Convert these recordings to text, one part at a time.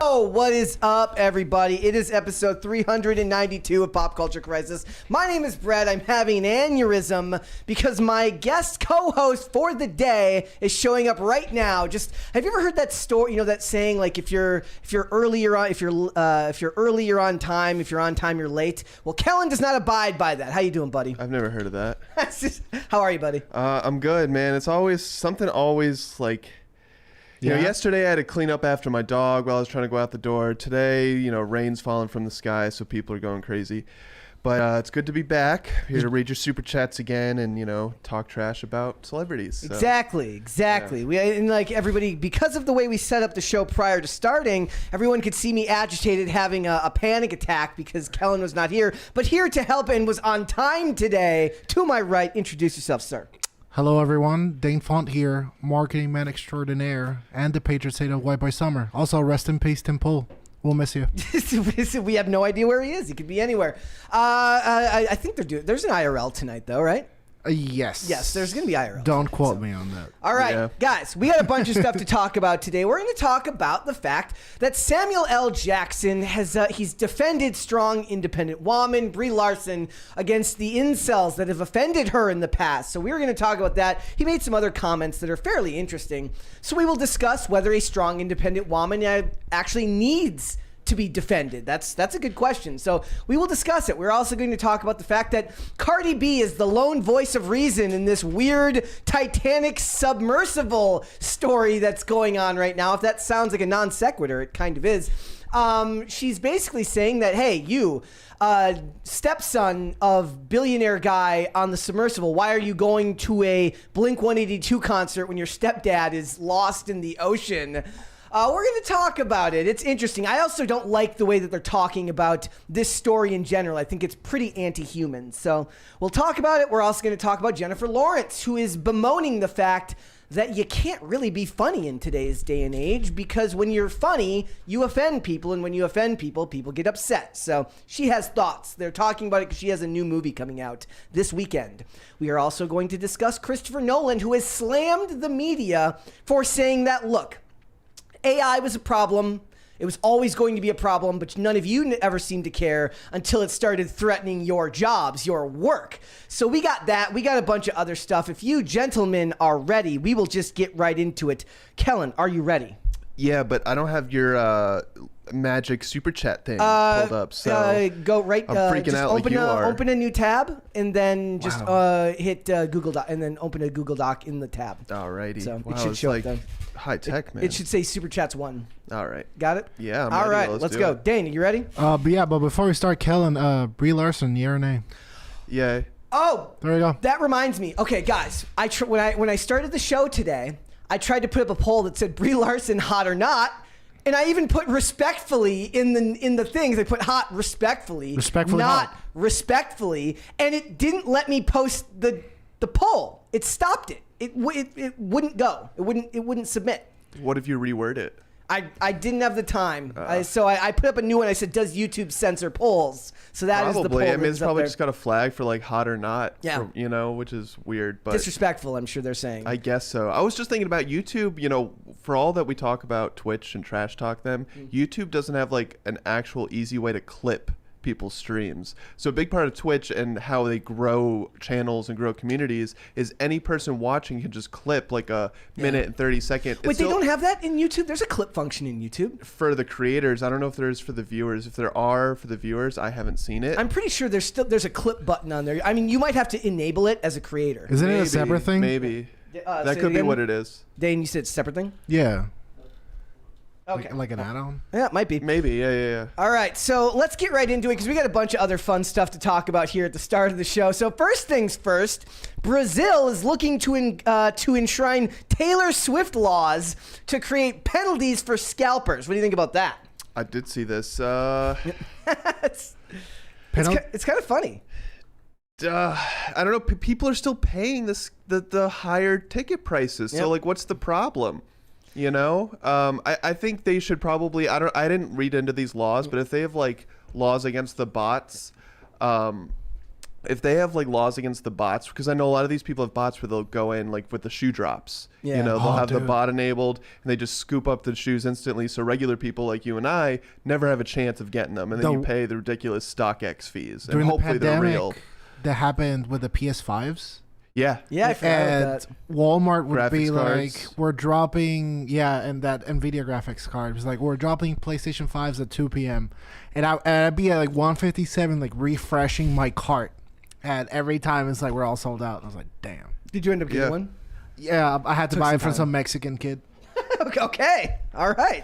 What is up, everybody? It is episode 392 of Pop Culture Crisis. My name is Brett. I'm having an aneurysm because my guest co-host for the day is showing up right now. Have you ever heard that story? You know that saying, like if you're early, you're on. If you're early, you're on time. If you're on time, you're late. Well, Kellen does not abide by that. How you doing, buddy? I've never heard of that. How are you, buddy? I'm good, man. It's always something. Like. You know, yesterday I had to clean up after my dog while I was trying to go out the door. Today, rain's falling from the sky, so people are going crazy. But it's good to be back, here to read your super chats again and, talk trash about celebrities. So. Exactly. Yeah. And everybody, because of the way we set up the show prior to starting, everyone could see me agitated having a panic attack because Kellen was not here. But here to help and was on time today. To my right, introduce yourself, sir. Hello, everyone. Dane Font here, marketing man extraordinaire, and the patron saint of White Boy Summer. Also, rest in peace, Tim Pool. We'll miss you. We have no idea where he is. He could be anywhere. I think there's an IRL tonight, though, right? Yes. Yes, there's going to be IRL. Don't quote me on that. All right, guys, we got a bunch of stuff to talk about today. We're going to talk about the fact that Samuel L. Jackson he's defended strong, independent woman, Brie Larson, against the incels that have offended her in the past. So we're going to talk about that. He made some other comments that are fairly interesting. So we will discuss whether a strong, independent woman actually needs to be defended. That's a good question. So we will discuss it. We're also going to talk about the fact that Cardi B is the lone voice of reason in this weird Titanic submersible story that's going on right now. If that sounds like a non sequitur, it kind of is. She's basically saying that, hey, you, stepson of billionaire guy on the Submersible, why are you going to a Blink-182 concert when your stepdad is lost in the ocean? We're going to talk about it. It's interesting. I also don't like the way that they're talking about this story in general. I think it's pretty anti-human. So we'll talk about it. We're also going to talk about Jennifer Lawrence, who is bemoaning the fact that you can't really be funny in today's day and age because when you're funny, you offend people. And when you offend people, people get upset. So she has thoughts. They're talking about it because she has a new movie coming out this weekend. We are also going to discuss Christopher Nolan, who has slammed the media for saying that, look, AI was a problem. It was always going to be a problem, but none of you ever seemed to care until it started threatening your jobs, your work. So we got that. We got a bunch of other stuff. If you gentlemen are ready, we will just get right into it. Kellen, are you ready? Yeah, but I don't have your magic super chat thing pulled up. So go right. I'm freaking out like you are. Open a new tab and then just hit Google Doc and then open a Google Doc in the tab. Alrighty. So wow, it should show up then. High tech, man. It should say Super Chats 1. All right. Got it? Yeah, I'm All ready. right, let's go. It. Dane, you ready? But before we start, Kellen, Brie Larson, yeah or nay? Yeah. Oh, there we go. That reminds me. Okay, guys, when I started the show today, I tried to put up a poll that said Brie Larson hot or not, and I even put respectfully in the things. I put hot respectfully, not hot. Respectfully, and it didn't let me post the poll. It stopped it. It wouldn't go. It wouldn't submit. What if you reword it? I didn't have the time, so I put up a new one. I said, "Does YouTube censor polls?" So that is the poll. I mean, it's probably just got a flag for like hot or not. Yeah. Which is weird, but disrespectful. I'm sure they're saying. I guess so. I was just thinking about YouTube. For all that we talk about Twitch and trash talk them, YouTube doesn't have like an actual easy way to clip people's streams. So a big part of Twitch and how they grow channels and grow communities is any person watching can just clip like a minute and 30 second. Wait, they don't have that in YouTube? There's a clip function in YouTube. For the creators. I don't know if there is for the viewers. If there are for the viewers, I haven't seen it. I'm pretty sure there's a clip button on there. I mean, you might have to enable it as a creator. Isn't it a separate thing? Maybe. That could be what it is. Dane, you said it's a separate thing? Yeah. Okay. Like an add-on? Yeah, it might be. Maybe, yeah. All right, so let's get right into it because we got a bunch of other fun stuff to talk about here at the start of the show. So first things first, Brazil is looking to enshrine Taylor Swift laws to create penalties for scalpers. What do you think about that? I did see this. It's kind of funny. I don't know. People are still paying the higher ticket prices. So like, what's the problem? I think they should probably. I didn't read into these laws, but if they have like laws against the bots, if they have like laws against the bots, because I know a lot of these people have bots where they'll go in like with the shoe drops. Yeah. You know, they'll have the dude. bot enabled and they just scoop up the shoes instantly. So regular people like you and I never have a chance of getting them. And then you pay the ridiculous StockX fees. And During the hopefully they're real. pandemic, that happened with the PS5s. Yeah. Yeah, I forgot And about that. Walmart would be Graphics cards. like, we're dropping, and that NVIDIA graphics card was like, we're dropping PlayStation 5s at 2 p.m. And I'd be at like 157, like refreshing my cart. And every time it's like, we're all sold out. And I was like, damn. Did you end up getting Yeah. one? Yeah, I had to Took buy some it from time. some Mexican kid. Okay. All right.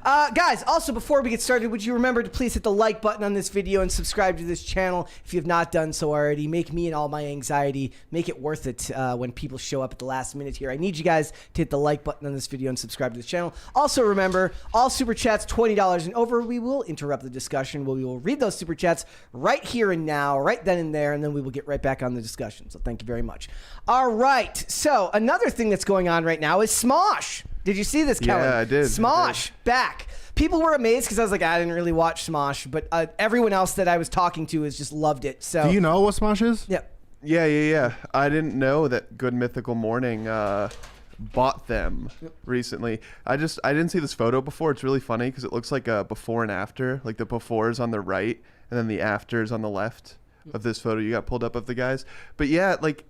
Guys, also before we get started, would you remember to please hit the like button on this video and subscribe to this channel if you have not done so already. Make me and all my anxiety, make it worth it when people show up at the last minute here. I need you guys to hit the like button on this video and subscribe to this channel. Also remember, all super chats $20 and over, we will interrupt the discussion. We will read those super chats right here and now, right then and there, and then we will get right back on the discussion. So thank you very much. All right. So another thing that's going on right now is Smosh. Did you see this, Kellen? Yeah, I did. Smosh back. People were amazed because I was like, I didn't really watch Smosh, but everyone else that I was talking to has just loved it. So Do you know what Smosh is? yeah. Yeah. I didn't know that Good Mythical Morning bought them recently. I didn't see this photo before. It's really funny because it looks like a before and after. Like the before is on the right and then the after is on the left of this photo you got pulled up of the guys. But yeah, like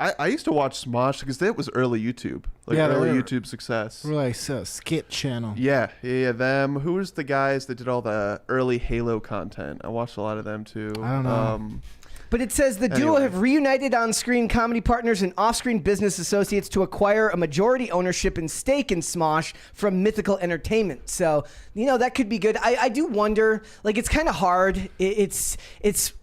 I used to watch Smosh because that was early YouTube. Like Yeah, they early were. YouTube success. Really, it's a skit channel. Yeah, them. Who was the guys that did all the early Halo content? I watched a lot of them too. I don't know. But it says the duo Anyway. have reunited on-screen comedy partners and off-screen business associates to acquire a majority ownership and stake in Smosh from Mythical Entertainment. So, you know, that could be good. I do wonder, like, it's kind of hard. It's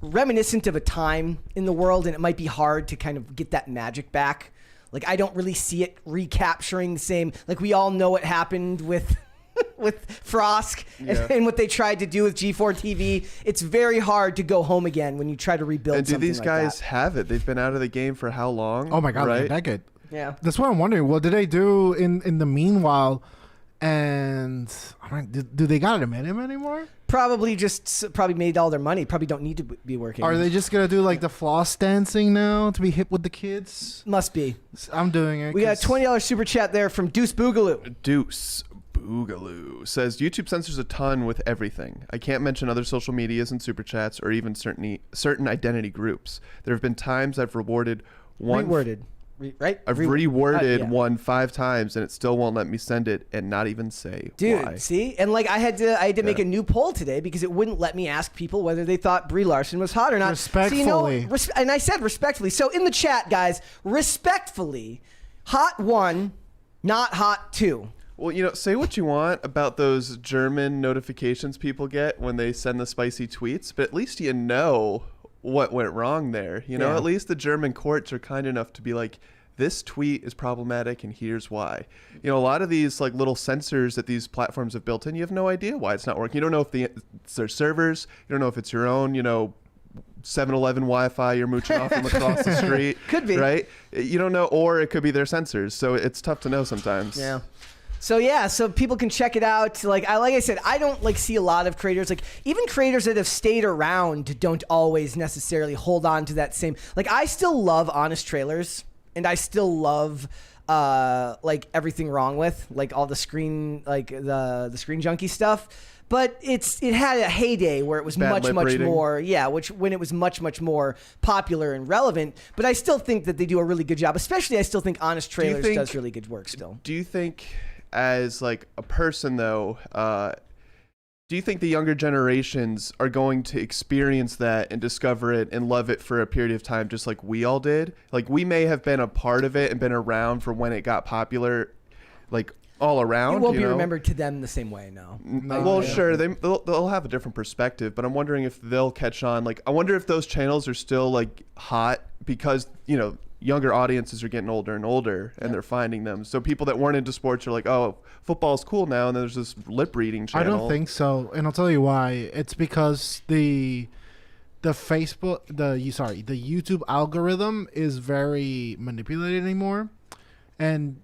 reminiscent of a time in the world, and it might be hard to kind of get that magic back. Like, I don't really see it recapturing the same. Like, we all know what happened with with Frosk and what they tried to do with G4 TV. It's very hard to go home again when you try to rebuild And do something these like guys that. have it? They've been out of the game for how long? Oh my god, right? that good. Yeah. That's what I'm wondering. What did they do in the meanwhile? And do they got a minimum anymore? Probably made all their money. Probably don't need to be working. Are they just gonna do like the floss dancing now to be hip with the kids? Must be. I'm doing it. We got a 'cause- $20 super chat there from Deuce Boogaloo. Deuce Boogaloo says YouTube censors a ton with everything. I can't mention other social medias and super chats or even certain identity groups. There have been times I've rewarded one. Reworded. Right? I've reworded yeah. one 5 times and it still won't let me send it and not even say Dude, why. see? And like I had to make a new poll today because it wouldn't let me ask people whether they thought Brie Larson was hot or not. Respectfully. So, you know, and I said respectfully. So in the chat, guys, respectfully, hot 1, not hot 2. Well, you know, say what you want about those German notifications people get when they send the spicy tweets, but at least you know what went wrong there. You know, Yeah. at least the German courts are kind enough to be like, this tweet is problematic and here's why. You know, a lot of these like little sensors that these platforms have built in, you have no idea why it's not working. You don't know if it's their servers. You don't know if it's your own, 7-Eleven Wi-Fi you're mooching off from across the street. Could be. Right? You don't know, or it could be their sensors. So it's tough to know sometimes. Yeah. So people can check it out. Like I said, I don't see a lot of creators. Like even creators that have stayed around don't always necessarily hold on to that same. Like I still love honest trailers, and I still love everything wrong with all the screen the screen junkie stuff. But it had a heyday where it was Bad much lip reading. more, when it was much more popular and relevant. But I still think that they do a really good job. Especially, I still think Honest Trailers does really good work still. Do you think, as a person though, do you think the younger generations are going to experience that and discover it and love it for a period of time, just like we all did? Like we may have been a part of it and been around for when it got popular, all around. It won't be remembered to them the same way, no. Well, sure, they'll have a different perspective, but I'm wondering if they'll catch on. I wonder if those channels are still hot because younger audiences are getting older and older, and they're finding them. So people that weren't into sports are like, oh, football's cool now, and then there's this lip reading I channel. don't think so, and I'll tell you why. It's because the YouTube algorithm is very manipulated anymore, and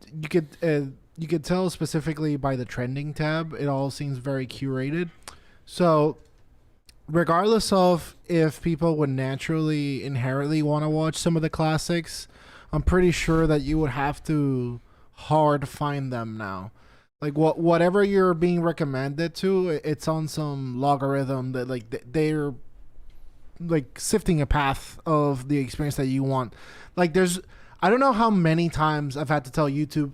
you could tell specifically by the trending tab. It all seems very curated. So regardless of if people would naturally, inherently want to watch some of the classics, I'm pretty sure that you would have to hard find them now. Like whatever you're being recommended to, it's on some logarithm that like they're like sifting a path of the experience that you want. Like I don't know how many times I've had to tell YouTube,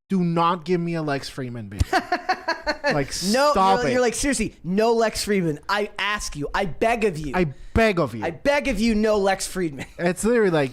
do not give me a Lex Friedman video. Like, No, stop it. you're like, seriously, no Lex Friedman. I ask you, I beg of you. I beg of you. I beg of you, no Lex Friedman. It's literally like,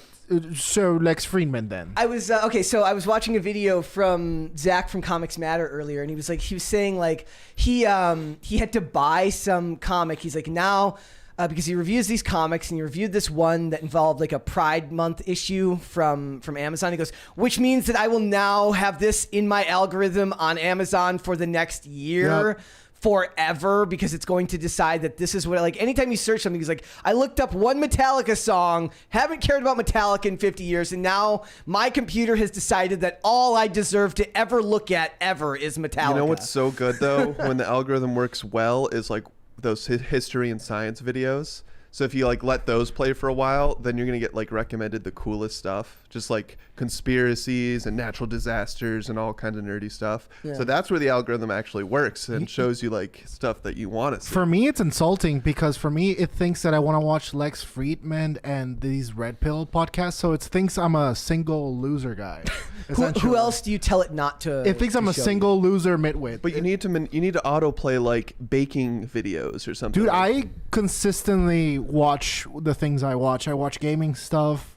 so Lex Friedman then. I was okay. So I was watching a video from Zach from Comics Matter earlier, and he was saying like he had to buy some comic. He's like now because he reviews these comics, and he reviewed this one that involved like a Pride Month issue from Amazon. He goes, which means that I will now have this in my algorithm on Amazon for the next year. Yep. Forever, because it's going to decide that this is what, like, anytime you search something, he's like, I looked up one Metallica song, haven't cared about Metallica in 50 years, and now my computer has decided that all I deserve to ever look at ever is Metallica. You know what's so good though, when the algorithm works well, is like those history and science videos. So if you like let those play for a while, then you're gonna get like recommended the coolest stuff, just like conspiracies and natural disasters and all kinds of nerdy stuff. Yeah. So that's where the algorithm actually works and shows you like stuff that you want to see. For me, it's insulting because for me, it thinks that I want to watch Lex Friedman and these Red Pill podcasts. So it thinks I'm a single loser guy. who else do you tell it not to? It thinks I'm a show single loser midwit. But you need to autoplay like baking videos or something. Dude, like. I consistently watch the things I watch. I watch gaming stuff,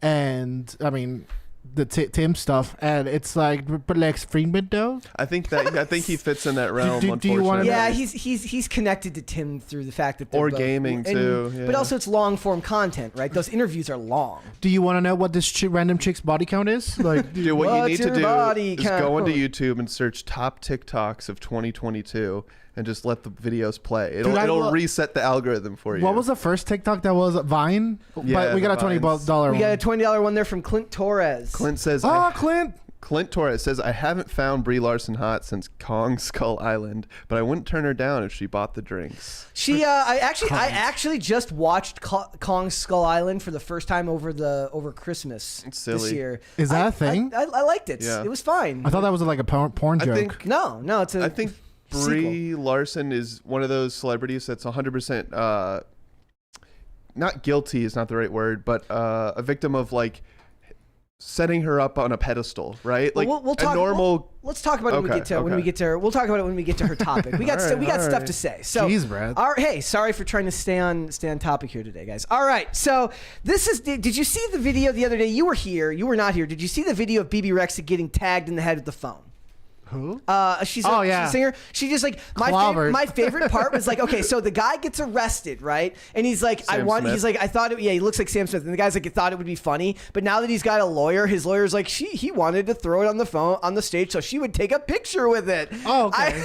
and I mean the Tim stuff, and it's like, but Lex Friedman though. I think he fits in that realm. do you wanna- unfortunately. Yeah, he's connected to Tim through the fact that they're Or both- gaming, too, yeah. But also it's long form content, right? Those interviews are long. Do you want to know what this random chick's body count is? Like, Dude, what you What's need to your do body is count? go into YouTube and search top TikToks of 2022 and just let the videos play. It'll reset the algorithm for you. what was the first TikTok that was Vine? Yeah, But we got a the Vines. $20 We one. got a $20 one there from Clint Torres. Clint says, Clint Torres says, I haven't found Brie Larson hot since Kong Skull Island, but I wouldn't turn her down if she bought the drinks. She, I actually just watched Kong Skull Island for the first time over Christmas It's this silly. year. Is that a thing? I liked it. Yeah. It was fine. I thought that was like a porn joke. No, it's a. I think Brie Larson is one of those celebrities that's 100% not guilty is not the right word, but a victim of like setting her up on a pedestal, right? Like we'll talk, a normal. Let's talk about it when we get to her. We'll talk about it when we get to her topic. We got stuff to say. So, Jeez, Brad. Hey, sorry for trying to stay on topic here today, guys. All right, so this is. Did you see the video the other day? You were here. You were not here. Did you see the video of BB Rexa getting tagged in the head with the phone? Who? She's a singer. She just like my favorite part was like, okay, so the guy gets arrested, right? And he's like, I thought it, he looks like Sam Smith, and the guy's like, I thought it would be funny, but now that he's got a lawyer, his lawyer's like, he wanted to throw it on the phone on the stage so she would take a picture with it. Oh, okay.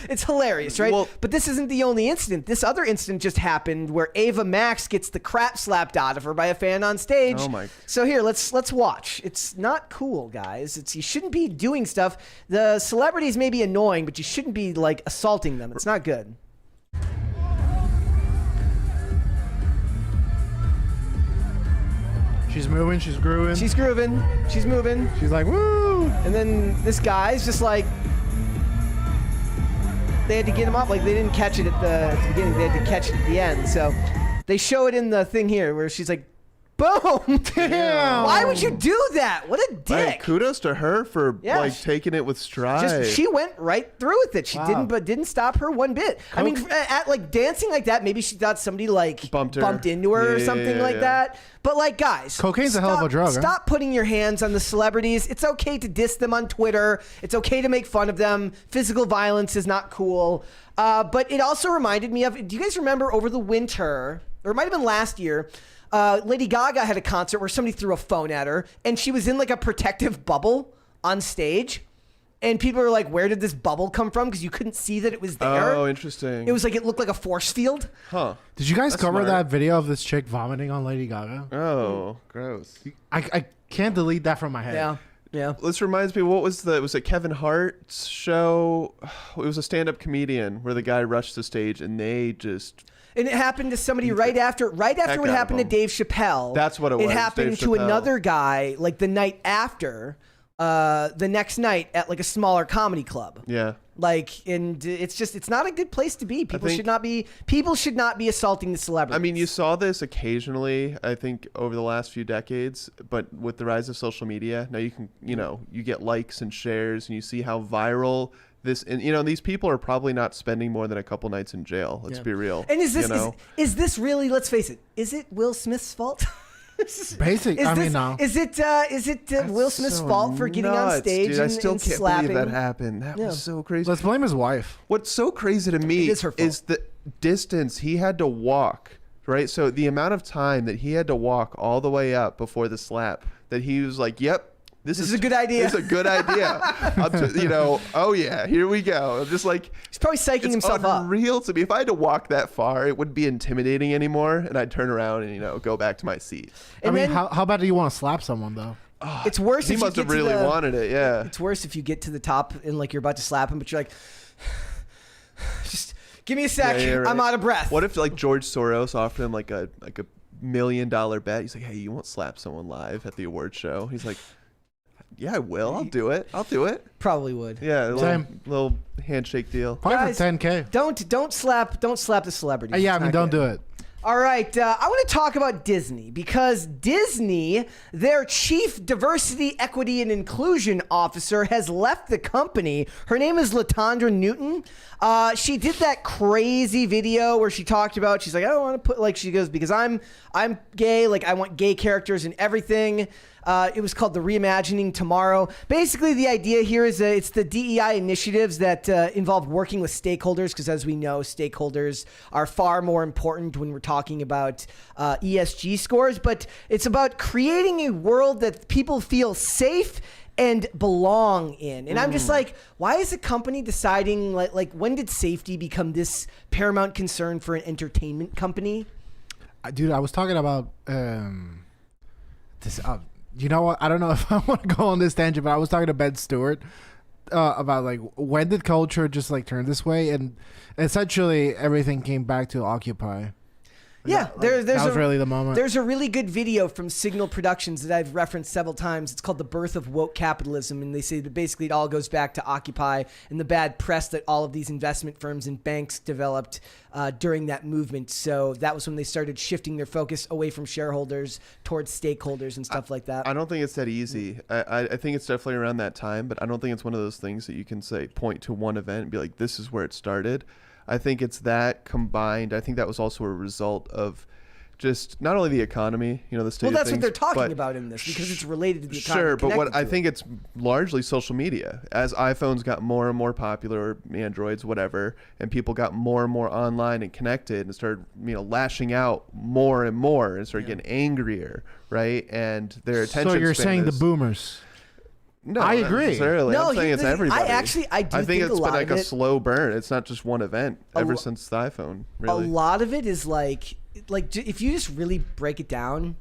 It's hilarious, right? Well, but this isn't the only incident. This other incident just happened where Ava Max gets the crap slapped out of her by a fan on stage. Oh my! So here, let's watch. It's not cool, guys. You shouldn't be doing stuff. The celebrities may be annoying, but you shouldn't be like assaulting them. It's not good. She's moving. She's grooving. She's grooving. She's moving. She's like, woo! And then this guy's just like, they had to get him up. Like they didn't catch it at the beginning. They had to catch it at the end. So they show it in the thing here where she's like, boom! Damn. Why would you do that? What a dick! Like, kudos to her for like taking it with stride. She went right through with it. She didn't stop her one bit. I mean, at like dancing like that, maybe she thought somebody like bumped into her or something like that. But like, guys, cocaine's a hell of a drug. Stop putting your hands on the celebrities. It's okay to diss them on Twitter. It's okay to make fun of them. Physical violence is not cool. But it also reminded me of. Do you guys remember over the winter, or it might have been last year? Lady Gaga had a concert where somebody threw a phone at her, and she was in like a protective bubble on stage. And people were like, where did this bubble come from? Because you couldn't see that it was there. Oh, interesting. It was like, it looked like a force field. Huh. Did you guys cover smart. that video of this chick vomiting on Lady Gaga? Oh, gross. I can't delete that from my head. Yeah. Yeah. This reminds me, was it Kevin Hart's show? It was a stand-up comedian where the guy rushed the stage and they just... And it happened to somebody right after what happened to Dave Chappelle. That's what it was. It happened Dave to Chappelle. another guy like the night after, the next night at like a smaller comedy club. Yeah. Like, and it's not a good place to be. People should not be assaulting the celebrities. I mean, you saw this occasionally, I think, over the last few decades, but with the rise of social media, now you can, you get likes and shares and you see how viral this, and these people are probably not spending more than a couple nights in jail. Let's be real. And is this really, let's face it, is it Will Smith's fault? Basic. No. Is it Will Smith's fault for getting on stage dude, and I still can't slapping? believe that happened. That was so crazy. Let's blame his wife. What's so crazy to me is her fault. is the distance he had to walk, right? So the amount of time that he had to walk all the way up before the slap, that he was like, yep, this is a good idea. This is a good idea. Oh yeah, here we go. I'm just like, he's probably psyching himself up. It's unreal to me. If I had to walk that far, it wouldn't be intimidating anymore, and I'd turn around and go back to my seat. And how bad do you want to slap someone though? It's worse. He if must you have get really to the, wanted it. Yeah. It's worse if you get to the top and like you're about to slap him, but you're like, just give me a sec. Yeah, right. I'm out of breath. What if like George Soros offered him like a $1 million bet? He's like, hey, you won't slap someone live at the award show. He's like, yeah, I will. I'll do it. Probably would. Yeah, a little handshake deal. Probably Guys, for $10K. Don't slap the celebrities. Yeah, It's not don't good. do it. All right, I want to talk about Disney because Disney, their chief diversity, equity, and inclusion officer, has left the company. Her name is Latondra Newton. She did that crazy video where she talked about, she's like, I don't want to put, like, she goes, because I'm gay, like I want gay characters in everything. It was called the Reimagining Tomorrow. Basically, the idea here is it's the DEI initiatives that involve working with stakeholders, because as we know, stakeholders are far more important when we're talking about ESG scores. But it's about creating a world that people feel safe and belong in. And I'm just like, why is a company deciding, like when did safety become this paramount concern for an entertainment company? Dude, I was talking about this. You know what? I don't know if I want to go on this tangent, but I was talking to Ben Stewart about like when did culture just like turn this way, and essentially everything came back to Occupy. Yeah, that was really the moment. There's a really good video from Signal Productions that I've referenced several times. It's called The Birth of Woke Capitalism, and they say that basically it all goes back to Occupy and the bad press that all of these investment firms and banks developed during that movement. So that was when they started shifting their focus away from shareholders towards stakeholders and stuff like that. I don't think it's that easy. I think it's definitely around that time, but I don't think it's one of those things that you can say, point to one event and be like, this is where it started. I think it's that combined. I think that was also a result of just not only the economy, the state. Well, that's of things, what they're talking about in this because it's related to the economy. Sure, but what I think it's largely social media. As iPhones got more and more popular, Androids, whatever, and people got more and more online and connected and started, lashing out more and more and started getting angrier, right? And their attention. So you're span saying is, the boomers? No, I not agree. necessarily. No, I'm saying it's everybody. I do think it's a been lot like of a it, slow burn. It's not just one event ever since the iPhone. Really, a lot of it is like if you just really break it down,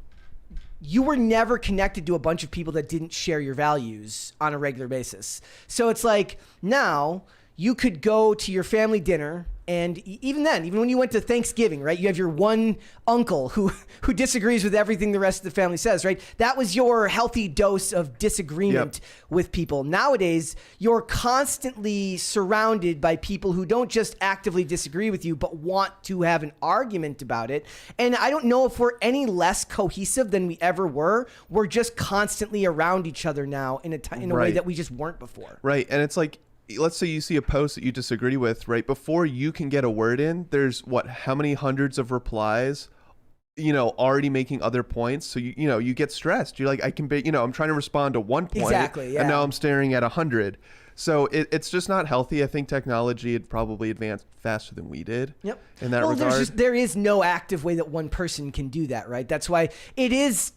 you were never connected to a bunch of people that didn't share your values on a regular basis. So it's like now you could go to your family dinner. And even when you went to Thanksgiving, right, you have your one uncle who disagrees with everything the rest of the family says, right? That was your healthy dose of disagreement with people. Nowadays, you're constantly surrounded by people who don't just actively disagree with you, but want to have an argument about it. And I don't know if we're any less cohesive than we ever were. We're just constantly around each other now in a way that we just weren't before. Right, and it's like, let's say you see a post that you disagree with, right? Before you can get a word in, there's how many hundreds of replies, already making other points. So you get stressed. You're like, I'm trying to respond to one point, exactly, yeah. And now I'm staring at 100. So it's just not healthy. I think technology had probably advanced faster than we did. Yep. In that regard, there is no active way that one person can do that, right? That's why it is.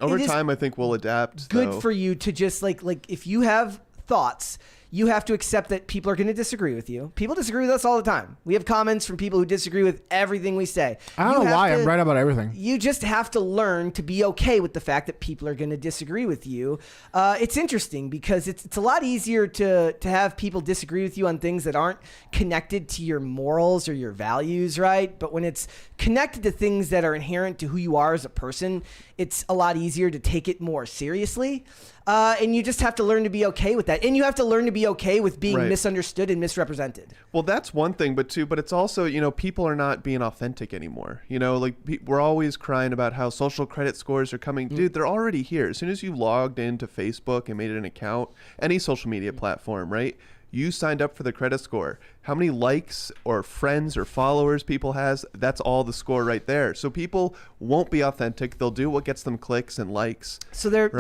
Over time, I think we'll adapt. Good for you to just like if you have thoughts, you have to accept that people are going to disagree with you. People disagree with us all the time. We have comments from people who disagree with everything we say. I don't know why. I'm right about everything. You just have to learn to be okay with the fact that people are going to disagree with you. It's interesting because it's a lot easier to have people disagree with you on things that aren't connected to your morals or your values, right? But when it's connected to things that are inherent to who you are as a person, it's a lot easier to take it more seriously. And you just have to learn to be okay with that. And you have to learn to be okay with being misunderstood and misrepresented. Well, that's one thing, but it's also, people are not being authentic anymore. Like we're always crying about how social credit scores are coming. Dude, they're already here. As soon as you logged into Facebook and made an account, any social media platform, right? You signed up for the credit score. How many likes or friends or followers people has, that's all the score right there. So people won't be authentic. They'll do what gets them clicks and likes. So they're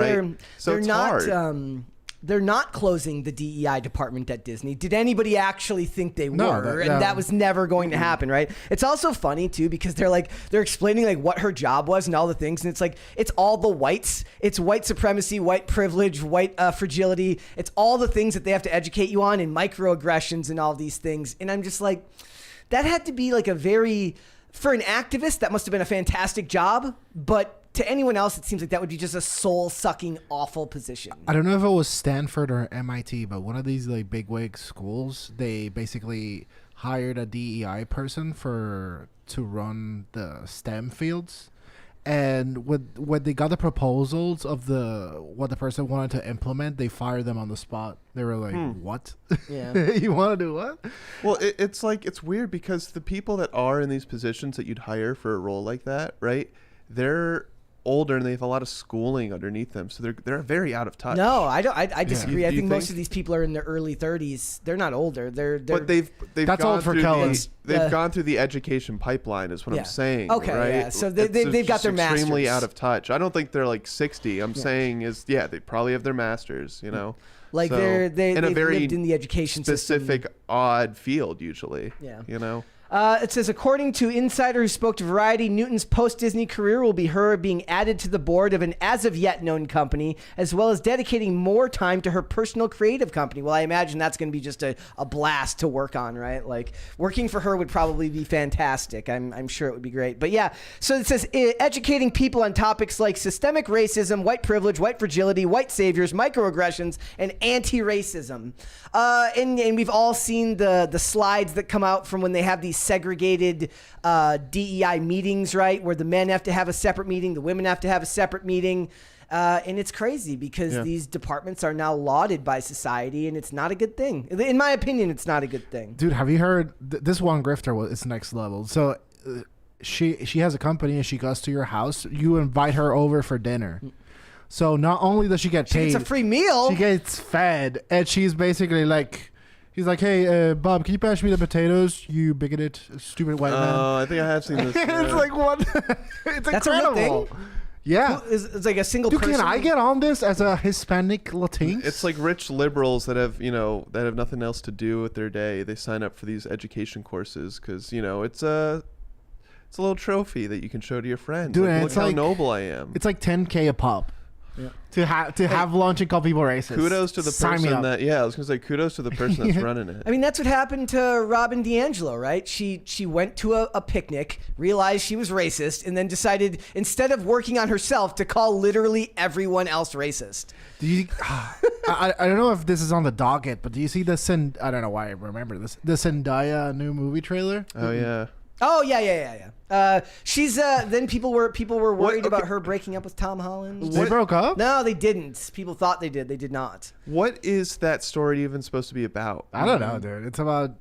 not hard. They're not closing the DEI department at Disney. Did anybody actually think they were? And that was never going to happen, right? It's also funny too because they're explaining like what her job was and all the things, and it's like it's all the whites. It's white supremacy, white privilege, white fragility. It's all the things that they have to educate you on, and microaggressions and all these things. And I'm just like, that had to be like for an activist, that must have been a fantastic job, but to anyone else, it seems like that would be just a soul-sucking, awful position. I don't know if it was Stanford or MIT, but one of these like bigwig schools, they basically hired a DEI person to run the STEM fields. And when they got the proposals of what the person wanted to implement, they fired them on the spot. They were like, "What? Yeah, you want to do what?" Well, it's weird because the people that are in these positions that you'd hire for a role like that, right? They're older and they have a lot of schooling underneath them, so they're very out of touch. No, I disagree. Yeah. I think most of these people are in their early 30s. They're not older. But they've that's gone old for through Kellen. they've gone through the education pipeline, is what I'm saying. Okay, right? yeah. So they've got their masters. Extremely out of touch. I don't think they're like 60. I'm saying they probably have their masters. Like so, they've in a very lived in the education specific system. odd field usually. Yeah. It says, according to Insider who spoke to Variety, Newton's post-Disney career will be her being added to the board of an as-of-yet known company, as well as dedicating more time to her personal creative company. Well, I imagine that's going to be just a blast to work on, right? Like, working for her would probably be fantastic. I'm sure it would be great. But yeah, so it says, educating people on topics like systemic racism, white privilege, white fragility, white saviors, microaggressions, and anti-racism. And we've all seen the slides that come out from when they have these segregated DEI meetings, right? Where the men have to have a separate meeting, the women have to have a separate meeting. And it's crazy because these departments are now lauded by society, and it's not a good thing. In my opinion, it's not a good thing. Dude, have you heard this one grifter? It's next level. So she has a company and she goes to your house. You invite her over for dinner. So not only does she get paid, it's a free meal. She gets fed, and she's basically like. He's like, hey, Bob, can you pass me the potatoes, you bigoted, stupid white man? Oh, I think I have seen this. It's like, what? It's That's incredible. A real thing? Yeah. It's like a single Dude, person. can I get on this as a Hispanic Latinx? It's like rich liberals that have nothing else to do with their day. They sign up for these education courses because, it's a little trophy that you can show to your friends. Dude, look how noble I am. It's like $10K a pop. Yeah. To have lunch and call people racist. Kudos to the person that I was gonna say kudos to the person that's running it. I mean, that's what happened to Robin DiAngelo, right? She went to a picnic, realized she was racist, and then decided instead of working on herself to call literally everyone else racist. Do you? I don't know if this is on the docket, but do you see the I don't know why I remember this. The Zendaya new movie trailer. Oh yeah. Oh yeah. She's then people were worried about her breaking up with Tom Holland. They broke up? No, they didn't. People thought they did. They did not. What is that story even supposed to be about? I don't know, dude. It's about.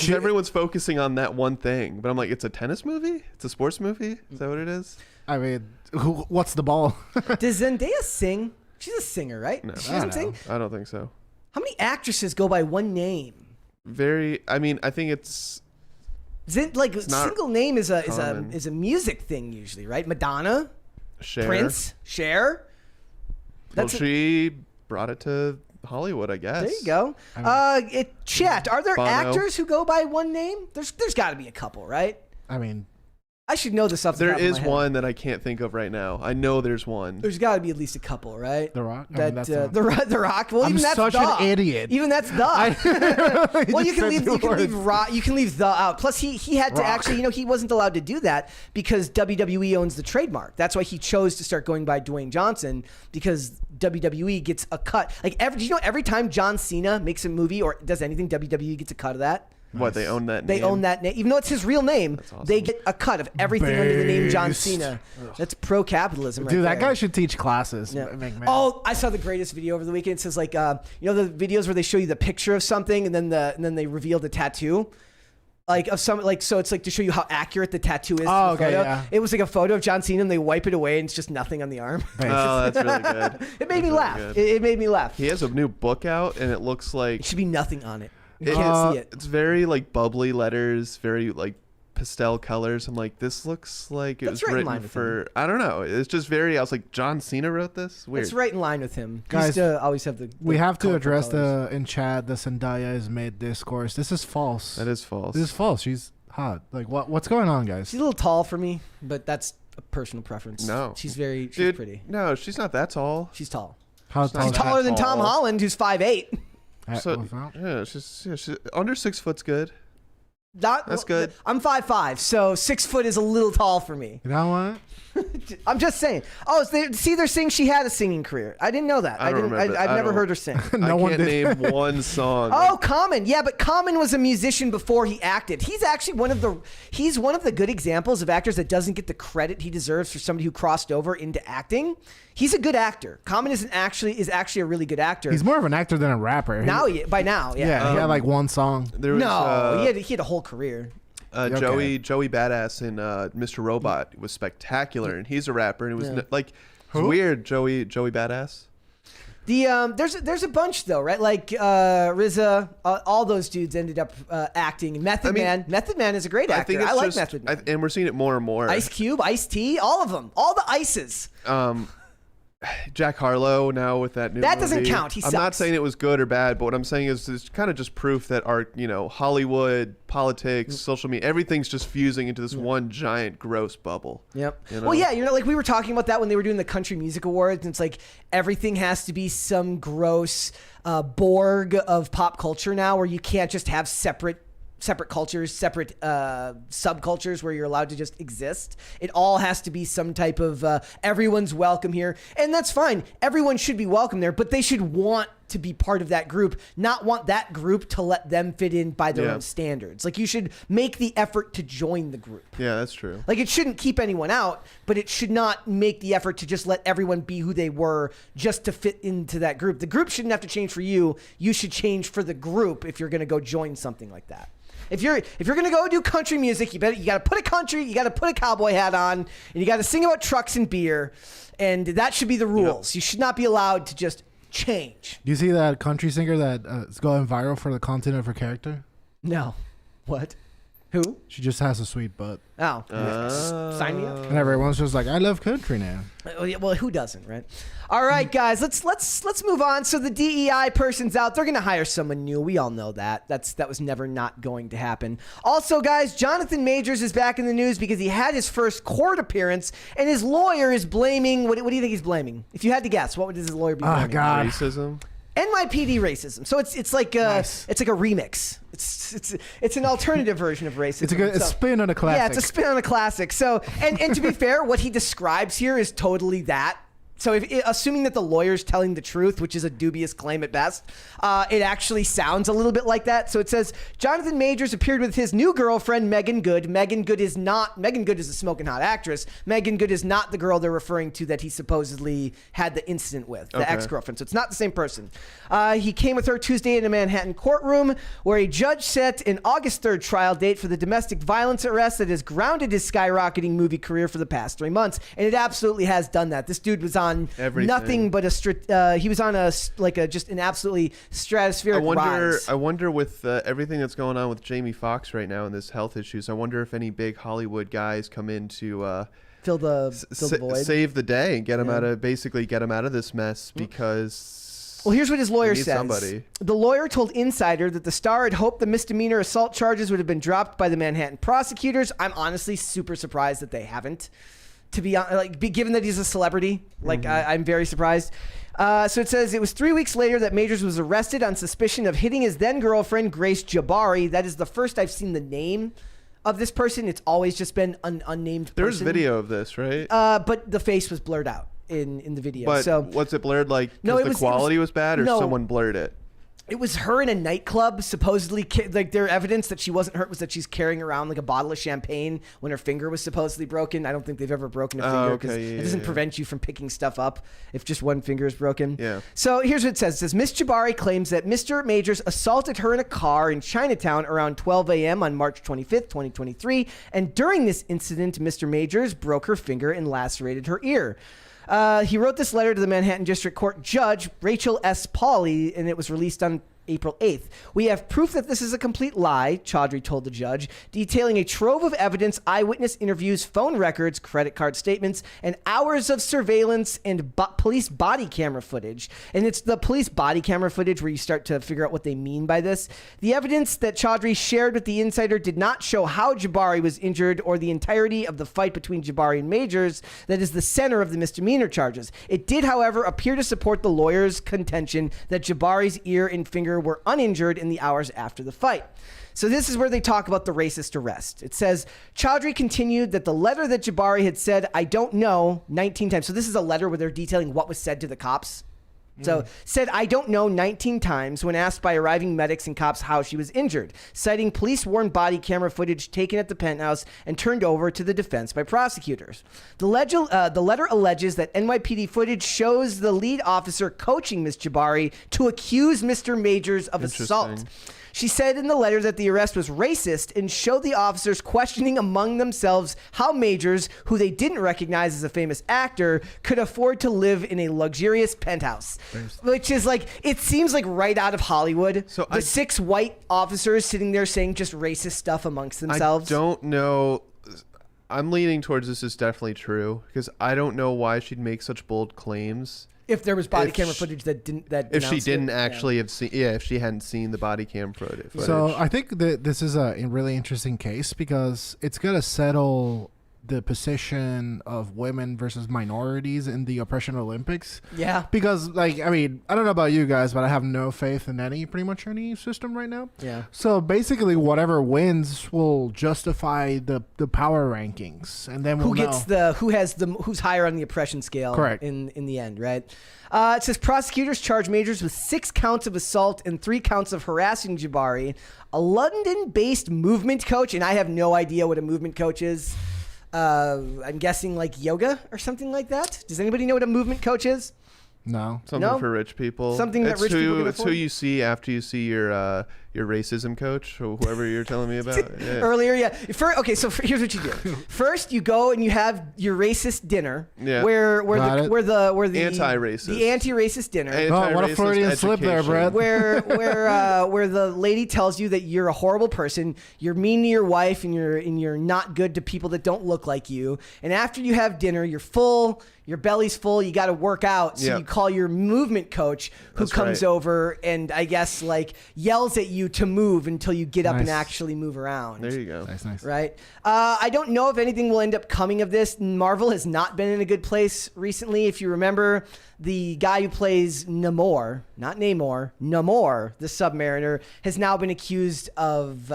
Everyone's focusing on that one thing, but I'm like, it's a tennis movie? It's a sports movie? Is that what it is? I mean, what's the ball? Does Zendaya sing? She's a singer, right? No, she doesn't sing. I don't think so. How many actresses go by one name? I think it's. Single name is a music thing usually, right? Madonna, Cher. Prince, Cher. She brought it to Hollywood, I guess. There you go. Chat. Are there Bono. actors who go by one name? There's got to be a couple, right? I mean, I should know this off the There top of is my head. one that I can't think of right now. I know there's one. There's got to be at least a couple, right? The Rock? I That mean, that's the Rock. Well, I'm even that's such the. an idiot. Even that's the. Well, you can leave the out. Plus, he had to Rock. actually, he wasn't allowed to do that because WWE owns the trademark. That's why he chose to start going by Dwayne Johnson, because WWE gets a cut. Like do you know every time John Cena makes a movie or does anything, WWE gets a cut of that. What, they own that name? They own that name. Even though it's his real name, awesome. they get a cut of everything under the name John Based. Cena. That's pro-capitalism right Dude, there. that guy should teach classes. Yeah. McMahon. Oh, I saw the greatest video over the weekend. It says like, the videos where they show you the picture of something and then they reveal the tattoo. Like of some so it's like to show you how accurate the tattoo is. Oh, to the okay, photo. yeah. It was like a photo of John Cena and they wipe it away and it's just nothing on the arm. Oh, that's really good. It made me That's really laugh. good. It made me laugh. He has a new book out, and it looks like It should be nothing on it. You can't see it. it's very like bubbly letters, very like pastel colors. I'm like, this looks like it That's was right in line written with for. I don't know. It's just very. I was like, John Cena wrote this. Weird. It's right in line with him. He Guys, used to always have the we have to colorful address colors. in chat the Zendaya is mid discourse. This is false. That is false. This is false. She's hot. Like what's going on, guys? She's a little tall for me, but that's a personal preference. No. She's Dude, pretty. No, she's not that tall. She's tall. How She's tall? She's not taller than tall. Tom Holland, who's 5'8". So, yeah, she's under 6 foot's good. That's good. I'm 5'5", so 6 foot is a little tall for me. You know what? I'm just saying. Oh, they're saying she had a singing career. I didn't know that. I don't remember. I've I never don't- heard her sing. No I one can't did. name one song. Oh, Common. Yeah, but Common was a musician before he acted. He's actually one of the good examples of actors that doesn't get the credit he deserves for somebody who crossed over into acting. He's a good actor. Common is actually a really good actor. He's more of an actor than a rapper. By now, yeah. Yeah, he had like one song. There was, No, he had a whole career. Okay. Joey Badass in Mr. Robot was spectacular, and he's a rapper, and it was Yeah. it's weird. Joey Badass. There's a bunch though, right? Like RZA, all those dudes ended up acting. Method Man is a great actor. I think it's I like just, Method Man. and we're seeing it more and more. Ice Cube, Ice-T, all of them, all the Ices. Jack Harlow now with that new That doesn't movie. count. He I'm not sucks. saying it was good or bad, but what I'm saying is it's kind of just proof that our, Hollywood, politics, social media, everything's just fusing into this one giant gross bubble. Yep. You know? Well, yeah, like we were talking about that when they were doing the Country Music Awards, and it's like everything has to be some gross Borg of pop culture now, where you can't just have separate cultures, separate subcultures where you're allowed to just exist. It all has to be some type of everyone's welcome here. And that's fine. Everyone should be welcome there, but they should want to be part of that group, not want that group to let them fit in by their own standards. Like, you should make the effort to join the group. Yeah, that's true. Like, it shouldn't keep anyone out, but it should not make the effort to just let everyone be who they were just to fit into that group. The group shouldn't have to change for you. You should change for the group if you're going to go join something like that. If you're gonna go do country music, you gotta put a cowboy hat on, and you gotta sing about trucks and beer, and that should be the rules. Yep. You should not be allowed to just change. Do you see that country singer that is going viral for the content of her character? No. What? Who? She just has a sweet butt. Oh. Sign me up. And everyone's just like, I love country now. Well, who doesn't, right? All right, guys, let's move on. So the DEI person's out. They're going to hire someone new. We all know that. That was never not going to happen. Also, guys, Jonathan Majors is back in the news because he had his first court appearance, and his lawyer is blaming. What do you think he's blaming? If you had to guess, what would his lawyer be blaming? Oh God. Racism. NYPD racism. So it's like Nice. it's like a remix. It's an alternative version of racism. It's a good So- spin on a classic. Yeah, it's a spin on a classic. So, and to be fair, what he describes here is totally that. So, assuming that the lawyer's telling the truth, which is a dubious claim at best, it actually sounds a little bit like that. So it says, Jonathan Majors appeared with his new girlfriend, Megan Good. Megan Good is a smoking hot actress. Megan Good is not the girl they're referring to that he supposedly had the incident with, the ex-girlfriend. So it's not the same person. He came with her Tuesday in a Manhattan courtroom where a judge set an August 3rd trial date for the domestic violence arrest that has grounded his skyrocketing movie career for the past 3 months. And it absolutely has done that. This dude was on Everything. nothing but he was on just an absolutely stratospheric rise. I wonder with everything that's going on with Jamie Foxx right now and this health issues, I wonder if any big Hollywood guys come in to Fill the void. save the day and get him out of this mess, because Well, here's what his lawyer They need says. somebody. The lawyer told Insider that the star had hoped the misdemeanor assault charges would have been dropped by the Manhattan prosecutors. I'm honestly super surprised that they haven't. To be honest, given that he's a celebrity, I'm very surprised. So it says it was 3 weeks later that Majors was arrested on suspicion of hitting his then girlfriend Grace Jabari. That is the first I've seen the name of this person. It's always just been an unnamed person. There's video of this, right? But the face was blurred out in the video. But so was it blurred like No, the quality was bad, or no. someone blurred it? It was her in a nightclub, supposedly, their evidence that she wasn't hurt was that she's carrying around like a bottle of champagne when her finger was supposedly broken. I don't think they've ever broken a finger because it doesn't prevent you from picking stuff up if just one finger is broken. Yeah. So here's what it says. It says, Miss Jabari claims that Mr. Majors assaulted her in a car in Chinatown around 12 a.m. on March 25th, 2023. And during this incident, Mr. Majors broke her finger and lacerated her ear. He wrote this letter to the Manhattan District Court Judge Rachel S. Pauley, and it was released on April 8th. We have proof that this is a complete lie, Chaudhry told the judge, detailing a trove of evidence, eyewitness interviews, phone records, credit card statements, and hours of surveillance and police body camera footage. And it's the police body camera footage where you start to figure out what they mean by this. The evidence that Chaudhry shared with the Insider did not show how Jabari was injured or the entirety of the fight between Jabari and Majors that is the center of the misdemeanor charges. It did, however, appear to support the lawyer's contention that Jabari's ear and finger were uninjured in the hours after the fight. So this is where they talk about the racist arrest. It says, Chaudhry continued that the letter that Jabari had said, I don't know, 19 times. So this is a letter where they're detailing what was said to the cops. So said, I don't know 19 times when asked by arriving medics and cops how she was injured, citing police-worn body camera footage taken at the penthouse and turned over to the defense by prosecutors. The letter alleges that NYPD footage shows the lead officer coaching Ms. Jabari to accuse Mr. Majors of assault. She said in the letter that the arrest was racist and showed the officers questioning among themselves how Majors, who they didn't recognize as a famous actor, could afford to live in a luxurious penthouse. Which is like, it seems like right out of Hollywood. So the 6 white officers sitting there saying just racist stuff amongst themselves. I don't know. I'm leaning towards this is definitely true because I don't know why she'd make such bold claims. If there was body camera footage that didn't, if she didn't actually have seen, if she hadn't seen the body cam footage. So I think that this is a really interesting case because it's gonna settle the position of women versus minorities in the oppression Olympics. Yeah. Because, like, I mean, I don't know about you guys, but I have no faith in pretty much any system right now. Yeah. So basically, whatever wins will justify the power rankings, and then we'll who's higher on the oppression scale. Correct. In the end, right? It says prosecutors charge Majors with 6 counts of assault and 3 counts of harassing Jabari, a London-based movement coach, and I have no idea what a movement coach is. I'm guessing like yoga or something like that. Does anybody know what a movement coach is? No. Something for rich people. Something that rich people can It's who afford? you see after you see your racism coach or whoever you're telling me about. Yeah. Earlier, yeah. Here's what you do. First, you go and you have your racist dinner, Yeah. where the Anti-racist. the anti-racist dinner, Oh, what a Freudian slip there, education. Brett. where the lady tells you that you're a horrible person, you're mean to your wife, and you're not good to people that don't look like you. And after you have dinner, you're full. Your belly's full. You got to work out. So Yep. you call your movement coach, who That's comes right. over and I guess like yells at you to move until you get up and Nice. actually move around. There you go. Nice. Right. I don't know if anything will end up coming of this. Marvel has not been in a good place recently. If you remember, the guy who plays Namor, not Namor, Namor, the Submariner, has now been accused of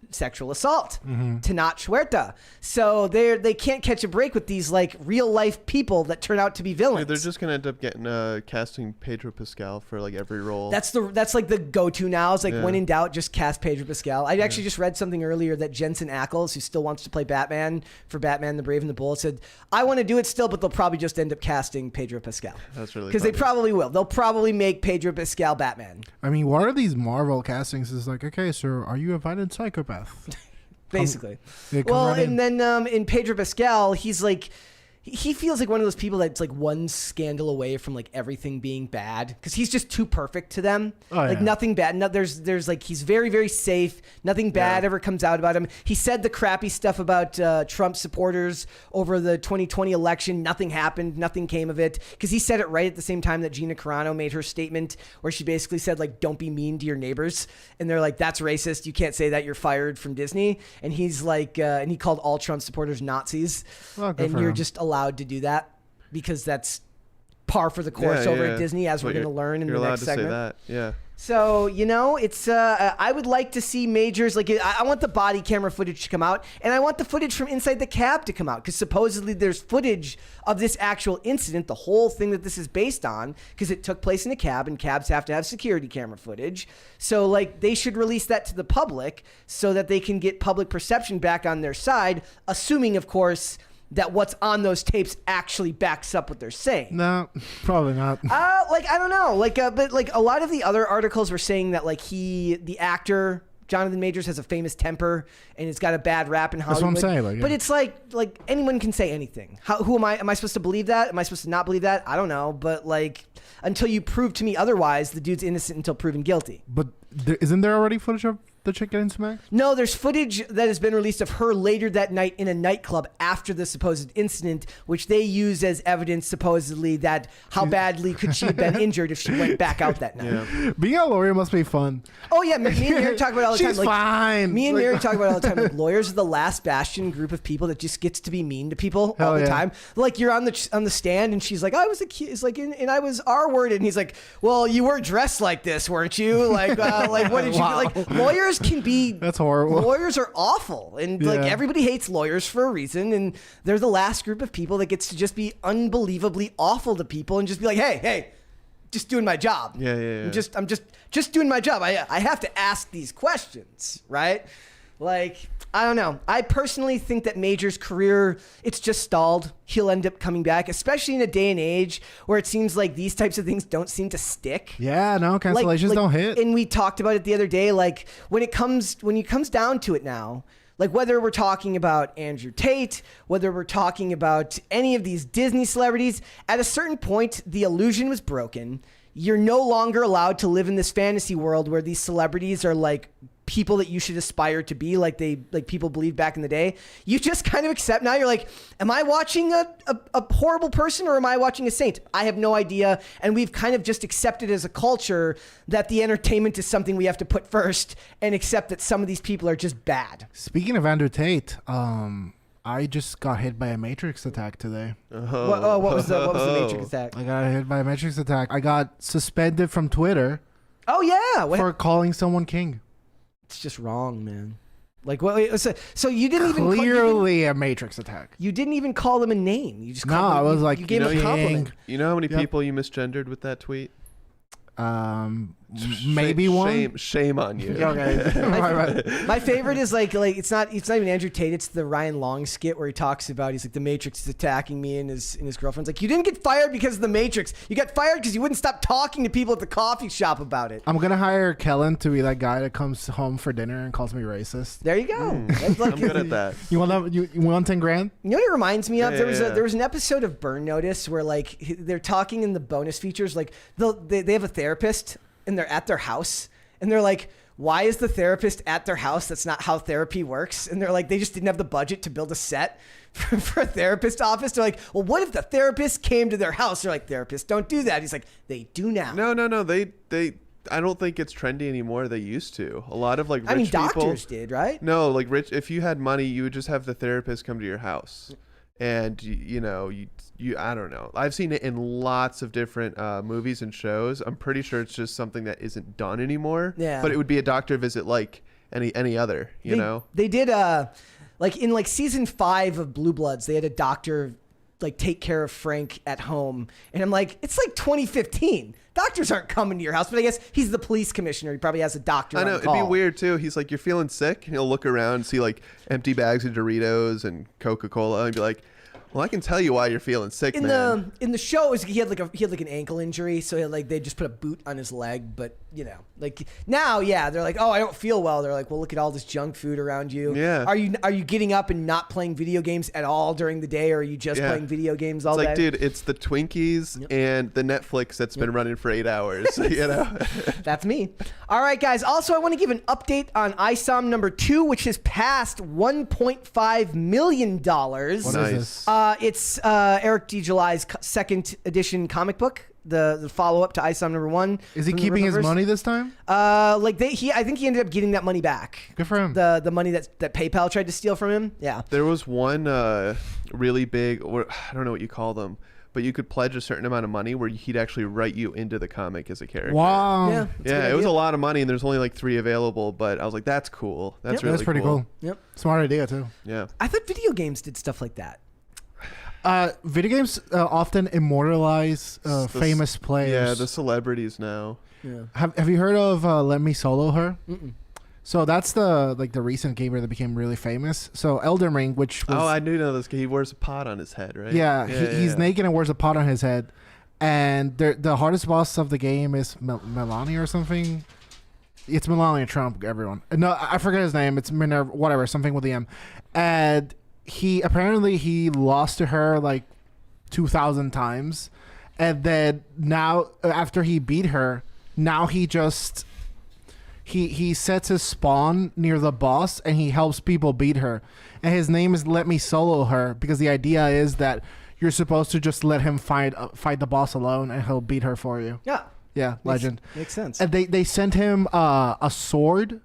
sexual assault to Not Huerta. So they can't catch a break with these like real life people that turn out to be villains. They're just gonna end up getting casting Pedro Pascal for like every role. That's like the go-to now. It's like Yeah. when in doubt, just cast Pedro Pascal. I actually just read something earlier that Jensen Ackles, who still wants to play Batman for Batman the Brave and the Bold, said, I want to do it still, but they'll probably just end up casting Pedro Pascal. That's really Because they funny. probably will. They'll probably make Pedro Pascal Batman. I mean, what are these Marvel castings? Is like, okay, sir, are you a violent psychopath? Basically. Yeah, come Well, right and in. then in Pedro Pascal, he's like, he feels like one of those people that's like one scandal away from like everything being bad because he's just too perfect to them. Like nothing bad. No, there's like he's very, very safe. Nothing bad ever comes out about him. He said the crappy stuff about Trump supporters over the 2020 election. Nothing happened. Nothing came of it because he said it right at the same time that Gina Carano made her statement where she basically said like, don't be mean to your neighbors. And they're like, that's racist. You can't say that. You're fired from Disney. And he's like, and he called all Trump supporters Nazis. Well, and you're just allowed to do that because that's par for the course over at Disney, as we're going to learn in the next segment. You're allowed to say that, yeah. So, it's, I would like to see Majors, like, I want the body camera footage to come out, and I want the footage from inside the cab to come out, because supposedly there's footage of this actual incident, the whole thing that this is based on, because it took place in a cab, and cabs have to have security camera footage. So, like, they should release that to the public so that they can get public perception back on their side, assuming, of course, that what's on those tapes actually backs up what they're saying. No, probably not. I don't know. But like a lot of the other articles were saying that like the actor, Jonathan Majors, has a famous temper and it's got a bad rap in Hollywood. That's what I'm saying. But it's like anyone can say anything. Who am I? Am I supposed to believe that? Am I supposed to not believe that? I don't know. But like until you prove to me otherwise, the dude's innocent until proven guilty. But isn't there already footage of the chick getting smacked? No, there's footage that has been released of her later that night in a nightclub after the supposed incident, which they use as evidence supposedly that how badly could she have been injured if she went back out that night. Yeah. Being a lawyer must be fun. Oh yeah, me and Mary talk about it all the time. She's fine. Me and Mary talk about it all the time. Like, lawyers are the last bastion group of people that just gets to be mean to people all the time. Like you're on the stand and she's like, I was a kid, it's like, and I was R-worded, and he's like, well, you were dressed like this, weren't you? Like, what did you do? Like lawyers can be. That's horrible. Lawyers are awful, and like everybody hates lawyers for a reason, and they're the last group of people that gets to just be unbelievably awful to people and just be like, hey, just doing my job. Yeah. I'm just doing my job. I have to ask these questions, right? Like, I don't know. I personally think that Major's career, it's just stalled. He'll end up coming back, especially in a day and age where it seems like these types of things don't seem to stick. Yeah, no, cancellations don't hit. And we talked about it the other day, like when it comes down to it now, like whether we're talking about Andrew Tate, whether we're talking about any of these Disney celebrities, at a certain point, the illusion was broken. You're no longer allowed to live in this fantasy world where these celebrities are like people that you should aspire to be, like people believed back in the day. You just kind of accept now. You're like, am I watching a horrible person or am I watching a saint? I have no idea. And we've kind of just accepted as a culture that the entertainment is something we have to put first and accept that some of these people are just bad. Speaking of Andrew Tate, I just got hit by a Matrix attack today. What was the Matrix attack? I got hit by a Matrix attack. I got suspended from Twitter. Oh yeah, for calling someone king. It's just wrong, man. Like, what? So you didn't even clearly a Matrix attack. You didn't even call them a name. You just I was like, you gave him a compliment. You know how many people you misgendered with that tweet? Maybe one. Shame on you. Okay. My favorite is like it's not even Andrew Tate. It's the Ryan Long skit where he talks about he's like the Matrix is attacking me and his girlfriend's like, you didn't get fired because of the Matrix. You got fired because you wouldn't stop talking to people at the coffee shop about it. I'm gonna hire Kellen to be that guy that comes home for dinner and calls me racist. There you go. I'm good at that. You want that? You want 10 grand? You know what it reminds me of? There was an episode of Burn Notice where like they're talking in the bonus features, like they have a therapist and they're at their house and they're like, why is the therapist at their house? That's not how therapy works. And they're like, they just didn't have the budget to build a set for a therapist office. They're like, well, what if the therapist came to their house? They're like, therapists don't do that. He's like, they do now. No. They I don't think it's trendy anymore. They used to. A lot of like rich people. Doctors did, right? No, like rich. If you had money, you would just have the therapist come to your house, and you I don't know. I've seen it in lots of different movies and shows. I'm pretty sure it's just something that isn't done anymore. Yeah. But it would be a doctor visit like any other. You know. They did like in like season 5 of Blue Bloods, they had a doctor like take care of Frank at home, and I'm like, it's like 2015. Doctors aren't coming to your house, but I guess he's the police commissioner. He probably has a doctor. I know, on call. it'd be weird too. He's like, you're feeling sick, and he'll look around and see like empty bags of Doritos and Coca-Cola, and be like, Well, I can tell you why you're feeling sick, in man. the show, he had like an ankle injury, so they just put a boot on his leg. But like now, they're like, oh, I don't feel well. They're like, well, look at all this junk food around you. Yeah. Are you getting up and not playing video games at all during the day, or are you just playing video games all it's day? like, dude, it's the Twinkies and the Netflix that's been running for 8 hours. That's me. All right, guys. Also, I want to give an update on Isom number 2, which has passed $1.5 million. What is this? It's Eric D. July's second edition comic book, the follow up to Isom number 1. Is he keeping his money this time? I think he ended up getting that money back. Good for him. The money that PayPal tried to steal from him. Yeah. There was one really big, or I don't know what you call them, but you could pledge a certain amount of money where he'd actually write you into the comic as a character. Wow. Yeah. It was a lot of money, and there's only like 3 available. But I was like, that's cool. That's really That's pretty cool. Yep. Smart idea too. Yeah. I thought video games did stuff like that. Video games often immortalize famous players. Yeah, the celebrities now. Yeah. Have you heard of Let Me Solo Her? Mm-mm. So that's the recent gamer that became really famous. So Elden Ring, which was, I do know this guy. He wears a pot on his head, right? He's naked and wears a pot on his head. And the hardest boss of the game is Melania or something. It's Melania Trump, everyone. No, I forget his name. It's Minerva, whatever, something with the M. And he lost to her like 2,000 times. And then now, after he beat her, now he just... He sets his spawn near the boss and he helps people beat her. And his name is Let Me Solo Her, because the idea is that you're supposed to just let him fight the boss alone and he'll beat her for you. Yeah. Yeah, legend. Makes sense. And they sent him a sword.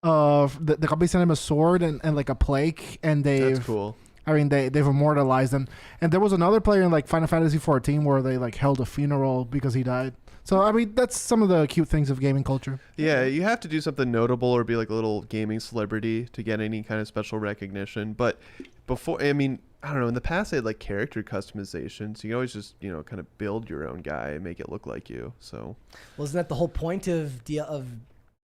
The company sent him a sword and like a plaque, and That's cool. I mean, they've immortalized him. And there was another player in like Final Fantasy 14 where they like held a funeral because he died. So, I mean, that's some of the cute things of gaming culture. Yeah, you have to do something notable or be like a little gaming celebrity to get any kind of special recognition. But before, I mean, I don't know, in the past they had like character customization. So you can always just, kind of build your own guy and make it look like you. So, Well, isn't that the whole point of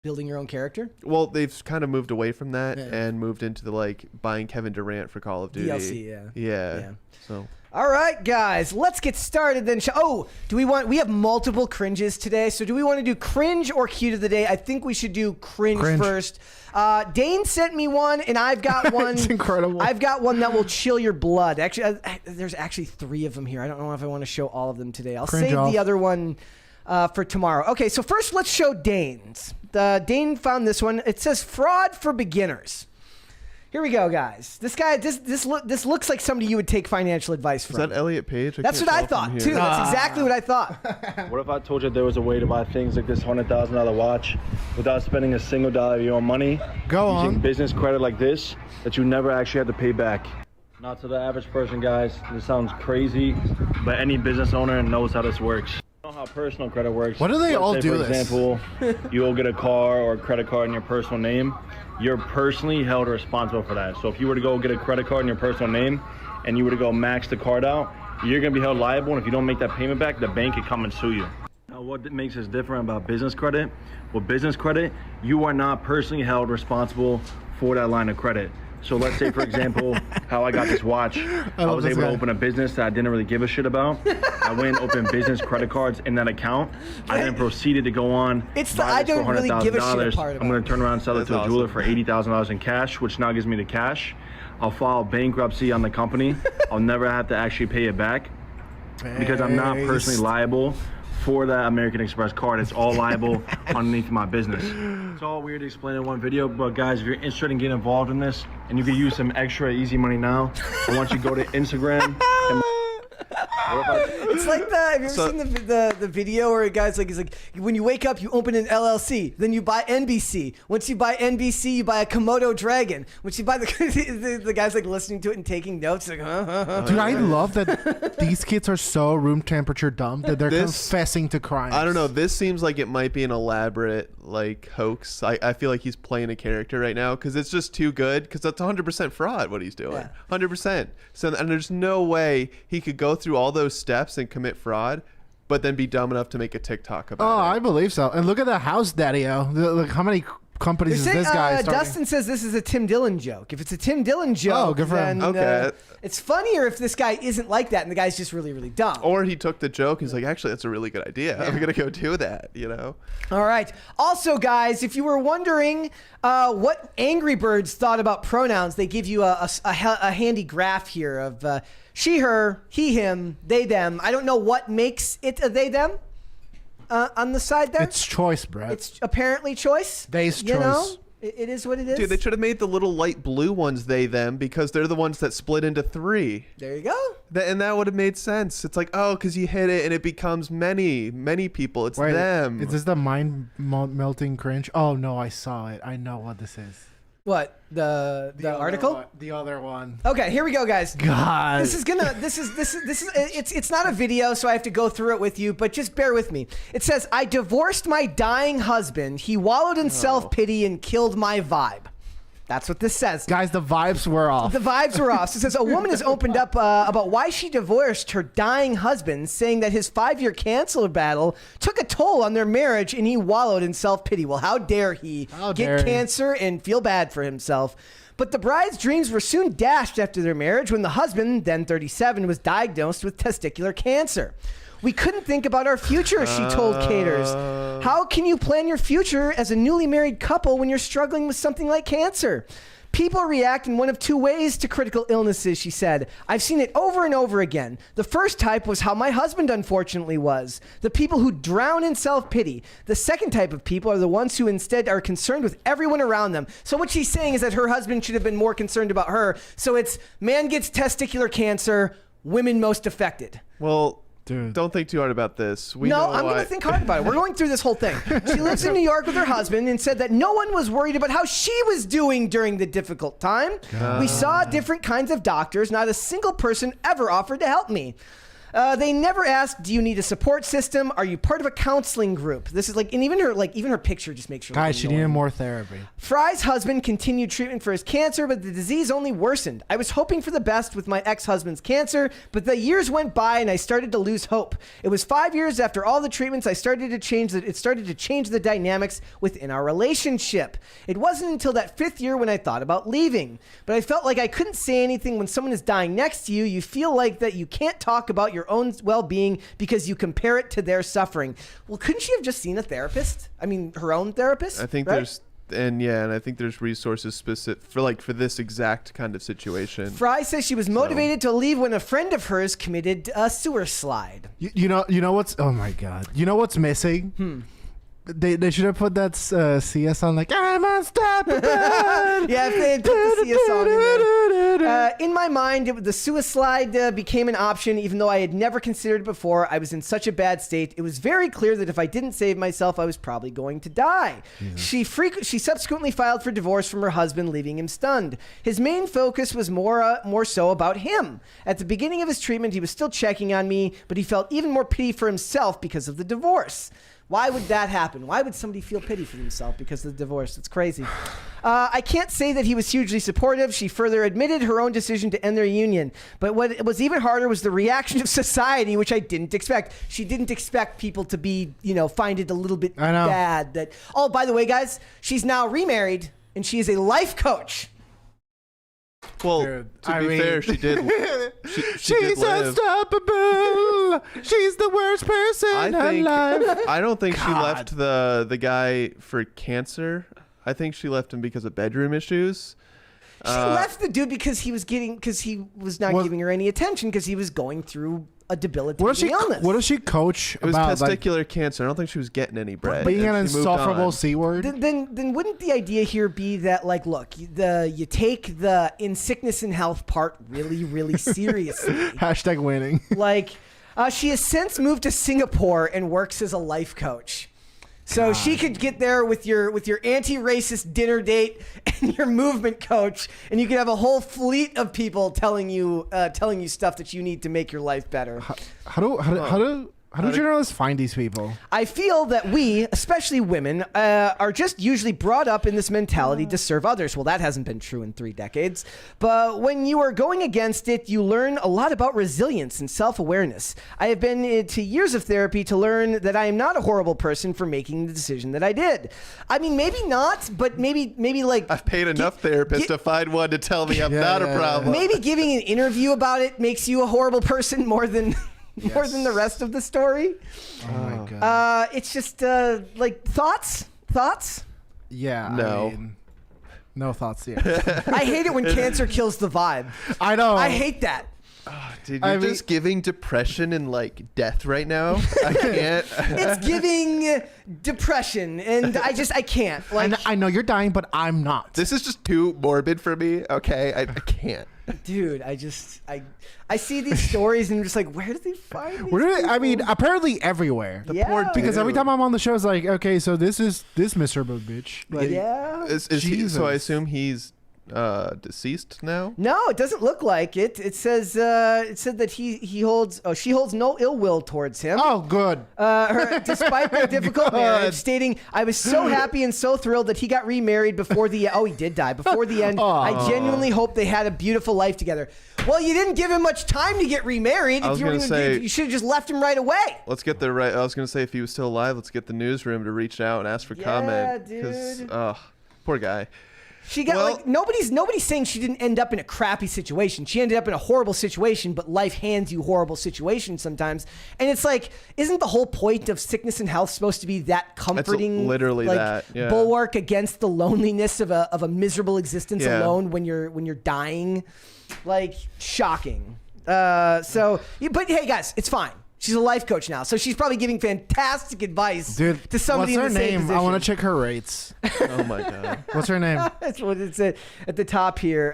building your own character? well, they've kind of moved away from that Yeah. and moved into the like buying Kevin Durant for Call of Duty. DLC, Yeah. So, All right, guys, let's get started then. We have multiple cringes today, so do we want to do cringe or cute of the day? I think we should do cringe. First. Dane sent me one, and I've got one. It's incredible. I've got one that will chill your blood. Actually, there's actually 3 of them here. I don't know if I want to show all of them today. I'll Cringe save off. the other one for tomorrow. Okay, so first let's show Dane's. Dane found this one. It says fraud for beginners. Here we go, guys. This guy, this looks like somebody you would take financial advice from. is that Elliot Page? That's can't what I tell from thought, here. too. That's exactly what I thought. What if I told you there was a way to buy things like this $100,000 watch without spending a single dollar of your own money? Go using on. business credit like this that you never actually have to pay back. Not to the average person, guys. This sounds crazy, but any business owner knows how this works. You know how personal credit works. Why do they Let's all say, do for this? example, you will get a car or a credit card in your personal name. You're personally held responsible for that. So if you were to go get a credit card in your personal name and you were to go max the card out, you're going to be held liable. And if you don't make that payment back, the bank could come and sue you. Now, what makes us different about business credit? With business credit, you are not personally held responsible for that line of credit. So let's say, for example, how I got this watch. I was able to open a business that I didn't really give a shit about. I went and opened business credit cards in that account. I then proceeded to go on. It's the I don't really give a shit part about I'm going to turn around and sell it to a That's jeweler awesome. for $80,000 in cash, which now gives me the cash. I'll file bankruptcy on the company. I'll never have to actually pay it back because I'm not personally liable for that American Express card. It's all liable underneath my business. It's all weird to explain in one video, but guys, if you're interested in getting involved in this and you can use some extra easy money now, I want you to go to Instagram. It's like have you ever seen the video where a guy's like, he's like, when you wake up, you open an LLC, then you buy NBC. Once you buy NBC, you buy a Komodo dragon. Once you buy the guy's like listening to it and taking notes, like, Dude, I love that these kids are so room temperature dumb that they're confessing to crimes. I don't know. This seems like it might be an elaborate like hoax. I feel like he's playing a character right now because it's just too good. Because that's 100% fraud what he's doing. Yeah. 100%. So and there's no way he could go through all those steps and commit fraud, but then be dumb enough to make a TikTok about Oh, it. I believe so. And look at the house, Daddy-O. Look how many companies is this guy starting? Dustin says this is a Tim Dillon joke. If it's a Tim Dillon joke, good for him. then Okay. it's funnier if this guy isn't like that and the guy's just really, really dumb. Or he took the joke. He's like, actually, that's a really good idea. I'm gonna go do that. You know. All right. Also, guys, if you were wondering what Angry Birds thought about pronouns, they give you a handy graph here of she, her, he, him, they, them. I don't know what makes it a they, them on the side there. It's choice, Brett. It's apparently choice. They's You choice. know, it is what it is. Dude, they should have made the little light blue ones they them because they're the ones that split into 3. There you go. And that would have made sense. It's like, oh, because you hit it and it becomes many people. It's Wait, them. Is this the mind melting cringe? Oh no, I saw it. I know what this is. What the article? The other one. Okay, here we go, guys. God. This is it's not a video, so I have to go through it with you, but just bear with me. It says, I divorced my dying husband. He wallowed in self-pity and killed my vibe. That's what this says. Guys, the vibes were off. The vibes were off. So it says a woman has opened up about why she divorced her dying husband, saying that his 5-year cancer battle took a toll on their marriage and he wallowed in self-pity. Well, how dare he get cancer and feel bad for himself. But the bride's dreams were soon dashed after their marriage when the husband, then 37, was diagnosed with testicular cancer. We couldn't think about our future, she told Caters. How can you plan your future as a newly married couple when you're struggling with something like cancer? People react in one of 2 ways to critical illnesses, she said. I've seen it over and over again. The first type was how my husband unfortunately was. The people who drown in self-pity. The second type of people are the ones who instead are concerned with everyone around them. So what she's saying is that her husband should have been more concerned about her. So it's man gets testicular cancer, women most affected. Well, Dude. Don't think too hard about this. I'm going to think hard about it. We're going through this whole thing. She lives in New York with her husband and said that no one was worried about how she was doing during the difficult time. We saw different kinds of doctors. Not a single person ever offered to help me. They never asked, do you need a support system? Are you part of a counseling group? This is like, and even her picture just makes her Guys, she needed more therapy. Fry's husband continued treatment for his cancer, but the disease only worsened. I was hoping for the best with my ex-husband's cancer, but the years went by and I started to lose hope. It was 5 years after all the treatments it started to change the dynamics within our relationship. It wasn't until that 5th year when I thought about leaving, but I felt like I couldn't say anything when someone is dying next to you. You feel like that you can't talk about your own well-being because you compare it to their suffering. Well, couldn't she have just seen a therapist? I mean, her own therapist? I think right? I think there's resources specific for this exact kind of situation. Fry says she was motivated to leave when a friend of hers committed a sewer slide. You know what's? Oh my God! You know what's missing? They should have put that Sia song like I'm unstoppable. Yeah, if they had put the Sia song in there. In my mind, the suicide became an option, even though I had never considered it before. I was in such a bad state. It was very clear that if I didn't save myself, I was probably going to die. She subsequently filed for divorce from her husband, leaving him stunned. His main focus was more so about him. At the beginning of his treatment, he was still checking on me, but he felt even more pity for himself because of the divorce. Why would that happen? Why would somebody feel pity for themselves because of the divorce? It's crazy. I can't say that he was hugely supportive. She further admitted her own decision to end their union. But what was even harder was the reaction of society, which I didn't expect. She didn't expect people to be, find it a little bit bad. That, oh, by the way, guys, she's now remarried and she is a life coach. Well, Dude, to be fair, she did. She did She's live. unstoppable. She's the worst person alive. I don't think she left the guy for cancer. I think she left him because of bedroom issues. She left the dude because he was not giving her any attention because he was going through a debilitating illness. What does she coach It was about? testicular cancer. I don't think she was getting any bread. Being an and she moved insufferable on. C word. Then wouldn't the idea here be that, like, look, you take the in sickness and health part really, really seriously? Hashtag winning. Like, she has since moved to Singapore and works as a life coach. So she could get there with your anti-racist dinner date and your movement coach, and you could have a whole fleet of people telling you stuff that you need to make your life better. How do How do journalists find these people? I feel that we, especially women, are just usually brought up in this mentality to serve others. Well, that hasn't been true in 3 decades. But when you are going against it, you learn a lot about resilience and self-awareness. I have been into years of therapy to learn that I am not a horrible person for making the decision that I did. I mean, maybe not, but maybe like... I've paid enough therapists to find one to tell me I'm not a problem. Maybe giving an interview about it makes you a horrible person more than... More than the rest of the story. Oh my god. It's just like thoughts. Yeah. No. I mean, no thoughts here. I hate it when cancer kills the vibe. I know. I hate that. Dude, you're just giving depression and like death right now. I can't. It's giving depression, and I can't. Like, I know you're dying, but I'm not. This is just too morbid for me. Okay, I can't. dude, I see these stories and I'm just like, where do they find these? I mean, apparently everywhere. Because every time I'm on the show, it's like, okay, so this is this miserable bitch. Like, yeah. Is he, so I assume he's deceased now? No, it doesn't look like it. It says it said that she holds no ill will towards him. Oh, good. Despite their difficult marriage, stating, "I was so happy and so thrilled that he got remarried before the he did die before the end. I genuinely hope they had a beautiful life together." Well, you didn't give him much time to get remarried. If you were going to, you should have just left him right away. Let's get the right. I was going to say, if he was still alive, let's get the newsroom to reach out and ask for comment. Dude. Poor guy. She got nobody's saying she didn't end up in a crappy situation. She ended up in a horrible situation, but life hands you horrible situations sometimes. And it's like, isn't the whole point of sickness and health supposed to be that comforting, that's literally that, yeah, bulwark against the loneliness of a miserable existence alone when you're dying? Like, shocking. But hey guys, it's fine. She's a life coach now, so she's probably giving fantastic advice to somebody in the same position. I want to check her rates. Oh my god. What's her name? That's what it said at the top here.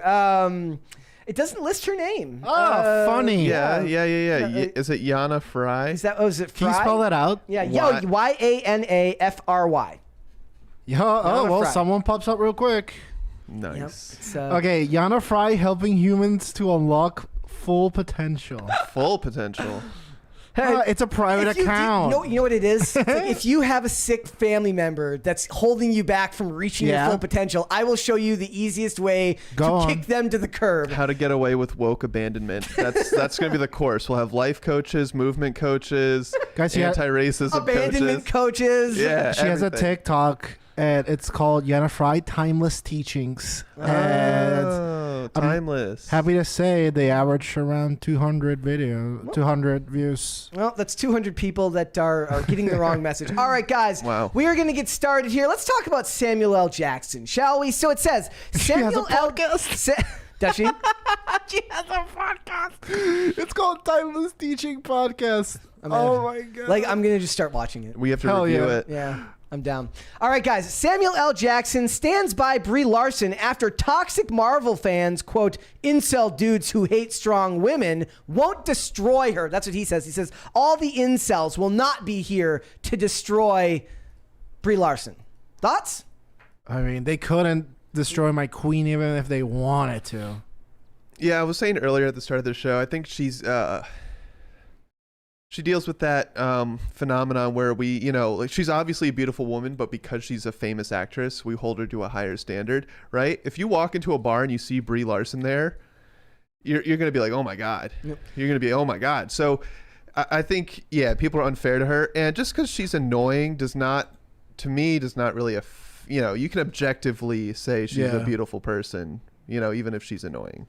It doesn't list her name. Oh, funny. Yeah. Is it Yana Fry? Is it Fry? Can you spell that out? Yeah, YANAFRY. Well, someone pops up real quick. Nice. Yep, okay, Yana Fry helping humans to unlock full potential. Full potential. It's a private account. You know what it is? It's like, if you have a sick family member that's holding you back from reaching your full potential, I will show you the easest way to kick them to the curb. How to get away with woke abandonment. That's going to be the course. We'll have life coaches, movement coaches, anti-racism abandonment coaches. Yeah, she has a TikTok. And it's called Yana Fry Timeless Teachings. Timeless. Happy to say they average around 200 views. Well, that's 200 people that are getting the wrong message. All right, guys. Wow. We are going to get started here. Let's talk about Samuel L. Jackson, shall we? So it says Samuel L. Jackson. Does she? She has a podcast. It's called Timeless Teaching Podcast. Oh my god. Like, I'm going to just start watching it. We have to review it. Yeah. I'm down. All right, guys. Samuel L. Jackson stands by Brie Larson after toxic Marvel fans, quote, incel dudes who hate strong women, won't destroy her. That's what he says. He says, all the incels will not be here to destroy Brie Larson. Thoughts? I mean, they couldn't destroy my queen even if they wanted to. Yeah, I was saying earlier at the start of the show, I think she deals with that phenomenon where she's obviously a beautiful woman, but because she's a famous actress, we hold her to a higher standard, right? If you walk into a bar and you see Brie Larson there, you're going to be like, oh my God. Yep. You're going to be, oh my God. So I think, people are unfair to her. And just because she's annoying does not really, you can objectively say she's a beautiful person, even if she's annoying.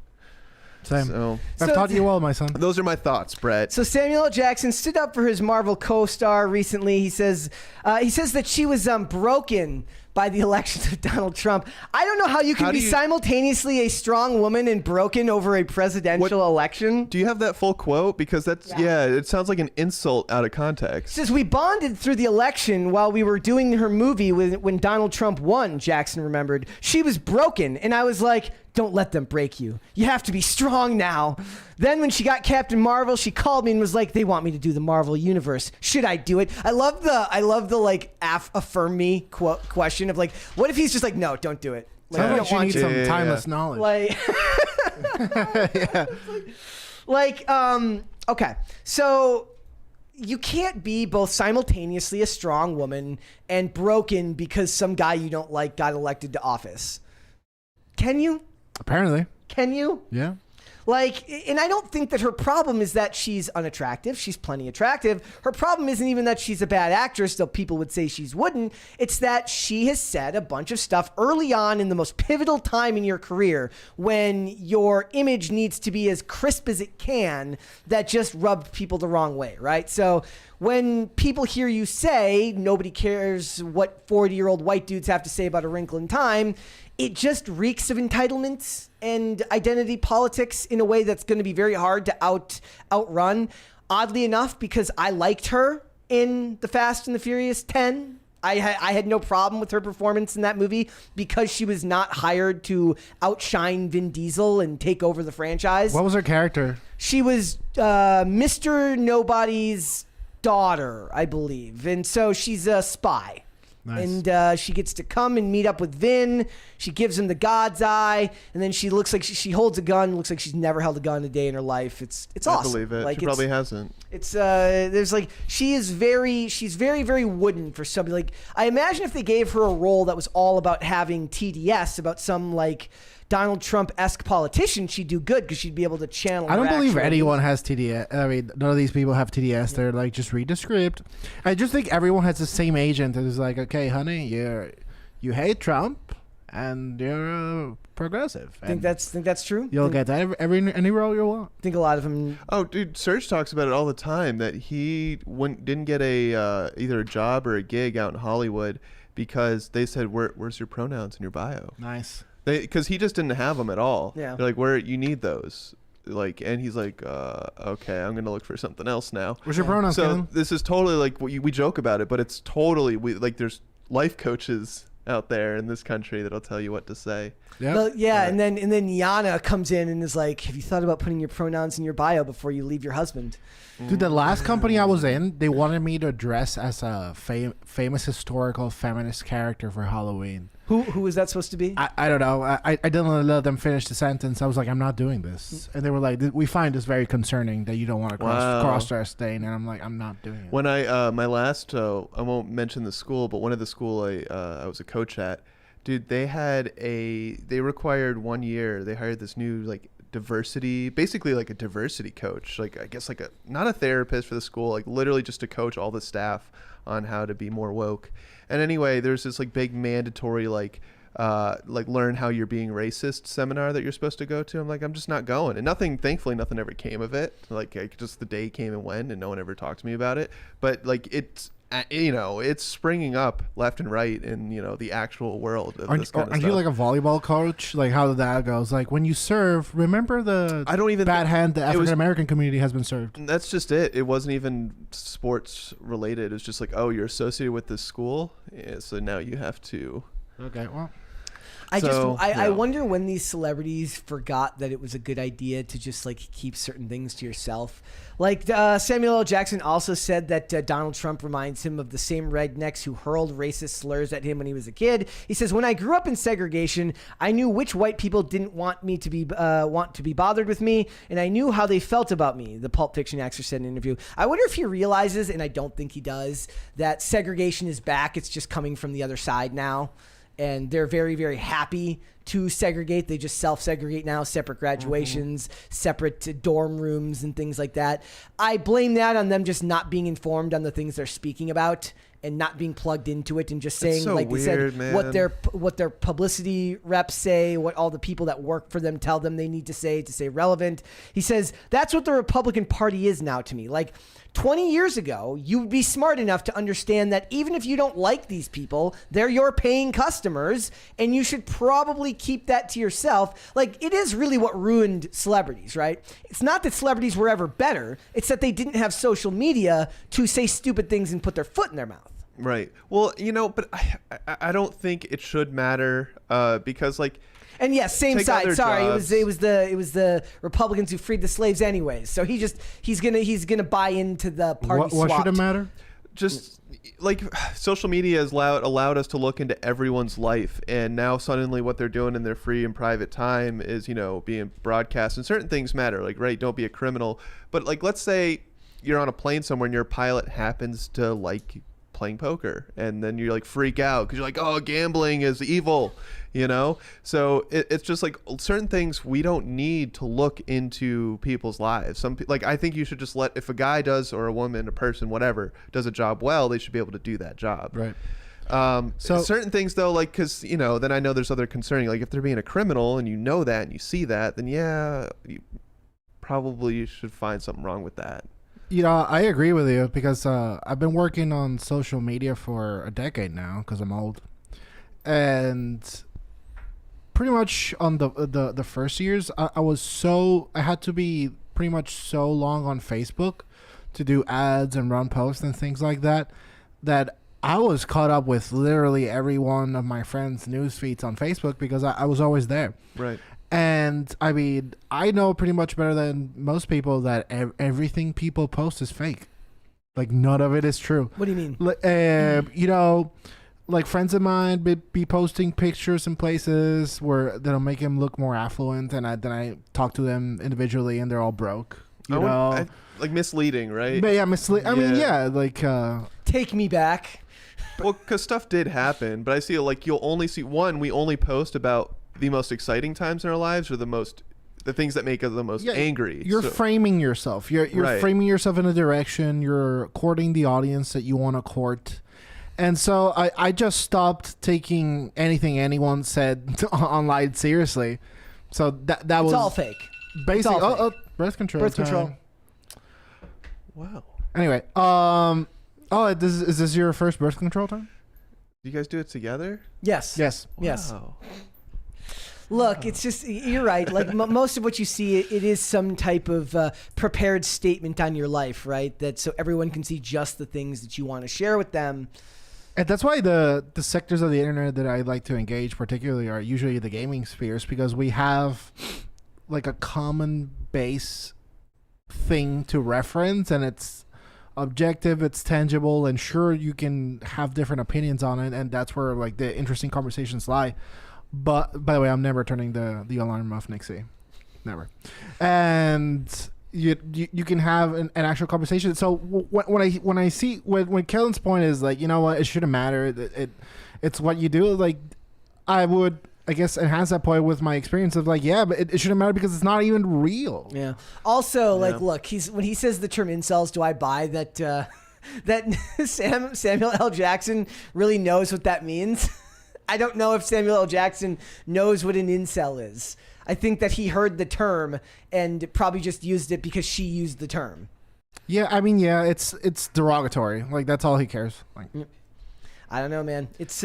Same. So I've taught you well, my son. Those are my thoughts, Brett. So Samuel L. Jackson stood up for his Marvel co-star recently. He says that she was broken by the election of Donald Trump. I don't know how you can be simultaneously a strong woman and broken over a presidential election. Do you have that full quote? Because that's it sounds like an insult out of context. It says, we bonded through the election while we were doing her movie when Donald Trump won, Jackson remembered. She was broken, and I was like, don't let them break you. You have to be strong now. Then when she got Captain Marvel, she called me and was like, they want me to do the Marvel universe. Should I do it? I love the like affirm me question of like, what if he's just like, no, don't do it. Like, I don't want you need some timeless knowledge. Like, okay. So you can't be both simultaneously a strong woman and broken because some guy you don't like got elected to office. Can you? Apparently. Can you? Yeah. Like, and I don't think that her problem is that she's unattractive. She's plenty attractive. Her problem isn't even that she's a bad actress, though people would say she's wouldn't. It's that she has said a bunch of stuff early on in the most pivotal time in your career when your image needs to be as crisp as it can that just rubbed people the wrong way, right? So when people hear you say nobody cares what 40-year-old white dudes have to say about A Wrinkle in Time, it just reeks of entitlement and identity politics in a way that's going to be very hard to outrun. Oddly enough, because I liked her in The Fast and the Furious 10. I had no problem with her performance in that movie because she was not hired to outshine Vin Diesel and take over the franchise. What was her character? She was Mr. Nobody's daughter, I believe. And so she's a spy. Nice. And she gets to come and meet up with Vin. She gives him the God's eye, and then she looks like she holds a gun. Looks like she's never held a gun a day in her life. It's awesome. I believe it. Like, She probably hasn't. It's there's like she's very very wooden for somebody. Like, I imagine if they gave her a role that was all about having TDS, about some like Donald Trump-esque politician, she'd do good because she'd be able to channel. I don't her believe actual anyone has TDS. I mean, none of these people have TDS. They're like, just read the script. I just think everyone has the same agent that is like, okay, honey, you hate Trump and you're progressive. Think that's true. You'll get that any role you want. I think a lot of them. Oh, dude, Serge talks about it all the time that he didn't get a either a job or a gig out in Hollywood because they said, "Where's your pronouns in your bio?" Nice. Because he just didn't have them at all. Yeah. They're like, "Where you need those?" Like, and he's like, "Okay, I'm gonna look for something else now." What's your pronouns, So Kevin? this is totally like we joke about it, but it's totally like there's life coaches out there in this country that'll tell you what to say. Yeah. Well, yeah, and then Yana comes in and is like, "Have you thought about putting your pronouns in your bio before you leave your husband?" Dude, the last company I was in, they wanted me to dress as a famous historical feminist character for Halloween. Who was that supposed to be? I don't know. I didn't let them finish the sentence. I was like, I'm not doing this. And they were like, we find this very concerning that you don't want to cross-dress thing. And I'm like, I'm not doing it. When I my last I won't mention the school, but one of the school I was a coach at, dude, they required 1 year. They hired this new like diversity, basically like a diversity coach, like I guess like not a therapist for the school, like literally just to coach all the staff on how to be more woke. And anyway, there's this like big mandatory like learn how you're being racist seminar that you're supposed to go to. I'm like, I'm just not going. And thankfully nothing ever came of it. Like just the day came and went and no one ever talked to me about it. But like it's springing up left and right in, the actual world of this kind of Aren't stuff. you like a volleyball coach? Like how that goes? Like when you serve, remember the bad hand the African American community has been served. That's just it. It wasn't even sports related. It was just like, oh, you're associated with this school, yeah, so now you have to. Okay, well. I wonder when these celebrities forgot that it was a good idea to just like keep certain things to yourself. Like Samuel L. Jackson also said that Donald Trump reminds him of the same rednecks who hurled racist slurs at him when he was a kid. He says, "When I grew up in segregation, I knew which white people didn't want me to be bothered with me, and I knew how they felt about me." The Pulp Fiction actor said in an interview. I wonder if he realizes, and I don't think he does, that segregation is back. It's just coming from the other side now. And they're very, very happy to segregate. They just self-segregate now, separate graduations, separate dorm rooms and things like that. I blame that on them just not being informed on the things they're speaking about and not being plugged into it and just saying, so like weird, they said, man. what their publicity reps say, what all the people that work for them tell them they need to say relevant. He says, that's what the Republican Party is now to me. Like, 20 years ago, you would be smart enough to understand that even if you don't like these people, they're your paying customers, and you should probably keep that to yourself. Like, it is really what ruined celebrities, right? It's not that celebrities were ever better. It's that they didn't have social media to say stupid things and put their foot in their mouth. Right. Well, but I don't think it should matter because like. And yes, same Take side. other Sorry, jobs. it was the Republicans who freed the slaves anyways. So he's gonna buy into the party What swap. should it matter? Just like social media has allowed us to look into everyone's life, and now suddenly what they're doing in their free and private time is being broadcast, and certain things matter, like, right, don't be a criminal, but like let's say you're on a plane somewhere and your pilot happens to like playing poker, and then you like freak out because you're like, oh, gambling is evil, you know. So it's just like certain things we don't need to look into people's lives. Like I think you should just let, if a guy does, or a woman, a person, whatever, does a job well, they should be able to do that job. Right. So certain things though, like, because you know, then I know there's other concerning, like if they're being a criminal and you know that and you see that, then yeah, you probably should find something wrong with that. You know, I agree with you because I've been working on social media for a decade now because I'm old, and pretty much on the first years, I had to be pretty much so long on Facebook to do ads and run posts and things like that I was caught up with literally every one of my friends' news feeds on Facebook because I was always there. Right. And I mean, I know pretty much better than most people that everything people post is fake. Like none of it is true. What do you mean? You know, like friends of mine be posting pictures in places where that'll make them look more affluent, and then I talk to them individually, and they're all broke. You know, like misleading, right? But yeah, I mean, yeah, like take me back. Well, because stuff did happen, but I see like you'll only see we only post about the most exciting times in our lives, or the things that make us the most angry. You're framing yourself. You're right. framing yourself in a direction. You're courting the audience that you want to court. And so I just stopped taking anything anyone said online seriously. So that was all fake. Basically, all fake. Birth control. Birth control. Wow. Anyway, is this your first birth control time? Do you guys do it together? Yes. Yes. Yes. Wow. Look, it's just, you're right. Like most of what you see, it is some type of prepared statement on your life, right? That so everyone can see just the things that you want to share with them. And that's why the sectors of the internet that I like to engage particularly are usually the gaming spheres, because we have like a common base thing to reference, and it's objective, it's tangible, and sure, you can have different opinions on it, and that's where like the interesting conversations lie. But by the way, I'm never turning the alarm off, Nixie. Never. And you can have an actual conversation. So when I see when Kellen's point is like, you know what, it shouldn't matter. It's what you do. Like I would, I guess, enhance that point with my experience of like, yeah, but it shouldn't matter because it's not even real. Yeah. Also, like, look, when he says the term incels, do I buy that that Samuel L. Jackson really knows what that means? I don't know if Samuel L. Jackson knows what an incel is. I think that he heard the term and probably just used it because she used the term. Yeah, I mean, yeah, it's derogatory. Like that's all he cares. Like, I don't know, man. It's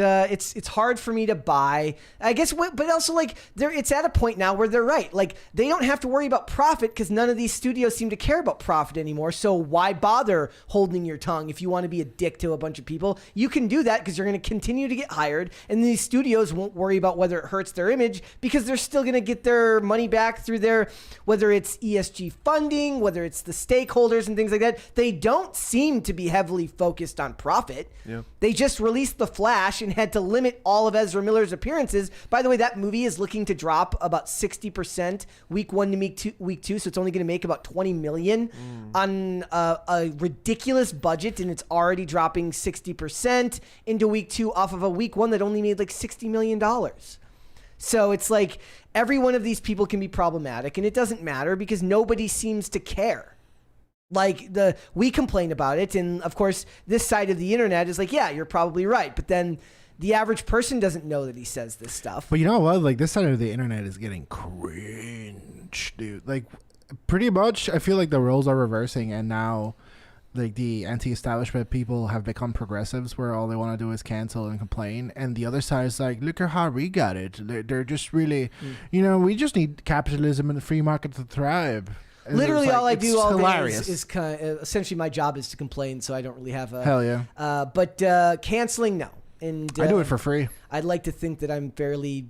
hard for me to buy. I guess, but also like it's at a point now where they're right. Like they don't have to worry about profit because none of these studios seem to care about profit anymore. So why bother holding your tongue if you want to be a dick to a bunch of people? You can do that because you're going to continue to get hired, and these studios won't worry about whether it hurts their image because they're still going to get their money back through whether it's ESG funding, whether it's the stakeholders and things like that. They don't seem to be heavily focused on profit. Yeah. They just released The Flash and had to limit all of Ezra Miller's appearances. By the way, that movie is looking to drop about 60% week 1 to week 2, so it's only going to make about $20 million on a ridiculous budget, and it's already dropping 60% into week 2 off of a week 1 that only made like $60 million. So it's like every one of these people can be problematic, and it doesn't matter because nobody seems to care. Like we complain about it, and of course this side of the internet is like, yeah, you're probably right, but then the average person doesn't know that he says this stuff. But you know what? Like this side of the internet is getting cringe, dude. Like pretty much, I feel like the roles are reversing, and now like the anti-establishment people have become progressives, where all they want to do is cancel and complain, and the other side is like, look at how we got it. They're just really, you know, we just need capitalism and the free market to thrive. Literally, like, all I do all hilarious. day is kind of, essentially my job is to complain, so I don't really have a hell yeah. But canceling, no. And I do it for free. I'd like to think that I'm fairly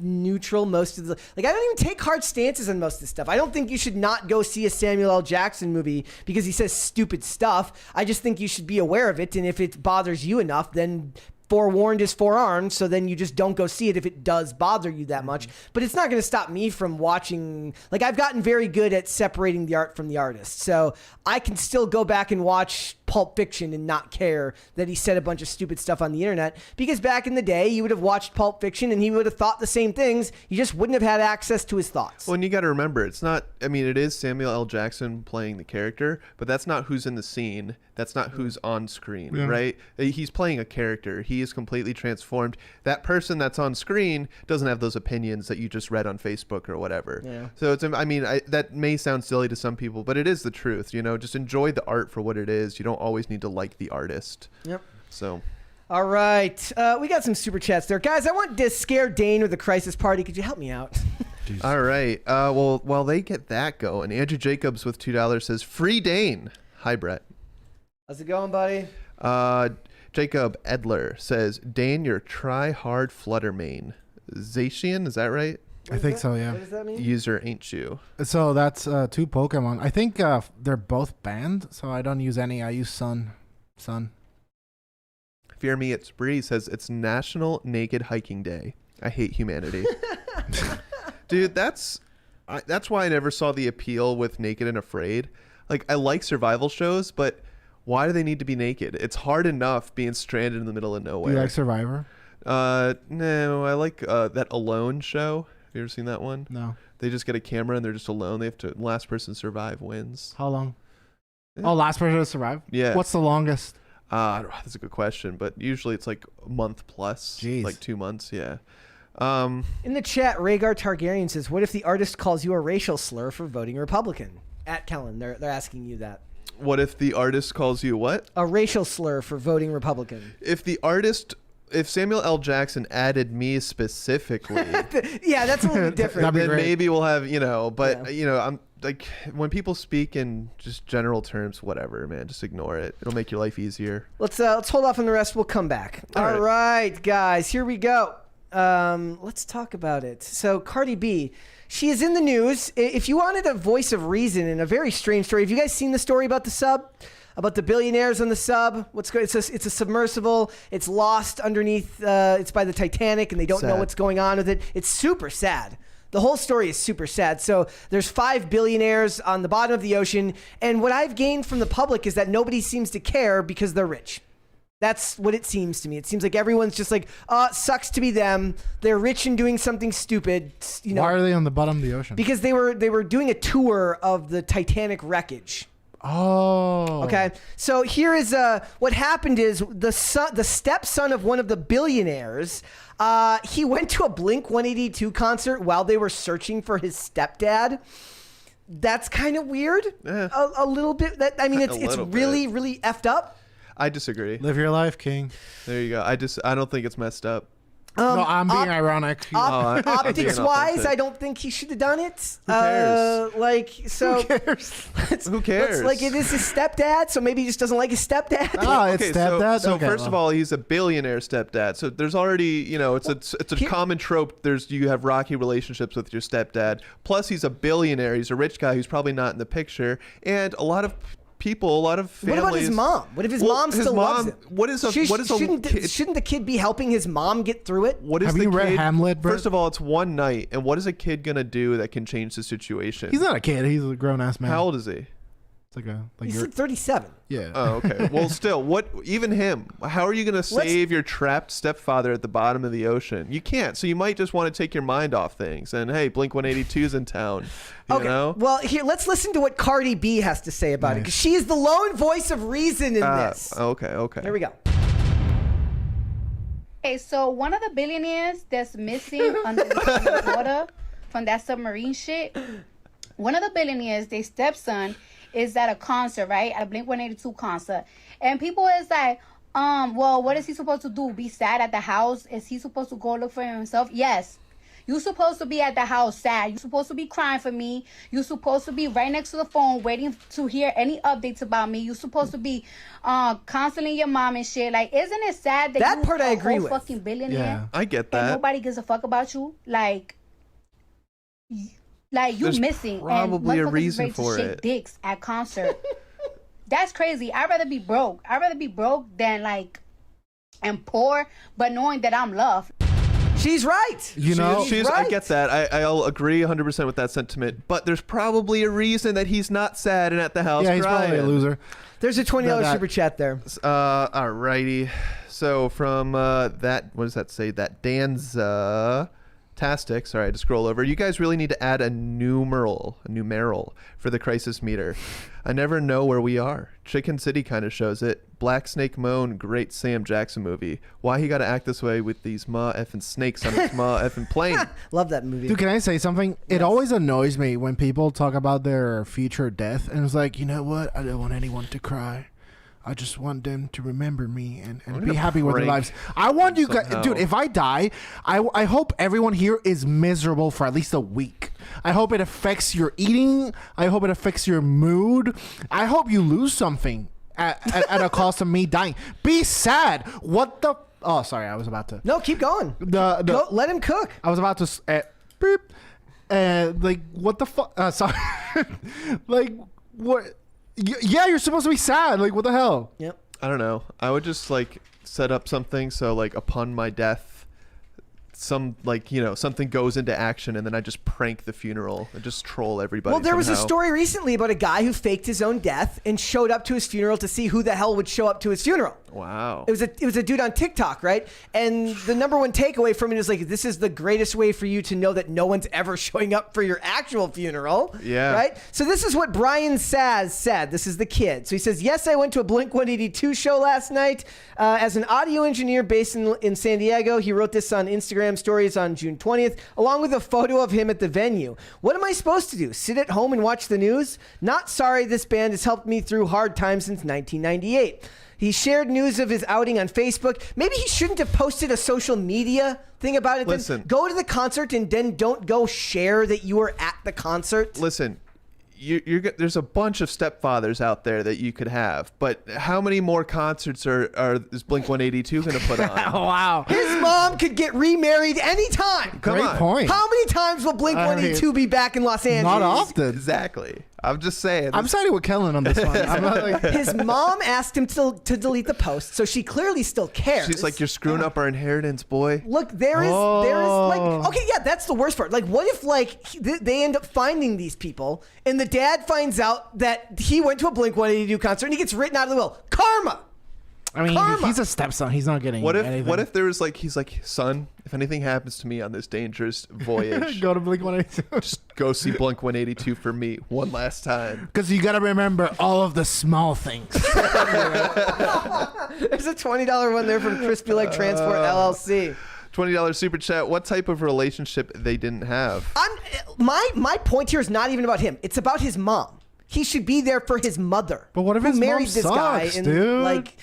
neutral most of the I don't even take hard stances on most of this stuff. I don't think you should not go see a Samuel L. Jackson movie because he says stupid stuff. I just think you should be aware of it, and if it bothers you enough, then forewarned is forearmed, so then you just don't go see it if it does bother you that much. But it's not going to stop me from watching. Like, I've gotten very good at separating the art from the artist, so I can still go back and watch Pulp Fiction and not care that he said a bunch of stupid stuff on the internet, because back in the day you would have watched Pulp Fiction and he would have thought the same things. You just wouldn't have had access to his thoughts. Well, and you got to remember, it's not, I mean, it is Samuel L. Jackson playing the character, but that's not who's in the scene. That's not who's on screen, right? He's playing a character. He is completely transformed. That person that's on screen doesn't have those opinions that you just read on Facebook or whatever. Yeah. So it's, I mean, that may sound silly to some people, but it is the truth. You know, just enjoy the art for what it is. You don't always need to like the artist. Yep. So. All right. We got some super chats there. Guys, I want to scare Dane with the crisis party. Could you help me out? All right. Well, while they get that going, Andrew Jacobs with $2 says, free Dane. Hi, Brett. How's it going, buddy? Jacob Edler says, Dane, you're try-hard flutter main. Zacian, is that right? I think so, yeah. What does that mean? User ain't you. So that's 2 Pokemon. I think they're both banned, so I don't use any. I use Sun. Fear Me It's Brie says, it's National Naked Hiking Day. I hate humanity. Dude, that's why I never saw the appeal with Naked and Afraid. Like, I like survival shows, but why do they need to be naked? It's hard enough being stranded in the middle of nowhere. Do you like Survivor? No, I like that Alone show. Have you ever seen that one? No. They just get a camera and they're just alone. They have to, last person survive wins. How long? Yeah. Oh, last person to survive? Yeah. What's the longest? That's a good question, but usually it's like a month plus. Jeez. Like 2 months, yeah. In the chat, Rhaegar Targaryen says, what if the artist calls you a racial slur for voting Republican? At Kellen, they're asking you that. What if the artist calls you what? A racial slur for voting Republican. If Samuel L. Jackson added me specifically, yeah, that's a little bit different. then maybe we'll have, I'm like, when people speak in just general terms, whatever, man, just ignore it. It'll make your life easier. Let's hold off on the rest. We'll come back. All right, guys, here we go. Let's talk about it. So Cardi B, she is in the news. If you wanted a voice of reason in a very strange story, have you guys seen the story about the sub? About the billionaires on the sub? It's a submersible. It's lost underneath. It's by the Titanic, and they don't know what's going on with it. It's super sad. The whole story is super sad. So there's 5 billionaires on the bottom of the ocean, and what I've gained from the public is that nobody seems to care because they're rich. That's what it seems to me. It seems like everyone's just like, sucks to be them. They're rich and doing something stupid. Why are they on the bottom of the ocean? Because they were doing a tour of the Titanic wreckage. Oh. Okay. So here is what happened is the stepson of one of the billionaires, he went to a Blink-182 concert while they were searching for his stepdad. That's kind of weird. A little bit. It's really, really effed up. I disagree. Live your life, King. There you go. I don't think it's messed up. No, I'm being ironic. Optics-wise, I don't think he should have done it. Who cares? Who cares? Who cares? It is his stepdad, so maybe he just doesn't like his stepdad. Oh, it's stepdad. So first of all, he's a billionaire stepdad. So there's already, it's a common trope. You have rocky relationships with your stepdad. Plus, he's a billionaire. He's a rich guy who's probably not in the picture. And a lot of families. What about his mom? What if his mom still loves him? Shouldn't the kid be helping his mom get through it? Have you read Hamlet, Brett? First of all, it's one night, and what is a kid gonna do that can change the situation? He's not a kid. He's a grown ass man. How old is he? It's he's 37. Yeah. Oh, okay. Well, still, even him? How are you gonna save your trapped stepfather at the bottom of the ocean? You can't. So you might just want to take your mind off things. And hey, Blink-182's in town. You know? Well, here, let's listen to what Cardi B has to say about it, because she is the lone voice of reason in this. Okay. Here we go. Okay, so one of the billionaires that's missing under the water from that submarine shit, one of the billionaires, their stepson, is at a concert, right? At a Blink-182 concert. And people is like, well, what is he supposed to do? Be sad at the house? Is he supposed to go look for himself? Yes. You're supposed to be at the house sad. You're supposed to be crying for me. You're supposed to be right next to the phone waiting to hear any updates about me. You're supposed to be counseling your mom and shit. Like, isn't it sad that you part I agree with. fucking billionaire? Yeah, I get that. And nobody gives a fuck about you? Like you There's missing. probably and a reason ready to for shake it. dicks at concert. That's crazy. I'd rather be broke. I'd rather be broke than like and poor, but knowing that I'm loved. She's right. You know, She's right. I get that. I'll agree 100% with that sentiment. But there's probably a reason that he's not sad and at the house yeah, he's crying. probably a loser. There's a $20 super chat there. Alrighty. So from that, what does that say? That Danza Tastic. Sorry, I had to scroll over. You guys really need to add a numeral for the crisis meter. I never know where we are. Chicken City kind of shows it. Black Snake Moan, great Sam Jackson movie. Why he got to act this way with these ma effing snakes on his ma effing plane? Love that movie. Dude, can I say something? It always annoys me when people talk about their future death, and it's like, you know what? I don't want anyone to cry. I just want them to remember me and be happy with their lives. I want you guys, dude, if I die, I hope everyone here is miserable for at least a week. I hope it affects your eating. I hope it affects your mood. I hope you lose something at a cost of me dying. Be sad. What the... Oh, sorry, I was about to... No, keep going. Go, let him cook. I was about to... beep. Like, what the fuck? Sorry. Like, what... Yeah, you're supposed to be sad. Like, what the hell? Yep. I don't know. I would just like set up something so like upon my death, something goes into action, and then I just prank the funeral and just troll everybody. Well, there was a somehow. story recently about a guy who faked his own death and showed up to his funeral to see who the hell would show up to his funeral. Wow. It was a dude on TikTok, right? And the number one takeaway from it is like, this is the greatest way for you to know that no one's ever showing up for your actual funeral. Yeah. Right? So this is what Brian Saz said. This is the kid. So he says, yes, I went to a Blink-182 show last night as an audio engineer based in San Diego. He wrote this on Instagram stories on June 20th, along with a photo of him at the venue. What am I supposed to do? Sit at home and watch the news? Not sorry, this band has helped me through hard times since 1998. He shared news of his outing on Facebook. Maybe he shouldn't have posted a social media thing about it. Listen. Then go to the concert and then don't go share that you were at the concert. Listen, there's a bunch of stepfathers out there that you could have, but how many more concerts is Blink-182 going to put on? Wow. His mom could get remarried anytime. Come Great on. point. How many times will Blink-182 be back in Los Angeles? Not often. Exactly. I'm just saying. I'm siding with Kellen on this one. I'm not like... His mom asked him to delete the post, so she clearly still cares. She's like, you're screwing up our inheritance, boy. Look, there is like, okay, yeah, that's the worst part. Like, what if like they end up finding these people, and the dad finds out that he went to a Blink-182 concert, and he gets written out of the will? Karma. I mean, Karma. he's a stepson. He's not getting anything. What if there was like, he's like, son, if anything happens to me on this dangerous voyage, Go to Blink-182. just go see Blink-182 for me one last time. Because you got to remember all of the small things. There's a $20 one there from Crispy Leg Transport LLC. $20 super chat. What type of relationship they didn't have? My point here is not even about him. It's about his mom. He should be there for his mother. But what if who his mom married this guy sucks, and dude? like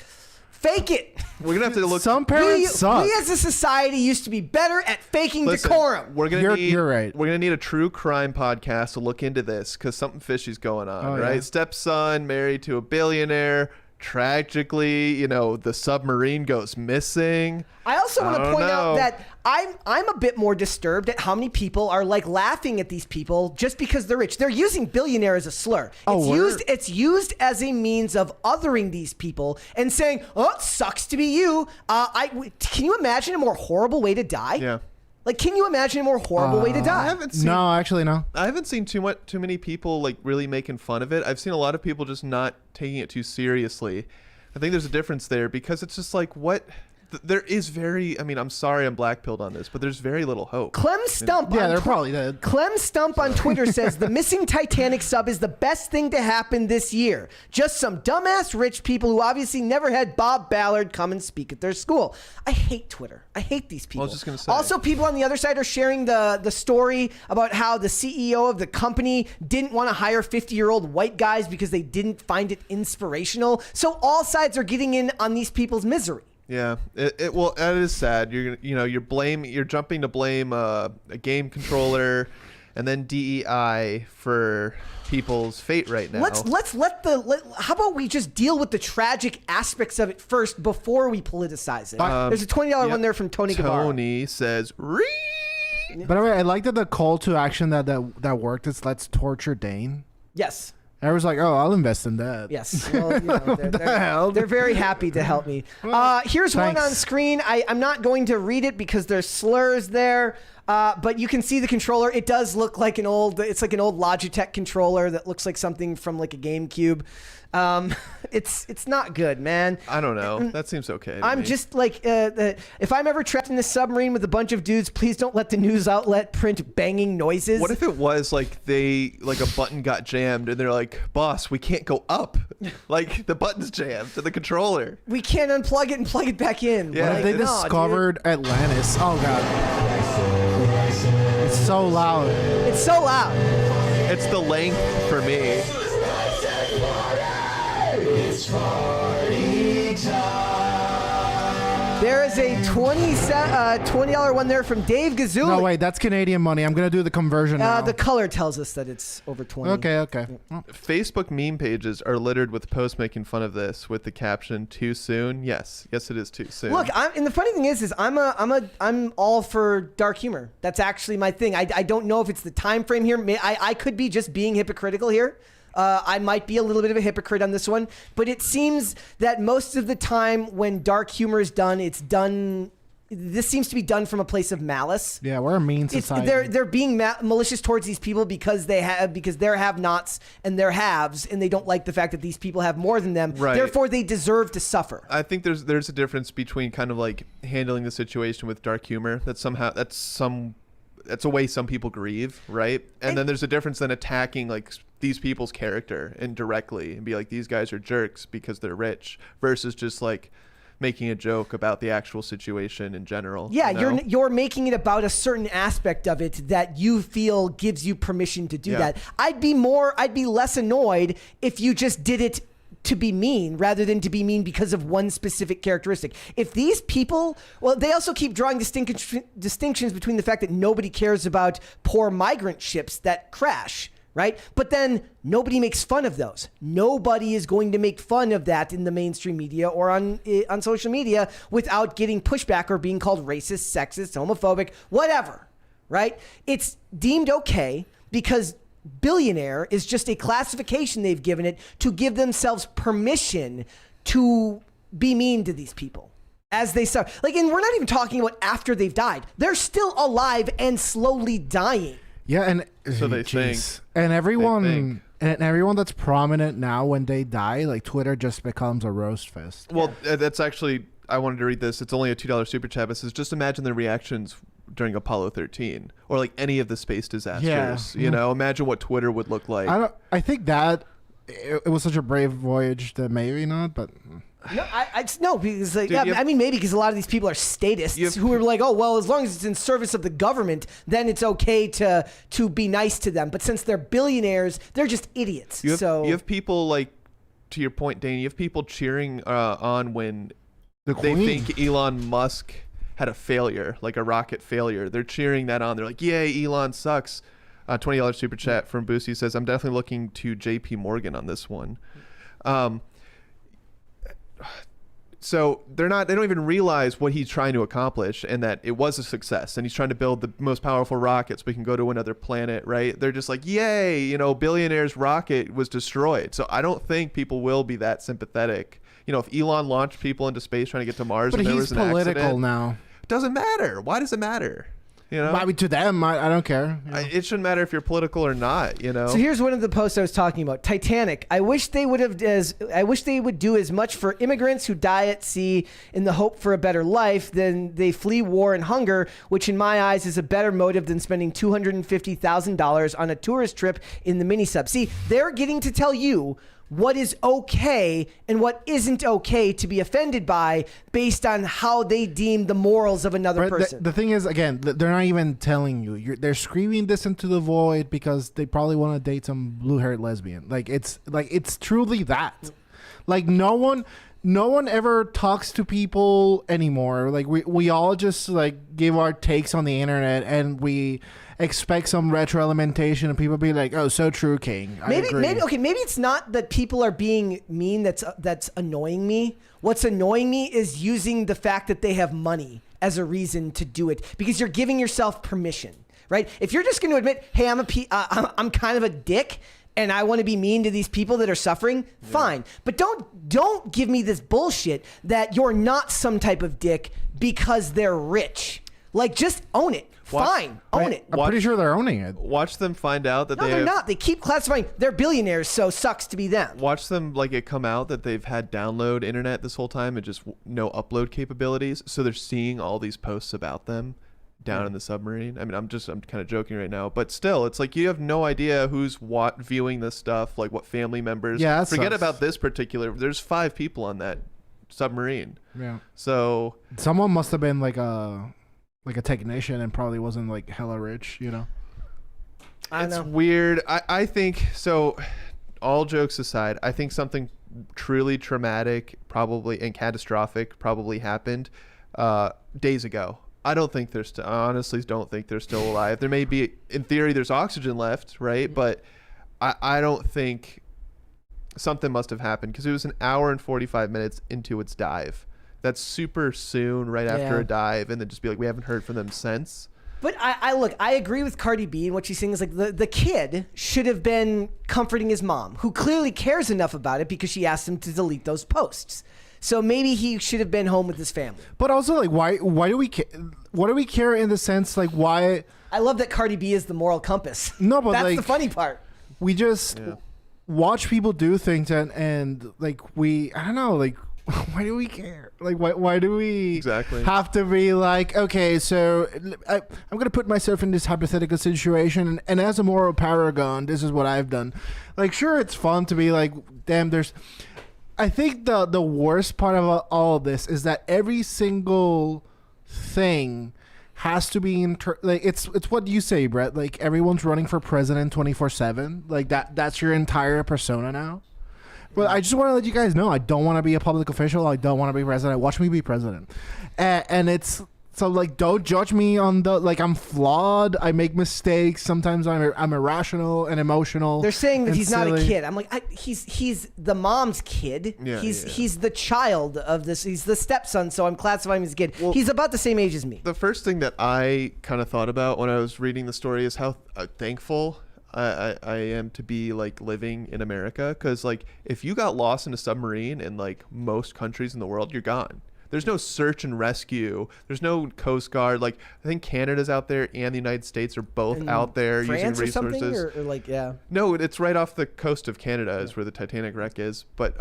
fake it? We're gonna have to look. Some parents suck. We as a society used to be better at faking Listen, decorum. You're right. We're gonna need a true crime podcast to look into this because something fishy's going on, Oh, right? yeah. Stepson married to a billionaire. Tragically, the submarine goes missing. I also want to don't point know. out that I'm a bit more disturbed at how many people are like laughing at these people just because they're rich. They're using billionaire as a slur. It's used as a means of othering these people and saying, "Oh, it sucks to be you." Can you imagine a more horrible way to die? Yeah. Like, can you imagine a more horrible way to I die? haven't seen. No, actually, no. I haven't seen too many people like really making fun of it. I've seen a lot of people just not taking it too seriously. I think there's a difference there because it's just like what. There is very. I mean, I'm sorry, I'm blackpilled on this, but there's very little hope. Clem Stump. Yeah, on they're probably dead. Clem Stump on Twitter says the missing Titanic sub is the best thing to happen this year. Just some dumbass rich people who obviously never had Bob Ballard come and speak at their school. I hate Twitter. I hate these people. I was just gonna say. Also, people on the other side are sharing the story about how the CEO of the company didn't want to hire 50-year-old white guys because they didn't find it inspirational. So all sides are getting in on these people's misery. Yeah, well, that is sad. You're jumping to blame a game controller, and then DEI for people's fate right now. How about we just deal with the tragic aspects of it first before we politicize it? There's a $20 one there from Tony Guevara. Tony says, "Ree." By the way, I like that the call to action that worked is let's torture Dane. Yes. I was like, oh, I'll invest in that. Yes. Well, you know, they're very happy to help me. Here's one Thanks. on screen. I'm not going to read it because there's slurs there. But you can see the controller. It does look like it's like an old Logitech controller that looks like something from like a GameCube. It's not good, man. I don't know. That seems okay. I'm just like, if I'm ever trapped in this submarine with a bunch of dudes, please don't let the news outlet print banging noises. What if it was like a button got jammed and they're like, boss, we can't go up. Like the button's jammed to the controller. We can't unplug it and plug it back in. Yeah. What if they No, discovered Atlantis? Oh, God. It's so loud. It's so loud. It's the length for me. There is a $20 one there from Dave Gazuli. No, wait, that's Canadian money. I'm going to do the conversion now. The color tells us that it's over 20. Okay. Oh. Facebook meme pages are littered with posts making fun of this with the caption "Too soon." Yes, it is too soon. Look, and the funny thing is I'm all for dark humor. That's actually my thing. I don't know if it's the time frame here. I could be just being hypocritical here. I might be a little bit of a hypocrite on this one, but it seems that most of the time when dark humor is done, this seems to be done from a place of malice. Yeah, we're a mean society. They're being malicious towards these people because they're have-nots and they're haves, and they don't like the fact that these people have more than them. Right. Therefore, they deserve to suffer. I think there's a difference between kind of like handling the situation with dark humor. That's a way some people grieve, right? And then there's a difference than attacking like these people's character indirectly and be like, these guys are jerks because they're rich, versus just like making a joke about the actual situation in general. Yeah, you know? you're making it about a certain aspect of it that you feel gives you permission to do that. I'd be less annoyed if you just did it to be mean rather than to be mean because of one specific characteristic. If these people, well, they also keep drawing distinctions between the fact that nobody cares about poor migrant ships that crash, right? But then nobody makes fun of those. Nobody is going to make fun of that in the mainstream media or on social media without getting pushback or being called racist, sexist, homophobic, whatever, right? It's deemed okay because billionaire is just a classification they've given it to give themselves permission to be mean to these people as they suffer. Like, and we're not even talking about after they've died. They're still alive and slowly dying. Yeah, and So they think. And everyone think. and everyone that's prominent now, when they die, like Twitter just becomes a roast fest. Well, that's actually, I wanted to read this. It's only a $2 super chat. It says, just imagine the reactions during Apollo 13 or like any of the space disasters. Yeah. You know, imagine what Twitter would look like. I think that it was such a brave voyage that maybe not, but No, because like, Dude, I mean, maybe because a lot of these people are statists who are like, oh, well, as long as it's in service of the government, then it's okay to be nice to them. But since they're billionaires, they're just idiots. You have people like, to your point, Dane, you have people cheering on when they think Elon Musk had a failure, like a rocket failure. They're cheering that on. They're like, yay, Elon sucks. $20 super chat from Boosie says, I'm definitely looking to JP Morgan on this one. So they don't even realize what he's trying to accomplish and that it was a success and he's trying to build the most powerful rocket so we can go to another planet, right? They're just like, yay, you know, billionaire's rocket was destroyed. So I don't think people will be that sympathetic. You know, if Elon launched people into space trying to get to Mars and there was an accident. But he's political now. Doesn't matter. Why does it matter? You know, I mean, to them, I don't care. You know? It shouldn't matter if you're political or not. You know. So here's one of the posts I was talking about. Titanic. I wish they would do as much for immigrants who die at sea in the hope for a better life than they flee war and hunger, which in my eyes is a better motive than spending $250,000 on a tourist trip in the mini sub. See, they're getting to tell you what is okay and what isn't okay to be offended by based on how they deem the morals of another person. The thing is, again, they're not even telling you. They're screaming this into the void because they probably want to date some blue-haired lesbian. It's truly that. Like no one ever talks to people anymore. Like we all just like give our takes on the internet and we expect some retroalimentation and people be like, oh, so true, King. Maybe it's not that people are being mean that's annoying me. What's annoying me is using the fact that they have money as a reason to do it, because you're giving yourself permission, right? If you're just going to admit, hey, I'm kind of a dick, and I want to be mean to these people that are suffering, fine. But don't give me this bullshit that you're not some type of dick because they're rich. Like, just own it. Fine, own it. I'm pretty sure they're owning it. Watch them find out that They're not. They keep classifying. They're billionaires, so sucks to be them. Watch them like it come out that they've had download internet this whole time and just no upload capabilities. So they're seeing all these posts about them down in the submarine. I mean, I'm kind of joking right now, but still, it's like you have no idea who's viewing this stuff, like what family members. Yeah, forget sucks. about this particular. There's 5 people on that submarine. Yeah. So someone must have been like a technician and probably wasn't like hella rich, you know. It's weird. I think so. All jokes aside, I think something truly traumatic, probably and catastrophic, probably happened days ago. I honestly don't think they're still alive. There may be, in theory, there's oxygen left, right? But I don't think something must have happened because it was an hour and 45 minutes into its dive. That's super soon, right after a dive, and then just be like, we haven't heard from them since. But I agree with Cardi B and what she's saying is like the kid should have been comforting his mom, who clearly cares enough about it because she asked him to delete those posts. So maybe he should have been home with his family. But also, like, why do we care? What do we care in the sense, like, why? I love that Cardi B is the moral compass. No, but that's like, the funny part. We just watch people do things and like I don't know, like, why do we care? Like, why do we have to be like, okay, so I'm going to put myself in this hypothetical situation, and as a moral paragon, this is what I've done. Like, sure, it's fun to be like, damn, I think the worst part of all of this is that every single thing has to be like it's what you say, Brett. Like, everyone's running for president 24/7. Like that's your entire persona now. But I just want to let you guys know, I don't want to be a public official. I don't want to be president. Watch me be president. And it's so, like, don't judge me on like, I'm flawed. I make mistakes. Sometimes I'm irrational and emotional. They're saying that he's silly. not a kid. I'm like, he's the mom's kid. Yeah, he's the child of this. He's the stepson. So I'm classifying him as a kid. Well, he's about the same age as me. The first thing that I kind of thought about when I was reading the story is how thankful I am to be like living in America, because like if you got lost in a submarine in like most countries in the world, you're gone. There's no search and rescue. There's no Coast Guard. Like, I think Canada's out there and the United States are both out there France using resources. Or something, or like, yeah. No, it's right off the coast of Canada is where the Titanic wreck is. But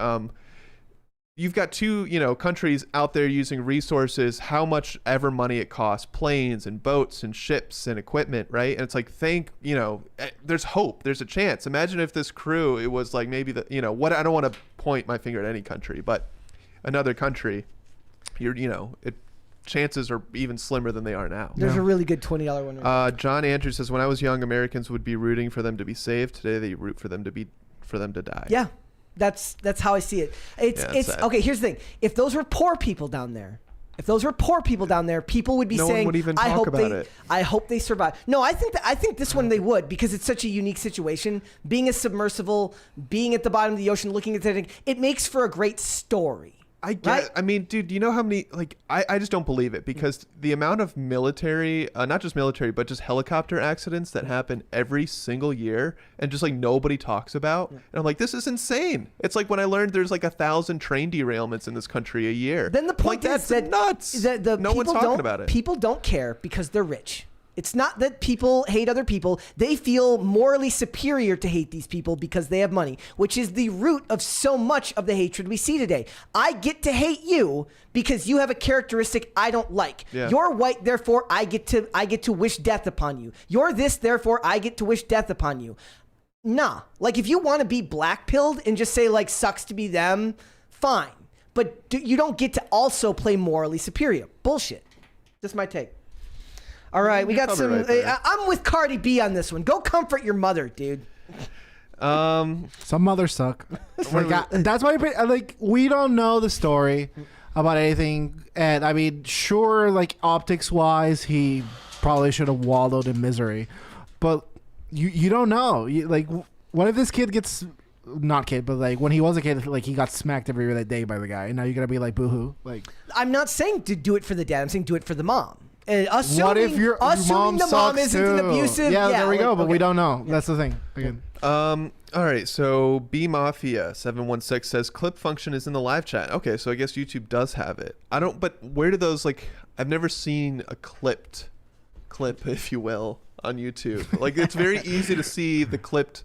you've got two, countries out there using resources, how much ever money it costs, planes and boats and ships and equipment, right? And it's like, there's hope. There's a chance. Imagine if this crew, it was like maybe I don't want to point my finger at any country, but another country, chances are even slimmer than they are now. There's a really good $20 one. Right John Andrews says, when I was young, Americans would be rooting for them to be saved. Today, they root for them to die. Yeah. That's how I see it. It's sad. Okay, here's the thing. If those were poor people down there, people would be saying, one would even I talk about it. I hope they survive. No, I think this one they would, because it's such a unique situation. Being a submersible, being at the bottom of the ocean, looking at the Titanic, it makes for a great story. I get it. I mean, dude, you know how many, like, I just don't believe it, because the amount of military, not just military, but just helicopter accidents that happen every single year and just like nobody talks about. And I'm like, this is insane. It's like when I learned there's like 1,000 train derailments in this country a year. Then the point is that nuts. No one's talking about it. People don't care because they're rich. It's not that people hate other people. They feel morally superior to hate these people because they have money, which is the root of so much of the hatred we see today. I get to hate you because you have a characteristic I don't like. Yeah. You're white, therefore I get to wish death upon you. You're this, therefore I get to wish death upon you. Nah. Like, if you want to be black-pilled and just say, like, sucks to be them, fine. But you don't get to also play morally superior. Bullshit. That's my take. All right, we got some. Right, I'm with Cardi B on this one. Go comfort your mother, dude. Some mothers suck. That's why, like, we don't know the story about anything, and I mean, sure, like, optics wise, he probably should have wallowed in misery, but you don't know. Like, what if this kid gets, not kid, but like when he was a kid, like, he got smacked every other day by the guy, and now you're gonna be like, boo-hoo. Like, I'm not saying to do it for the dad. I'm saying do it for the mom. What if your mom the mom isn't too? an abusive? Yeah, there we go. But okay. we don't know. That's the thing. Again. All right. So B Mafia 716 says clip function is in the live chat. Okay, so I guess YouTube does have it. I don't. But where do those like? I've never seen a clip, if you will, on YouTube. Like it's very easy to see the clipped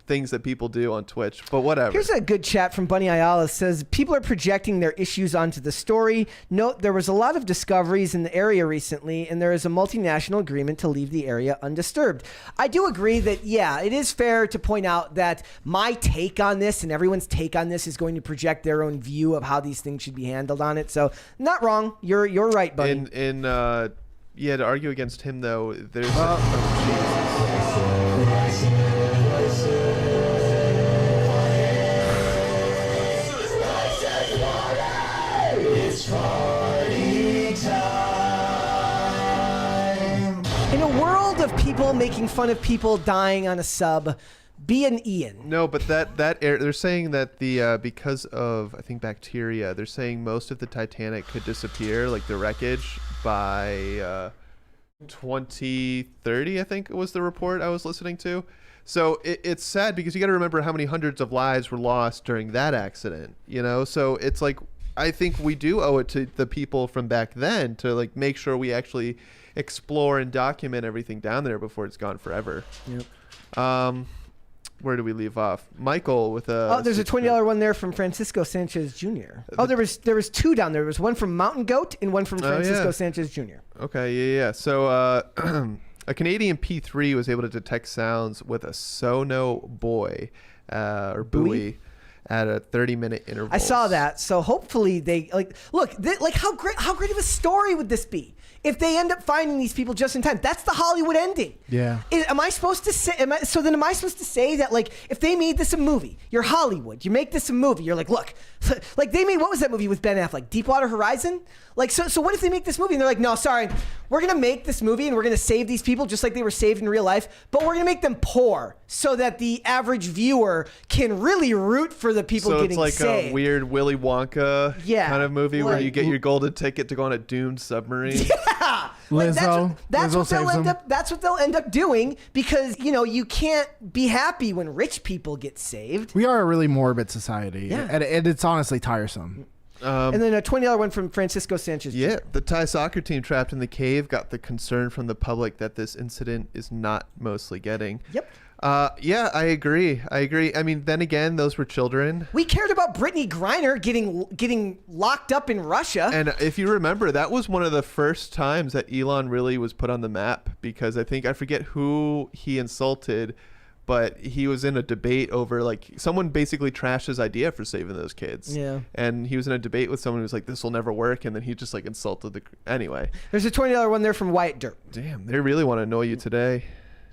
things that people do on Twitch, but whatever. Here's a good chat from Bunny Ayala. Says people are projecting their issues onto the story. Note there was a lot of discoveries in the area recently, and there is a multinational agreement to leave the area undisturbed. I do agree that, yeah, it is fair to point out that my take on this and everyone's take on this is going to project their own view of how these things should be handled on it. So not wrong. You're right, Bunny. Yeah, to argue against him though, there's In a world of people making fun of people dying on a sub, be an Ian. No, but they're saying that the because of I think bacteria, they're saying most of the Titanic could disappear, like the wreckage, by 2030. I think was the report I was listening to. So it's sad because you got to remember how many hundreds of lives were lost during that accident. You know, so it's like I think we do owe it to the people from back then to like make sure we actually explore and document everything down there before it's gone forever. Yep. Where do we leave off? Michael with a... Oh, there's a $20 one there from Francisco Sanchez Jr. Oh, there was two down there. There was one from Mountain Goat and one from Francisco Sanchez Jr. Okay, yeah. So a Canadian P3 was able to detect sounds with a Sono Boy or buoy at a 30-minute interval. I saw that. So hopefully they look how great of a story would this be if they end up finding these people just in time? That's the Hollywood ending. Yeah. Am I supposed to say? Am I supposed to say that like if they made this a movie, you're Hollywood, you make this a movie, you're like, look, like they made, what was that movie with Ben Affleck, Deepwater Horizon? Like so what if they make this movie and they're like, no, sorry, we're gonna make this movie and we're gonna save these people just like they were saved in real life, but we're gonna make them poor so that the average viewer can really root for the people getting saved. So it's like a weird Willy Wonka kind of movie where you get your golden ticket to go on a doomed submarine. Yeah. Lizzo. That's what Lizzo they'll end up doing because you can't be happy when rich people get saved. We are a really morbid society, Yeah. and it's honestly tiresome. And then a $20 one from Francisco Sanchez. Yeah, the Thai soccer team trapped in the cave got the concern from the public that this incident is not mostly getting. Yep. Yeah, I agree. I mean, then again, those were children. We cared about Brittany Griner getting locked up in Russia. And if you remember, that was one of the first times that Elon really was put on the map because I forget who he insulted, but he was in a debate over like someone basically trashed his idea for saving those kids. Yeah. And he was in a debate with someone who was like, this will never work. And then he just like insulted anyway. There's a $20 one there from Wyatt Dirt. Damn, they really want to annoy you today,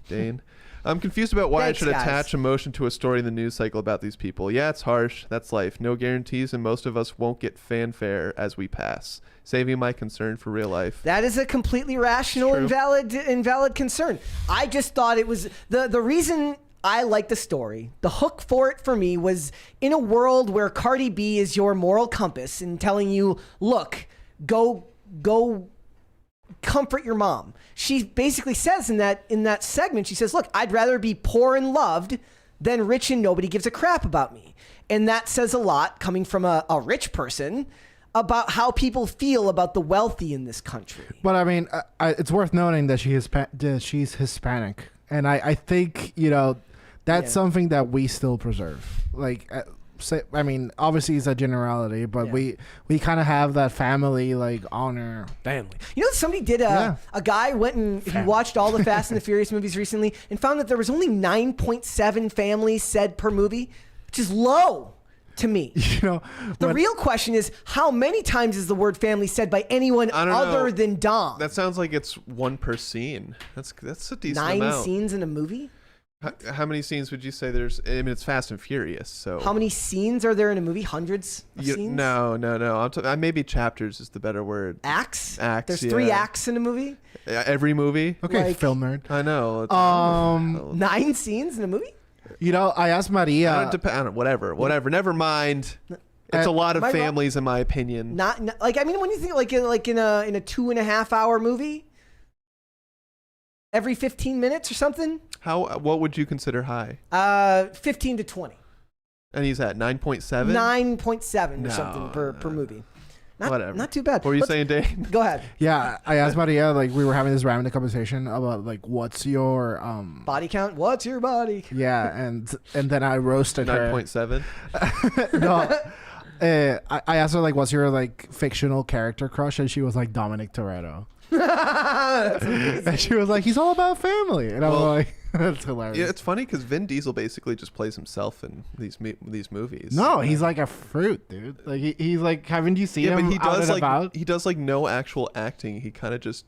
Dane. I'm confused about why I should attach emotion to a story in the news cycle about these people. Yeah, it's harsh. That's life. No guarantees, and most of us won't get fanfare as we pass. Saving my concern for real life. That is a completely rational and valid concern. I just thought it was the reason I like the story. The hook for it for me was in a world where Cardi B is your moral compass and telling you, look, go comfort your mom. She basically says in that segment, she says, look, I'd rather be poor and loved than rich and nobody gives a crap about me. And that says a lot coming from a rich person about how people feel about the wealthy in this country. But I mean, it's worth noting that she's Hispanic. And I think, that's something that we still preserve. Like, I mean, obviously it's a generality, but we kind of have that family like honor. Family. Somebody did a guy went and he watched all the Fast and the Furious movies recently and found that there was only 9.7 families said per movie, which is low to me. The real question is how many times is the word family said by anyone other than Dom? That sounds like it's one per scene. That's a decent 9 amount. scenes in a movie? How many scenes would you say there's? I mean, it's Fast and Furious, so. How many scenes are there in a movie? Hundreds of scenes? No. Maybe chapters is the better word. Acts? Acts. There's 3 acts in a movie? Every movie? Okay, film nerd. I know. 9 scenes in a movie? I asked Maria. I don't, whatever. Never mind. It's a lot of families, in my opinion. Not like, I mean, when you think like in a 2.5 hour movie, every 15 minutes or something. What would you consider high? 15 to 20. And he's at 9.7? 9.7 or something per movie. Whatever. Not too bad. What were you saying, Dave? Go ahead. Yeah, I asked Maria, like, we were having this random conversation about, like, what's your Body count? What's your body? Yeah, and then I roasted her. 9.7? No. I asked her, like, what's your, like, fictional character crush? And she was like, Dominic Toretto. And she was like, he's all about family. And I was like, that's hilarious. Yeah, it's funny because Vin Diesel basically just plays himself in these movies. No, he's like a fruit, dude. Like he's like, haven't you seen him but he out does and about? he does like no actual acting. He kind of just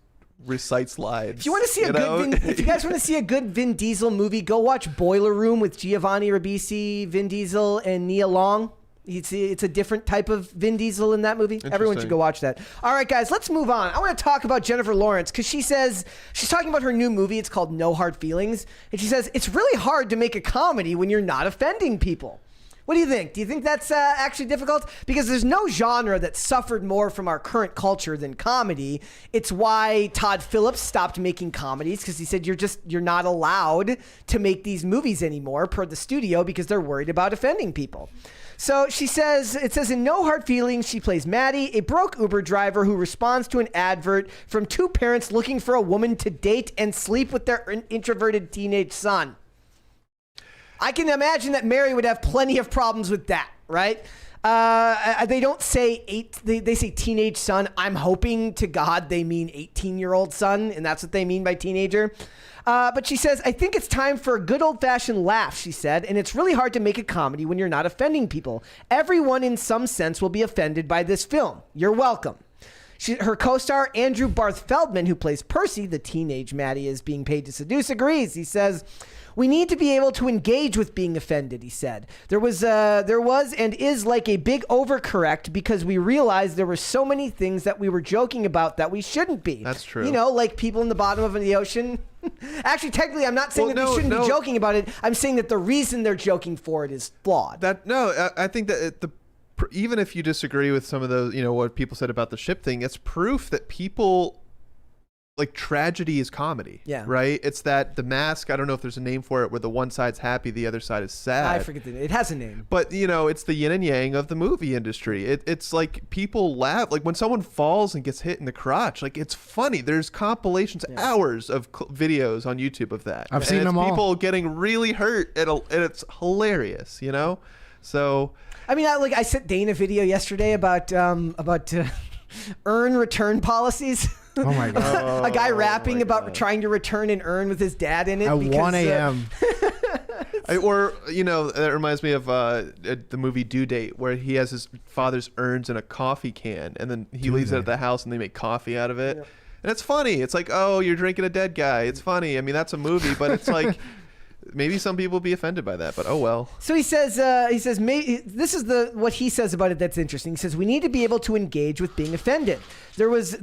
recites lines. If you want to see if you guys want to see a good Vin Diesel movie, go watch Boiler Room with Giovanni Ribisi, Vin Diesel, and Nia Long. It's a different type of Vin Diesel in that movie. Everyone should go watch that. All right, guys, let's move on. I want to talk about Jennifer Lawrence because she says she's talking about her new movie. It's called No Hard Feelings. And she says it's really hard to make a comedy when you're not offending people. What do you think? Do you think that's actually difficult? Because there's no genre that suffered more from our current culture than comedy. It's why Todd Phillips stopped making comedies because he said you're not allowed to make these movies anymore per the studio because they're worried about offending people. So it says in No Hard Feelings, she plays Maddie, a broke Uber driver who responds to an advert from two parents looking for a woman to date and sleep with their introverted teenage son. I can imagine that Mary would have plenty of problems with that, right? They don't say they say teenage son. I'm hoping to God they mean 18-year-old son, and that's what they mean by teenager. But she says, I think it's time for a good old-fashioned laugh, she said, and it's really hard to make a comedy when you're not offending people. Everyone in some sense will be offended by this film. You're welcome. Her co-star, Andrew Barth Feldman, who plays Percy, the teenage Maddie is being paid to seduce, agrees. He says, we need to be able to engage with being offended, he said. There was and is like a big overcorrect because we realized there were so many things that we were joking about that we shouldn't be. That's true. You know, like people in the bottom of the ocean. Actually, technically, I'm not saying they shouldn't be joking about it. I'm saying that the reason they're joking for it is flawed. I think that even if you disagree with some of those, you know, what people said about the ship thing, it's proof that people like tragedy is comedy. Yeah. Right? It's that The Mask, I don't know if there's a name for it, where the one side's happy, the other side is sad. I forget the name. It has a name. But, you know, it's the yin and yang of the movie industry. It's like people laugh. Like when someone falls and gets hit in the crotch, like it's funny. There's compilations, hours of videos on YouTube of that. I've seen them all. People getting really hurt and it's hilarious, you know? So... I mean, I sent Dane a video yesterday about urn return policies. Oh my God. A guy rapping about trying to return an urn with his dad in it. At 1 a.m. Or, you know, that reminds me of the movie Due Date, where he has his father's urns in a coffee can, and then he leaves it at the house and they make coffee out of it. Yep. And it's funny. It's like, oh, you're drinking a dead guy. It's funny. I mean, that's a movie, but it's like... Maybe some people will be offended by that, but oh well. So he says, maybe this is what he says about it that's interesting. He says we need to be able to engage with being offended. There was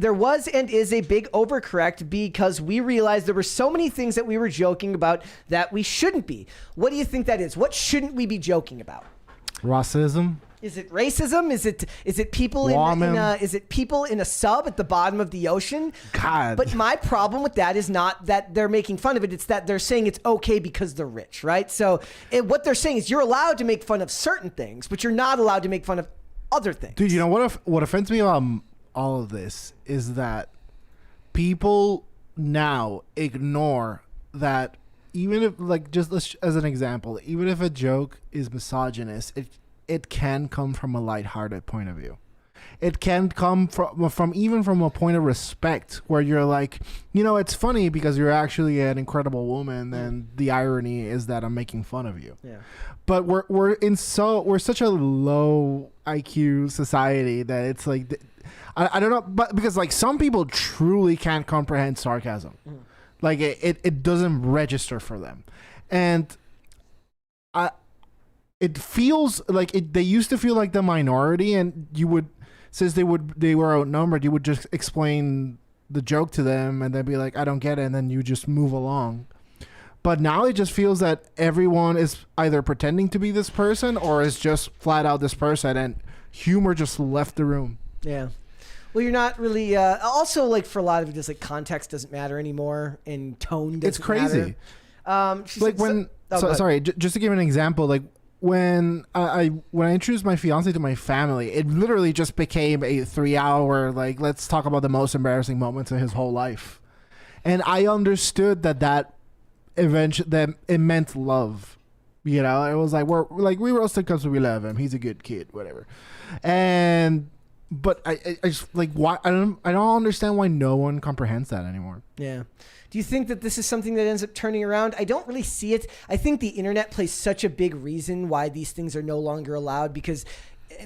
and is a big overcorrect because we realized there were so many things that we were joking about that we shouldn't be. What do you think that is? What shouldn't we be joking about? Racism. Is it racism? Is it people is it people in a sub at the bottom of the ocean? God. But my problem with that is not that they're making fun of it. It's that they're saying it's okay because they're rich, right? So what they're saying is you're allowed to make fun of certain things, but you're not allowed to make fun of other things. Dude, you know what offends me about all of this is that people now ignore that even if, like, just as an example, even if a joke is misogynist, it can come from a lighthearted point of view. It can come from even from a point of respect where you're like, you know, it's funny because you're actually an incredible woman, and the irony is that I'm making fun of you. Yeah. But we're such a low IQ society that it's like, I don't know, but because like some people truly can't comprehend sarcasm. Like it doesn't register for them. And it feels like they used to feel like the minority, and you would, since they were outnumbered, you would just explain the joke to them and they'd be like, I don't get it, and then you just move along. But now it just feels that everyone is either pretending to be this person or is just flat out this person, and humor just left the room. Yeah. Well, you're not really. Also, like for a lot of it, just like context doesn't matter anymore, and tone doesn't. It's crazy. Matter. Like when. Sorry, just to give an example, like when I introduced my fiance to my family, it literally just became a 3-hour like let's talk about the most embarrassing moments of his whole life, and I understood that it meant love. You know, it was like we roasted because we love him. He's a good kid, whatever. But I just like why I don't understand why no one comprehends that anymore. Yeah. Do you think that this is something that ends up turning around? I don't really see it. I think the internet plays such a big reason why these things are no longer allowed, because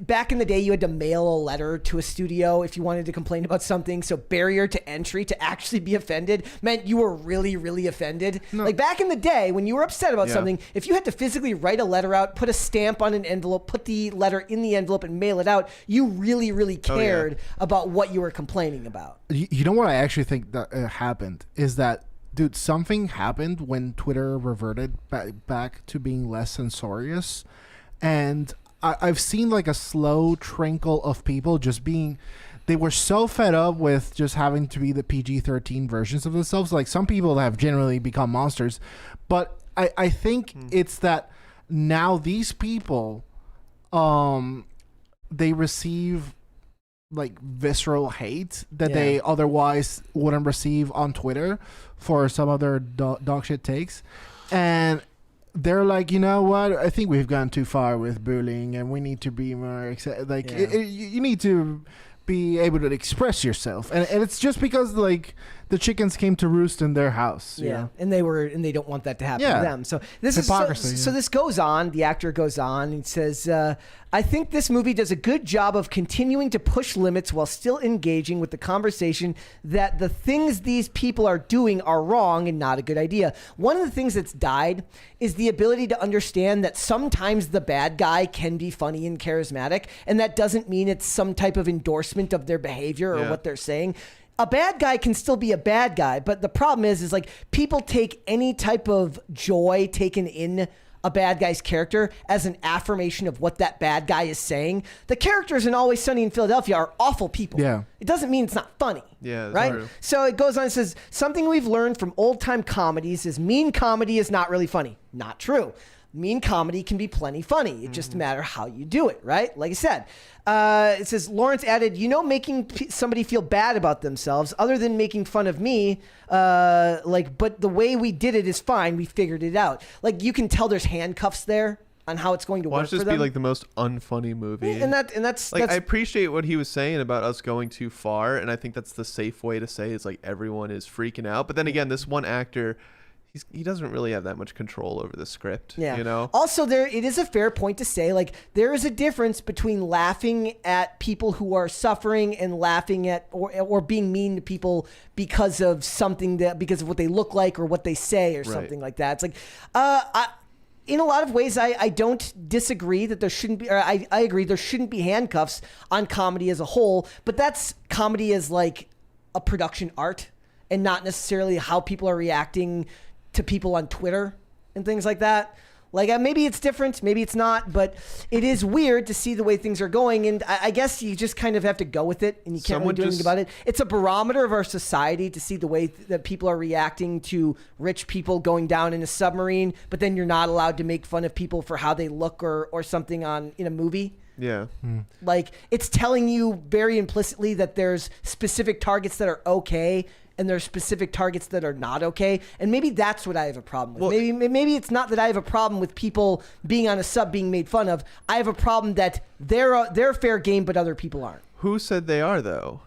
back in the day, you had to mail a letter to a studio if you wanted to complain about something. So barrier to entry to actually be offended meant you were really, really offended. No. Like back in the day when you were upset about something, if you had to physically write a letter out, put a stamp on an envelope, put the letter in the envelope and mail it out, you really, really cared about what you were complaining about. You know what I actually think that happened is that, dude, something happened when Twitter reverted back to being less censorious. And I've seen like a slow trickle of people just being, they were so fed up with just having to be the PG-13 versions of themselves. Like some people have generally become monsters, but I think it's that now these people, they receive like visceral hate that they otherwise wouldn't receive on Twitter for some other dog shit takes. And they're like, you know what? I think we've gone too far with bullying, and we need to be more like you need to be able to express yourself, and it's just because like the chickens came to roost in their house. Yeah, and they don't want that to happen to them. So this hypocrisy, so this goes on. The actor goes on and says, I think this movie does a good job of continuing to push limits while still engaging with the conversation that the things these people are doing are wrong and not a good idea. One of the things that's died is the ability to understand that sometimes the bad guy can be funny and charismatic, and that doesn't mean it's some type of endorsement of their behavior or what they're saying. A bad guy can still be a bad guy, but the problem is like people take any type of joy taken in a bad guy's character as an affirmation of what that bad guy is saying. The characters in Always Sunny in Philadelphia are awful people. Yeah. It doesn't mean it's not funny. Yeah, that's right? true. So it goes on and says, something we've learned from old-time comedies is mean comedy is not really funny. Not true. Mean comedy can be plenty funny. It just matters how you do it, right? Like I said. It says, Lawrence added, making somebody feel bad about themselves, other than making fun of me, but the way we did it is fine. We figured it out. Like, you can tell there's handcuffs there on how it's going to work for them. Watch this be like the most unfunny movie. And that's I appreciate what he was saying about us going too far, and I think that's the safe way to say is like everyone is freaking out. But then again, this one actor, he doesn't really have that much control over the script. Yeah. You know? Also, it is a fair point to say, like, there is a difference between laughing at people who are suffering and laughing at or being mean to people because of because of what they look like or what they say or something like that. It's like, in a lot of ways, I don't disagree that there shouldn't be, or I agree there shouldn't be handcuffs on comedy as a whole, but that's comedy as like a production art and not necessarily how people are reacting to people on Twitter and things like that. Like, maybe it's different, maybe it's not, but it is weird to see the way things are going, and I guess you just kind of have to go with it, and you can't really do anything about it. It's a barometer of our society to see the way that people are reacting to rich people going down in a submarine, but then you're not allowed to make fun of people for how they look or something in a movie. Yeah. Like, it's telling you very implicitly that there's specific targets that are okay, and there are specific targets that are not okay, and maybe that's what I have a problem with. Well, maybe it's not that I have a problem with people being on a sub being made fun of. I have a problem that they're fair game, but other people aren't. Who said they are though?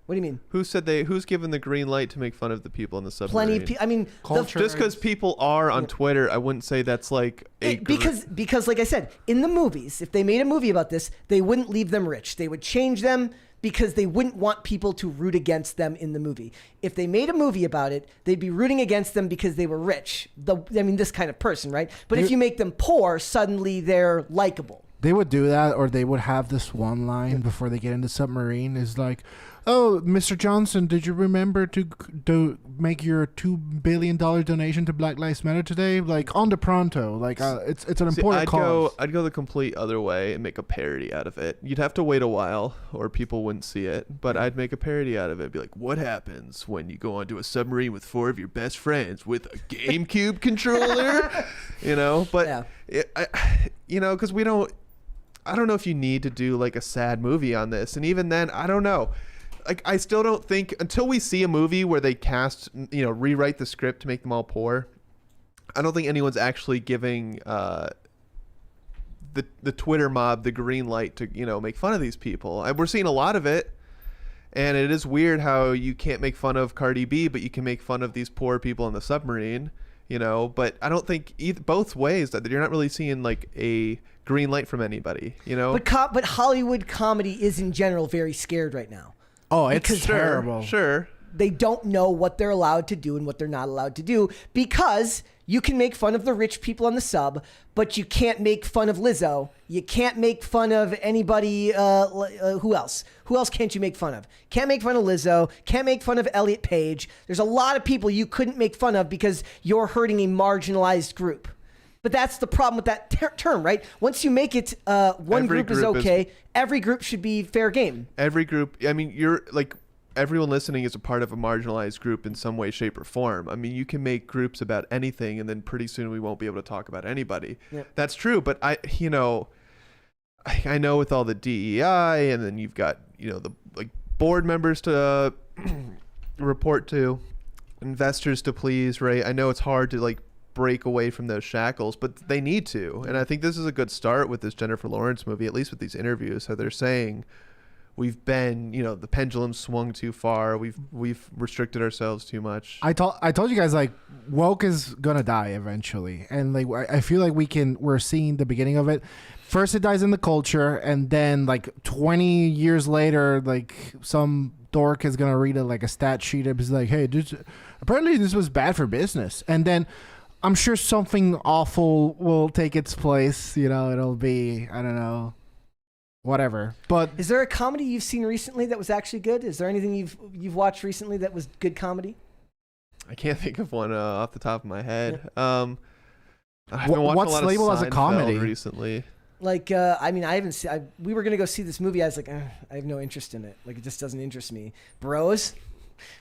What do you mean? Who's given the green light to make fun of the people in the submarine? Plenty of people. I mean, just because people are on Twitter, I wouldn't say that's like because like I said, in the movies, if they made a movie about this, they wouldn't leave them rich. They would change them because they wouldn't want people to root against them in the movie. If they made a movie about it, they'd be rooting against them because they were rich. This kind of person, right? But if you make them poor, suddenly they're likable. They would do that, or they would have this one line before they get into Submarine. Is like, "Oh, Mr. Johnson, did you remember to make your $2 billion donation to Black Lives Matter today? Like on the pronto. Like it's an important cause." I'd go the complete other way and make a parody out of it. You'd have to wait a while, or people wouldn't see it. But I'd make a parody out of it. Be like, what happens when you go onto a submarine with 4 of your best friends with a GameCube controller? You know, but because we don't. I don't know if you need to do like a sad movie on this, and even then, I don't know. Like, I still don't think until we see a movie where they rewrite the script to make them all poor. I don't think anyone's actually giving the Twitter mob the green light to make fun of these people. We're seeing a lot of it, and it is weird how you can't make fun of Cardi B, but you can make fun of these poor people in the submarine. But I don't think both ways that you're not really seeing like a green light from anybody. But Hollywood comedy is in general very scared right now. Oh, it's terrible. Sure. They don't know what they're allowed to do and what they're not allowed to do, because you can make fun of the rich people on the sub, but you can't make fun of Lizzo. You can't make fun of anybody. Who else? Who else can't you make fun of? Can't make fun of Lizzo. Can't make fun of Elliot Page. There's a lot of people you couldn't make fun of because you're hurting a marginalized group. But that's the problem with that term, right? Once you make it one group is okay, every group should be fair game. Every group, I mean, you're like, everyone listening is a part of a marginalized group in some way, shape, or form. I mean, you can make groups about anything, and then pretty soon we won't be able to talk about anybody. Yep. That's true, but I know with all the DEI, and then you've got, the like board members to report to, investors to please, right? I know it's hard to like break away from those shackles, but they need to. And I think this is a good start with this Jennifer Lawrence movie, at least with these interviews, how they're saying we've been, the pendulum swung too far. We've restricted ourselves too much. I told you guys, like, woke is gonna die eventually, and like I feel like we're seeing the beginning of it. First it dies in the culture, and then like 20 years later, like some dork is gonna read a stat sheet. It's like, hey, apparently this was bad for business, and then I'm sure something awful will take its place. It'll be, I don't know, whatever. But is there a comedy you've seen recently that was actually good? Is there anything you've watched recently that was good comedy? I can't think of one off the top of my head. Yeah. I haven't watched what's a lot of labeled as a comedy recently. Like, I haven't seen. We were gonna go see this movie. I was like, I have no interest in it. Like, it just doesn't interest me. Bros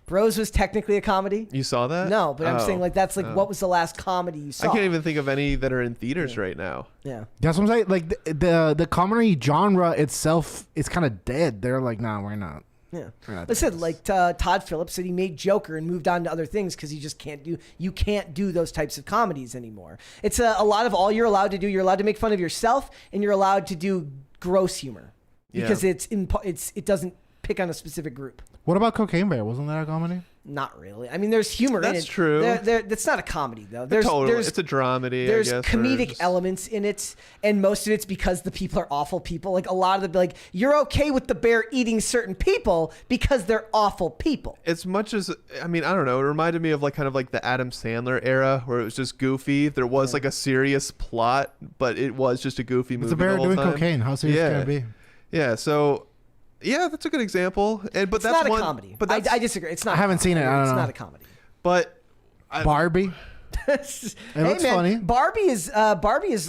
was technically a comedy. You saw that? No, but I'm saying like that's like what was the last comedy you saw? I can't even think of any that are in theaters right now. Yeah, that's what I'm saying. Like the comedy genre itself is kind of dead. They're like, nah, we're not. Yeah, listen, like Todd Phillips said, he made Joker and moved on to other things because he just can't do those types of comedies anymore. It's a lot of all you're allowed to do. You're allowed to make fun of yourself, and you're allowed to do gross humor because it doesn't pick on a specific group. What about Cocaine Bear? Wasn't that a comedy? Not really. I mean, there's humor in it. That's true. That's not a comedy, though. It's a dramedy, There's I guess, comedic elements in it, and most of it's because the people are awful people. Like, a lot of the, like, you're okay with the bear eating certain people because they're awful people. As much as, I mean, I don't know. It reminded me of, like, kind of like the Adam Sandler era where it was just goofy. There was, like, a serious plot, but it was just a goofy movie. It's a bear doing cocaine. How serious can it be? Yeah, so... Yeah, that's a good example. But it's that's not a comedy. But I disagree. It's not. I haven't seen it. I don't know. It's not a comedy. But Barbie. It looks funny. Barbie is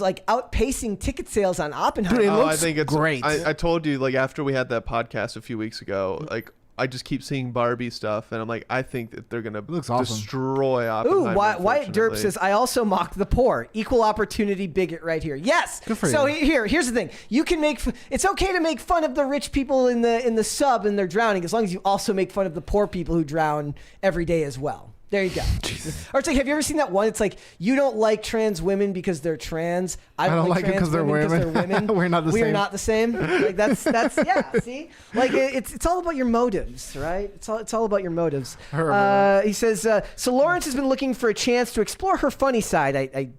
like outpacing ticket sales on Oppenheimer. Dude, it looks I think it's great. I told you, like, after we had that podcast a few weeks ago, like, I just keep seeing Barbie stuff, and I'm like, I think that they're gonna destroy Oppenheimer. Ooh, Wyatt Derp says, I also mock the poor. Equal opportunity bigot right here. Yes. Good for so you. Here's the thing. You can it's okay to make fun of the rich people in the sub and they're drowning, as long as you also make fun of the poor people who drown every day as well. There you go. Or it's like, have you ever seen that one? It's like, you don't like trans women because they're trans. I don't like trans women because they're women. We're not the same. We are not the same. Like that's yeah. See, like it's all about your motives, right? It's all about your motives. He says, so Lawrence has been looking for a chance to explore her funny side.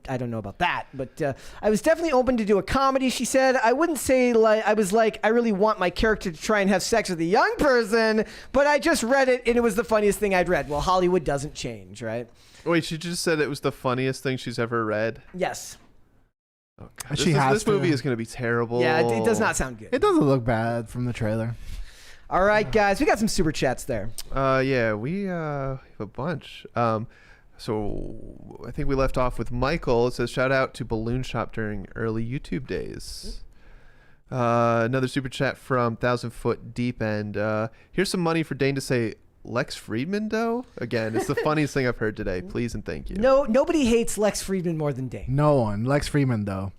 I don't know about that, but I was definitely open to do a comedy. She said, I wouldn't say like I really want my character to try and have sex with a young person, but I just read it and it was the funniest thing I'd read. Well, Hollywood doesn't change, right? Wait, she just said it was the funniest thing she's ever read? Yes. Oh, God. She has this to. movie is going to be terrible. Yeah, it does not sound good. It doesn't look bad from the trailer. All right, guys, we got some super chats there. Yeah, we have a bunch. So I think we left off with Michael. It says, shout out to Balloon Shop during early YouTube days. Another super chat from 1,000 Foot Deep End. Here's some money for Dane to say Lex Friedman, though. Again, it's the funniest thing I've heard today. Please and thank you. No, nobody hates Lex Friedman more than Dane. No one. Lex Freeman, though.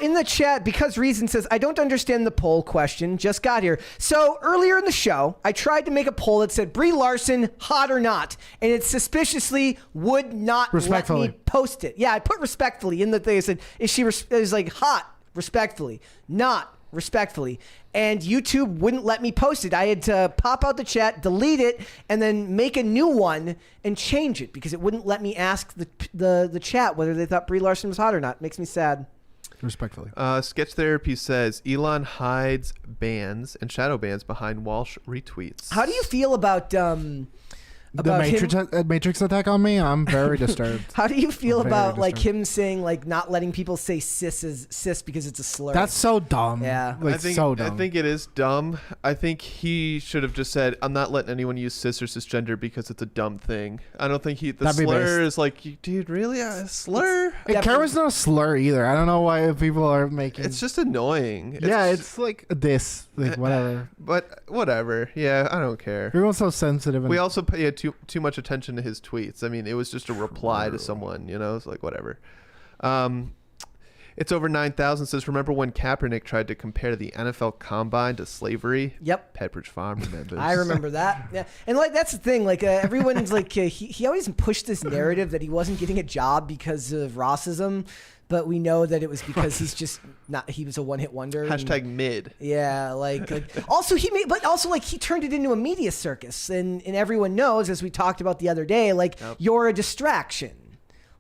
In the chat, because Reason says, I don't understand the poll question. Just got here. So earlier in the show, I tried to make a poll that said Brie Larson, hot or not, and it suspiciously would not let me post it. Yeah, I put respectfully in the thing. I said, is like hot, respectfully, not respectfully, and YouTube wouldn't let me post it. I had to pop out the chat, delete it, and then make a new one and change it because it wouldn't let me ask the chat whether they thought Brie Larson was hot or not. Makes me sad. Respectfully. Sketch Therapy says Elon hides bans and shadow bans behind Walsh retweets. How do you feel about the Matrix attack on me? I'm very disturbed. How do you feel about like him saying like not letting people say cis because it's a slur? That's so dumb. Yeah, like so dumb. I think it is dumb. I think he should have just said, "I'm not letting anyone use cis or cisgender because it's a dumb thing." I don't think the slur is like, dude, really a slur? Kara's not a slur either. I don't know why people are making. It's just annoying. It's like a diss, like whatever. But whatever. Yeah, I don't care. Everyone's so sensitive. We also pay too much attention to his tweets. I mean, it was just a reply to someone, you know. It's like whatever. It's over 9,000 says, remember when Kaepernick tried to compare the NFL Combine to slavery? Yep. Pepperidge Farm remembers. I remember that. Yeah, and like that's the thing. Like everyone's like he always pushed this narrative that he wasn't getting a job because of racism, but we know that it was because he's just not. He was a one-hit wonder. Hashtag mid. Yeah, like also he turned it into a media circus, and everyone knows, as we talked about the other day, like you're a distraction.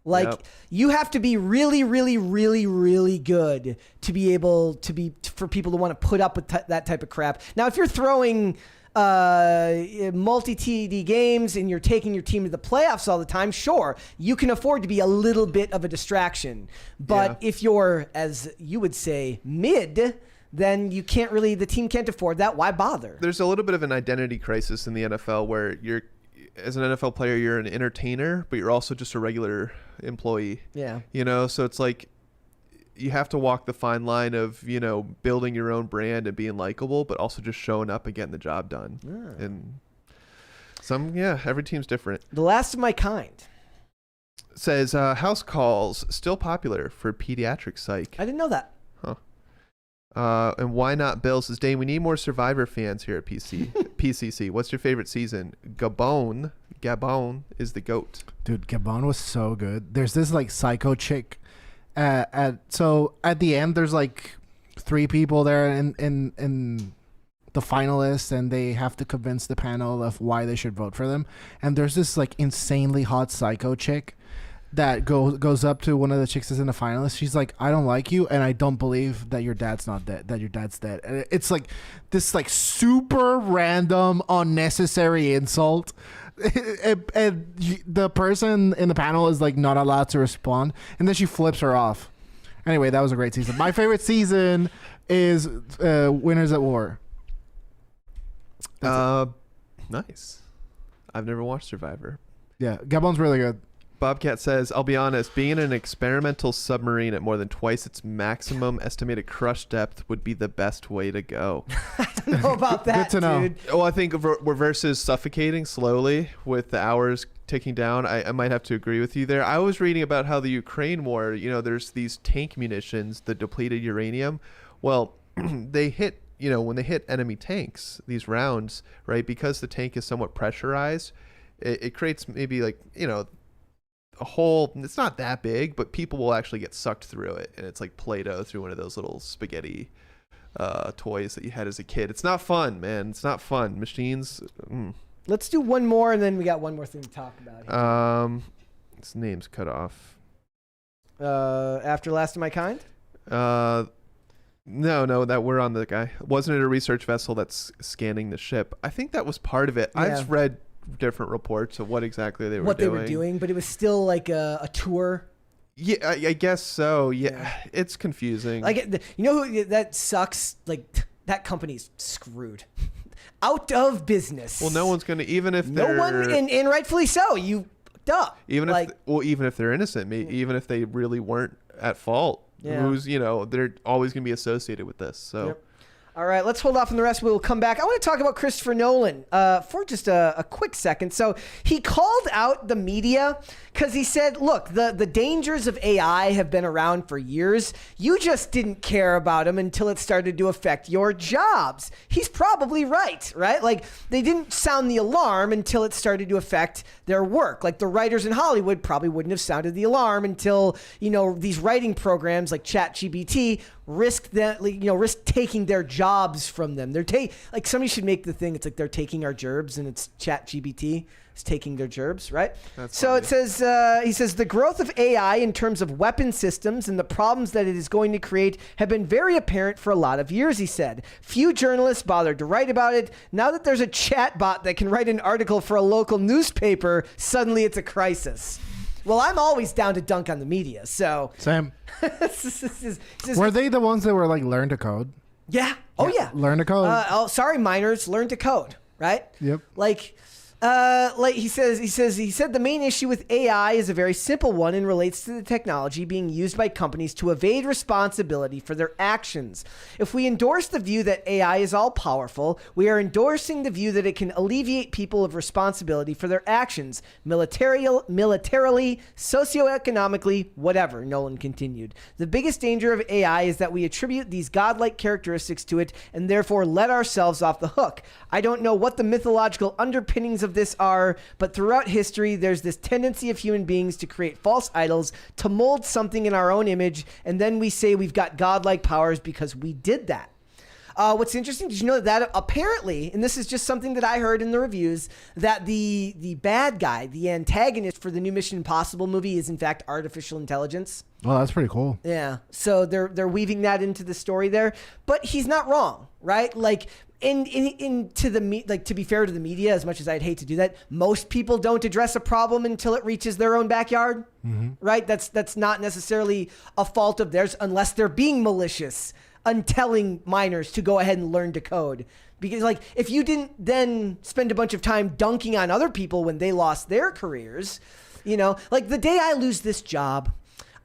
Like you have to be really, really, really, really good to be able to for people to want to put up with that type of crap. Now, if you're throwing multi-TD games and you're taking your team to the playoffs all the time, sure, you can afford to be a little bit of a distraction. But if you're, as you would say, mid, then you can't really. The team can't afford that. Why bother? There's a little bit of an identity crisis in the NFL where as an NFL player, you're an entertainer, but you're also just a regular employee. Yeah. You know, so it's like you have to walk the fine line of, you know, building your own brand and being likable, but also just showing up and getting the job done. Yeah. And every team's different. The Last of My Kind says house calls still popular for pediatric psych. I didn't know that. And Why Not Bill says, Dane, we need more Survivor fans here at PCC. What's your favorite season? Gabon is the GOAT. Dude, Gabon was so good. There's this like psycho chick. So at the end, there's like 3 people there in the finalists, and they have to convince the panel of why they should vote for them. And there's this like insanely hot psycho chick that goes up to one of the chicks that's in the finalists. She's like, I don't like you, and I don't believe that your dad's not dead, that your dad's dead. And it's like this like super random, unnecessary insult. And the person in the panel is like not allowed to respond, and then she flips her off. Anyway, that was a great season. My favorite season is Winners at War. Nice. I've never watched Survivor. Yeah, Gabon's really good. Bobcat says, I'll be honest, being in an experimental submarine at more than twice its maximum estimated crush depth would be the best way to go. I don't know about that, Good to know. dude. Well, I think versus suffocating slowly with the hours ticking down, I might have to agree with you there. I was reading about how the Ukraine war, you know, there's these tank munitions, the depleted uranium. Well, they hit, you know, when they hit enemy tanks, these rounds, right, because the tank is somewhat pressurized, it creates maybe like, you know, a hole. It's not that big, but people will actually get sucked through it, and it's like Play-Doh through one of those little spaghetti toys that you had as a kid. It's not fun, man. It's not fun. Machines. Let's do one more, and then we got one more thing to talk about here. His name's cut off. After Last of My Kind? No, that we're on the guy. Wasn't it a research vessel that's scanning the ship? I think that was part of it. Yeah. I've read different reports of what exactly they were doing. But it was still like a tour. Yeah, I guess so. Yeah, it's confusing. Like, you know who that sucks? Like, that company's screwed. Out of business. Well, no one's gonna, even if no they're one, and rightfully so. You duh. even like, if even if they're innocent, even if they really weren't at fault, who's they're always gonna be associated with this. So. Yep. All right, let's hold off on the rest. We'll come back. I want to talk about Christopher Nolan for just a quick second. So he called out the media because he said, look, the dangers of AI have been around for years. You just didn't care about them until it started to affect your jobs. He's probably right? Like, they didn't sound the alarm until it started to affect their work. Like, the writers in Hollywood probably wouldn't have sounded the alarm until, these writing programs like ChatGPT risk taking their jobs from them. They're like, somebody should make the thing. It's like they're taking our gerbs, and it's ChatGPT is taking their gerbs, right? That's so funny. it says he says the growth of AI in terms of weapon systems and the problems that it is going to create have been very apparent for a lot of years. He said few journalists bothered to write about it. Now that there's a chat bot that can write an article for a local newspaper, suddenly it's a crisis. Well, I'm always down to dunk on the media, so. Same. Says, Were they the ones that were like learn to code? yeah. Oh, yeah. Learn to code. Sorry, minors, learn to code, right? Yep. Like he said the main issue with AI is a very simple one and relates to the technology being used by companies to evade responsibility for their actions. If we endorse the view that AI is all powerful, we are endorsing the view that it can alleviate people of responsibility for their actions, militarily, socioeconomically, whatever, Nolan continued. The biggest danger of AI is that we attribute these godlike characteristics to it and therefore let ourselves off the hook. I don't know what the mythological underpinnings of this are, but throughout history, there's this tendency of human beings to create false idols, to mold something in our own image, and then we say we've got godlike powers because we did that. What's interesting, did you know that apparently, and this is just something that I heard in the reviews, that the bad guy, the antagonist for the new Mission Impossible movie is in fact artificial intelligence? Oh, that's pretty cool. Yeah. So they're weaving that into the story there, but he's not wrong, right? Like, to be fair to the media, as much as I'd hate to do that, most people don't address a problem until it reaches their own backyard, right? That's not necessarily a fault of theirs unless they're being malicious and telling minors to go ahead and learn to code. Because, like, if you didn't then spend a bunch of time dunking on other people when they lost their careers, like the day I lose this job,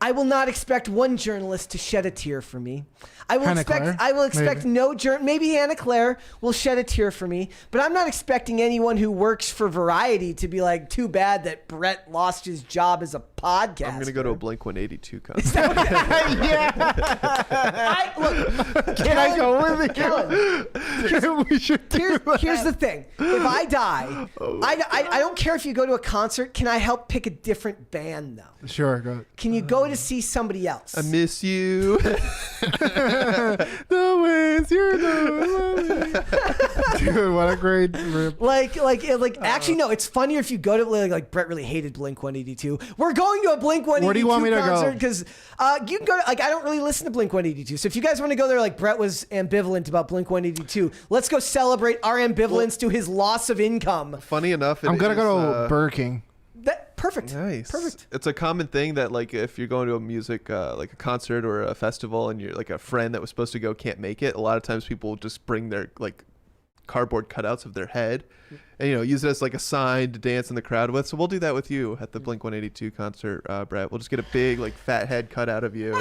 I will not expect one journalist to shed a tear for me. I will expect no maybe Hannah Claire will shed a tear for me, but I'm not expecting anyone who works for Variety to be like, too bad that Brett lost his job as a podcaster. I'm gonna go to a Blink-182 concert. Can I go with it? Kellen, here's the thing. If I die, I don't care if you go to a concert. Can I help pick a different band, though? Sure, go ahead. Can you go to see somebody else? I miss you. The ways you're doing. Dude, what a great rip. Actually, no, it's funnier if you go to, like Brett really hated Blink-182. We're going to a Blink-182 Where do you want me to concert go? because you can go, I don't really listen to Blink-182. So if you guys want to go there, like Brett was ambivalent about Blink-182, let's go celebrate our ambivalence to his loss of income. Funny enough, I'm going to go to Burger King. Perfect. Nice. Perfect. It's a common thing that, like, if you're going to a music, like a concert or a festival, and you're like a friend that was supposed to go can't make it, a lot of times people just bring their like cardboard cutouts of their head and use it as like a sign to dance in the crowd with. So we'll do that with you at the Blink-182 concert, Brett. We'll just get a big like fat head cut out of you.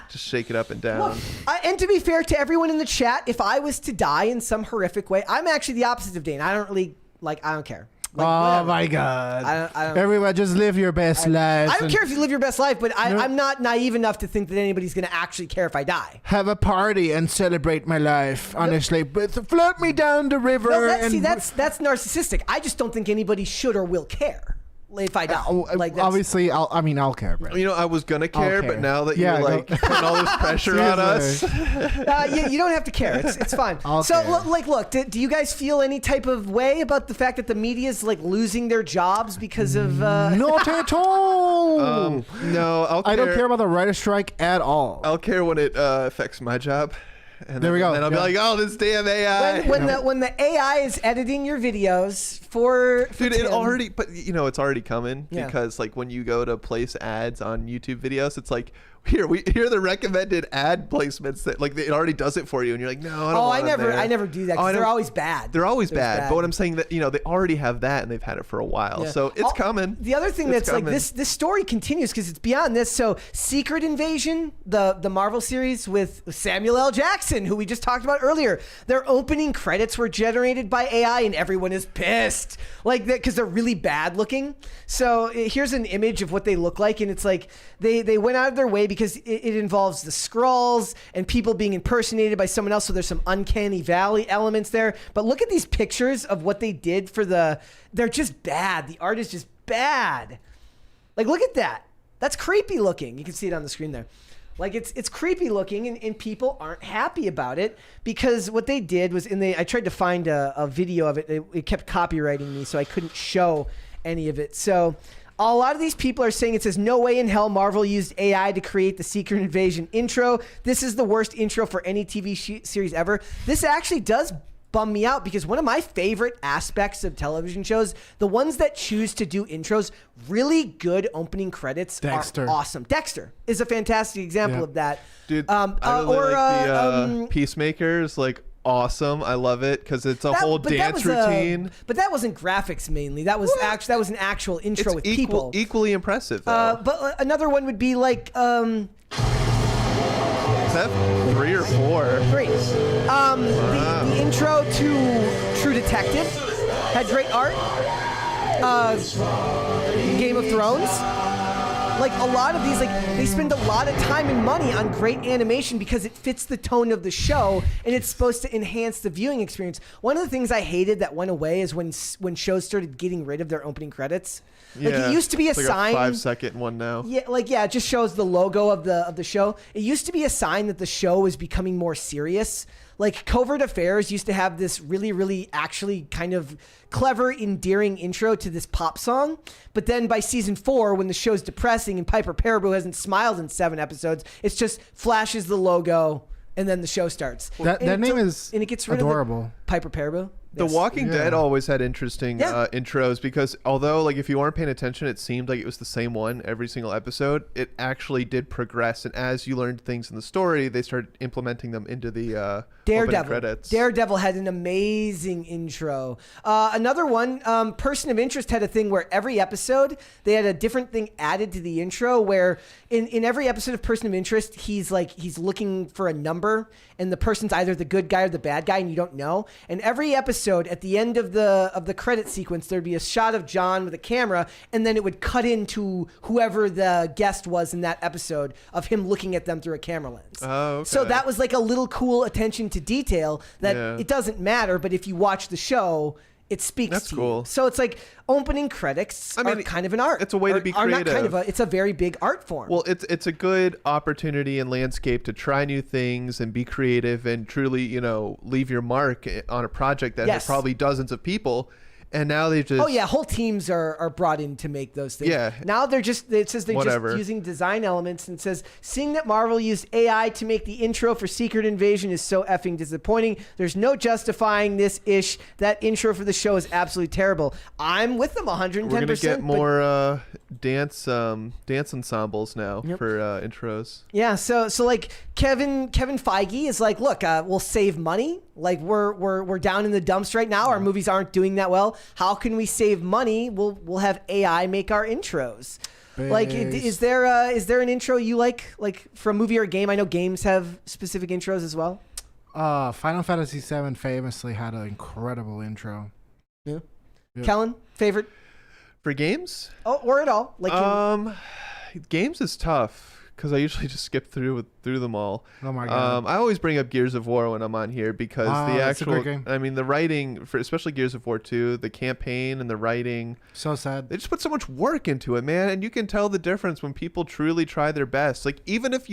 Just shake it up and down. Well, and to be fair to everyone in the chat, if I was to die in some horrific way, I'm actually the opposite of Dane. I don't care. Like, oh my God! I don't, Everyone, just live your best life. I don't care if you live your best life, but I'm not naive enough to think that anybody's going to actually care if I die. Have a party and celebrate my life, honestly. But float me down the river. No, that's narcissistic. I just don't think anybody should or will care if I die. Obviously, I'll care, bro. I was gonna care, but now that you're like putting all this pressure on us, you don't have to care. It's fine. Look, do you guys feel any type of way about the fact that the media is like losing their jobs because of? Not at all. No, I don't care about the writer's strike at all. I'll care when it affects my job. And There we go. Then I'll be like, oh, this damn AI. When the AI is editing your videos for Dude, it Tim. already, but it's already coming Yeah. because like when you go to place ads on YouTube videos, it's like here are the recommended ad placements that like it already does it for you, and you're like, no, I don't. Oh, want them there. I never do that. 'Cause I they're never- always bad. They're always bad. But what I'm saying that they already have that and they've had it for a while, Yeah. so it's coming. The other thing It's that's like coming. this story continues because it's beyond this. So Secret Invasion, the Marvel series with Samuel L. Jackson, who we just talked about earlier, their opening credits were generated by AI, and everyone is pissed like that because they're really bad looking. So here's an image of what they look like, and it's like they went out of their way because it involves the Skrulls and people being impersonated by someone else. So there's some uncanny valley elements there. But look at these pictures of what they did for they're just bad. The art is just bad. Like, look at that. That's creepy looking. You can see it on the screen there. Like it's creepy looking, and people aren't happy about it because what they did was I tried to find a video of it. It kept copywriting me, so I couldn't show any of it. So a lot of these people are saying it says, no way in hell Marvel used AI to create the Secret Invasion intro. This is the worst intro for any TV series ever. This actually does bum me out because one of my favorite aspects of television shows, the ones that choose to do intros, really good opening credits Dexter. are awesome. Dexter is a fantastic example of that. Dude, I really like the Peacemakers, like awesome. I love it because it's a whole dance routine. But that wasn't graphics mainly. That was that was an actual intro with people. Equally impressive though. But another one would be like Is that 3 or 4? 3. The intro to True Detective had great art. Game of Thrones. Like a lot of these, like they spend a lot of time and money on great animation because it fits the tone of the show and it's supposed to enhance the viewing experience. One of the things I hated that went away is when shows started getting rid of their opening credits. Like it used to be a it's like sign. A 5-second one now. Yeah, it just shows the logo of the show. It used to be a sign that the show was becoming more serious. Like Covert Affairs used to have this really, really actually kind of clever, endearing intro to this pop song. But then by season 4, when the show's depressing and Piper Perabo hasn't smiled in 7 episodes, it's just flashes the logo and then the show starts. That name is and it gets rid adorable. of the Piper Perabo. The Walking Dead always had interesting Yeah. intros because although like if you weren't paying attention, it seemed like it was the same one every single episode. It actually did progress, and as you learned things in the story, they started implementing them into the opening credits. Daredevil had an amazing intro. Another one, Person of Interest had a thing where every episode they had a different thing added to the intro. Where in every episode of Person of Interest, he's looking for a number, and the person's either the good guy or the bad guy, and you don't know. And every episode, at the end of the credit sequence, there'd be a shot of John with a camera, and then it would cut into whoever the guest was in that episode of him looking at them through a camera lens. Oh, okay. So that was like a little cool attention to detail that it doesn't matter, but if you watch the show, it speaks That's to cool. you. So it's like opening credits are kind of an art. It's a way to be creative. It's a very big art form. Well, it's a good opportunity and landscape to try new things and be creative and truly, leave your mark on a project that has probably dozens of people. And now they just... Oh, yeah. Whole teams are brought in to make those things. Yeah. Now it says they're Whatever. just using design elements, and it says, seeing that Marvel used AI to make the intro for Secret Invasion is so effing disappointing. There's no justifying this ish. That intro for the show is absolutely terrible. I'm with them 110%. We're going to get more dance ensembles now for intros. Yeah, so like Kevin Feige is like, look, we'll save money. Like we're down in the dumps right now. Our movies aren't doing that well. How can we save money? We'll have AI make our intros. Like, is there an intro you like for a movie or a game? I know games have specific intros as well. Final Fantasy VII famously had an incredible intro. Yeah. Kellen, favorite For games? Oh, or at all? Like games is tough because I usually just skip through them all. Oh my god! I always bring up Gears of War when I'm on here because the that's a actual, great game. I mean, the writing for especially Gears of War 2, the campaign and the writing. So sad. They just put so much work into it, man, and you can tell the difference when people truly try their best. Like even if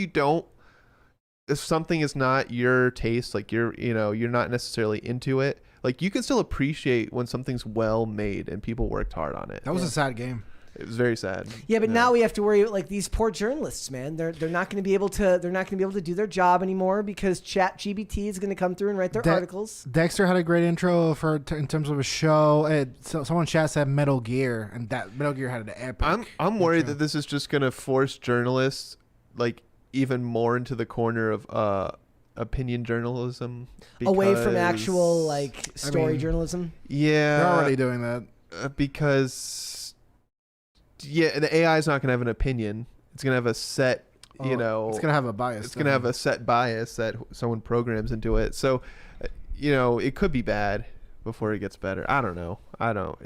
something is not your taste, like you're not necessarily into it, like you can still appreciate when something's well made and people worked hard on it. That was a sad game. It was very sad. Yeah, but now we have to worry like these poor journalists, man. They're not going to be able to do their job anymore because ChatGPT is going to come through and write their articles. Dexter had a great intro in terms of a show. Someone chat said Metal Gear, and that Metal Gear had an epic. I'm worried that this is just going to force journalists like even more into the corner of opinion journalism, away from actual like story journalism. Yeah, they're already doing that because. Yeah, the AI is not going to have an opinion. It's going to have a set, it's going to have a bias. It's going to have a set bias that someone programs into it. So, it could be bad before it gets better. I don't know. I don't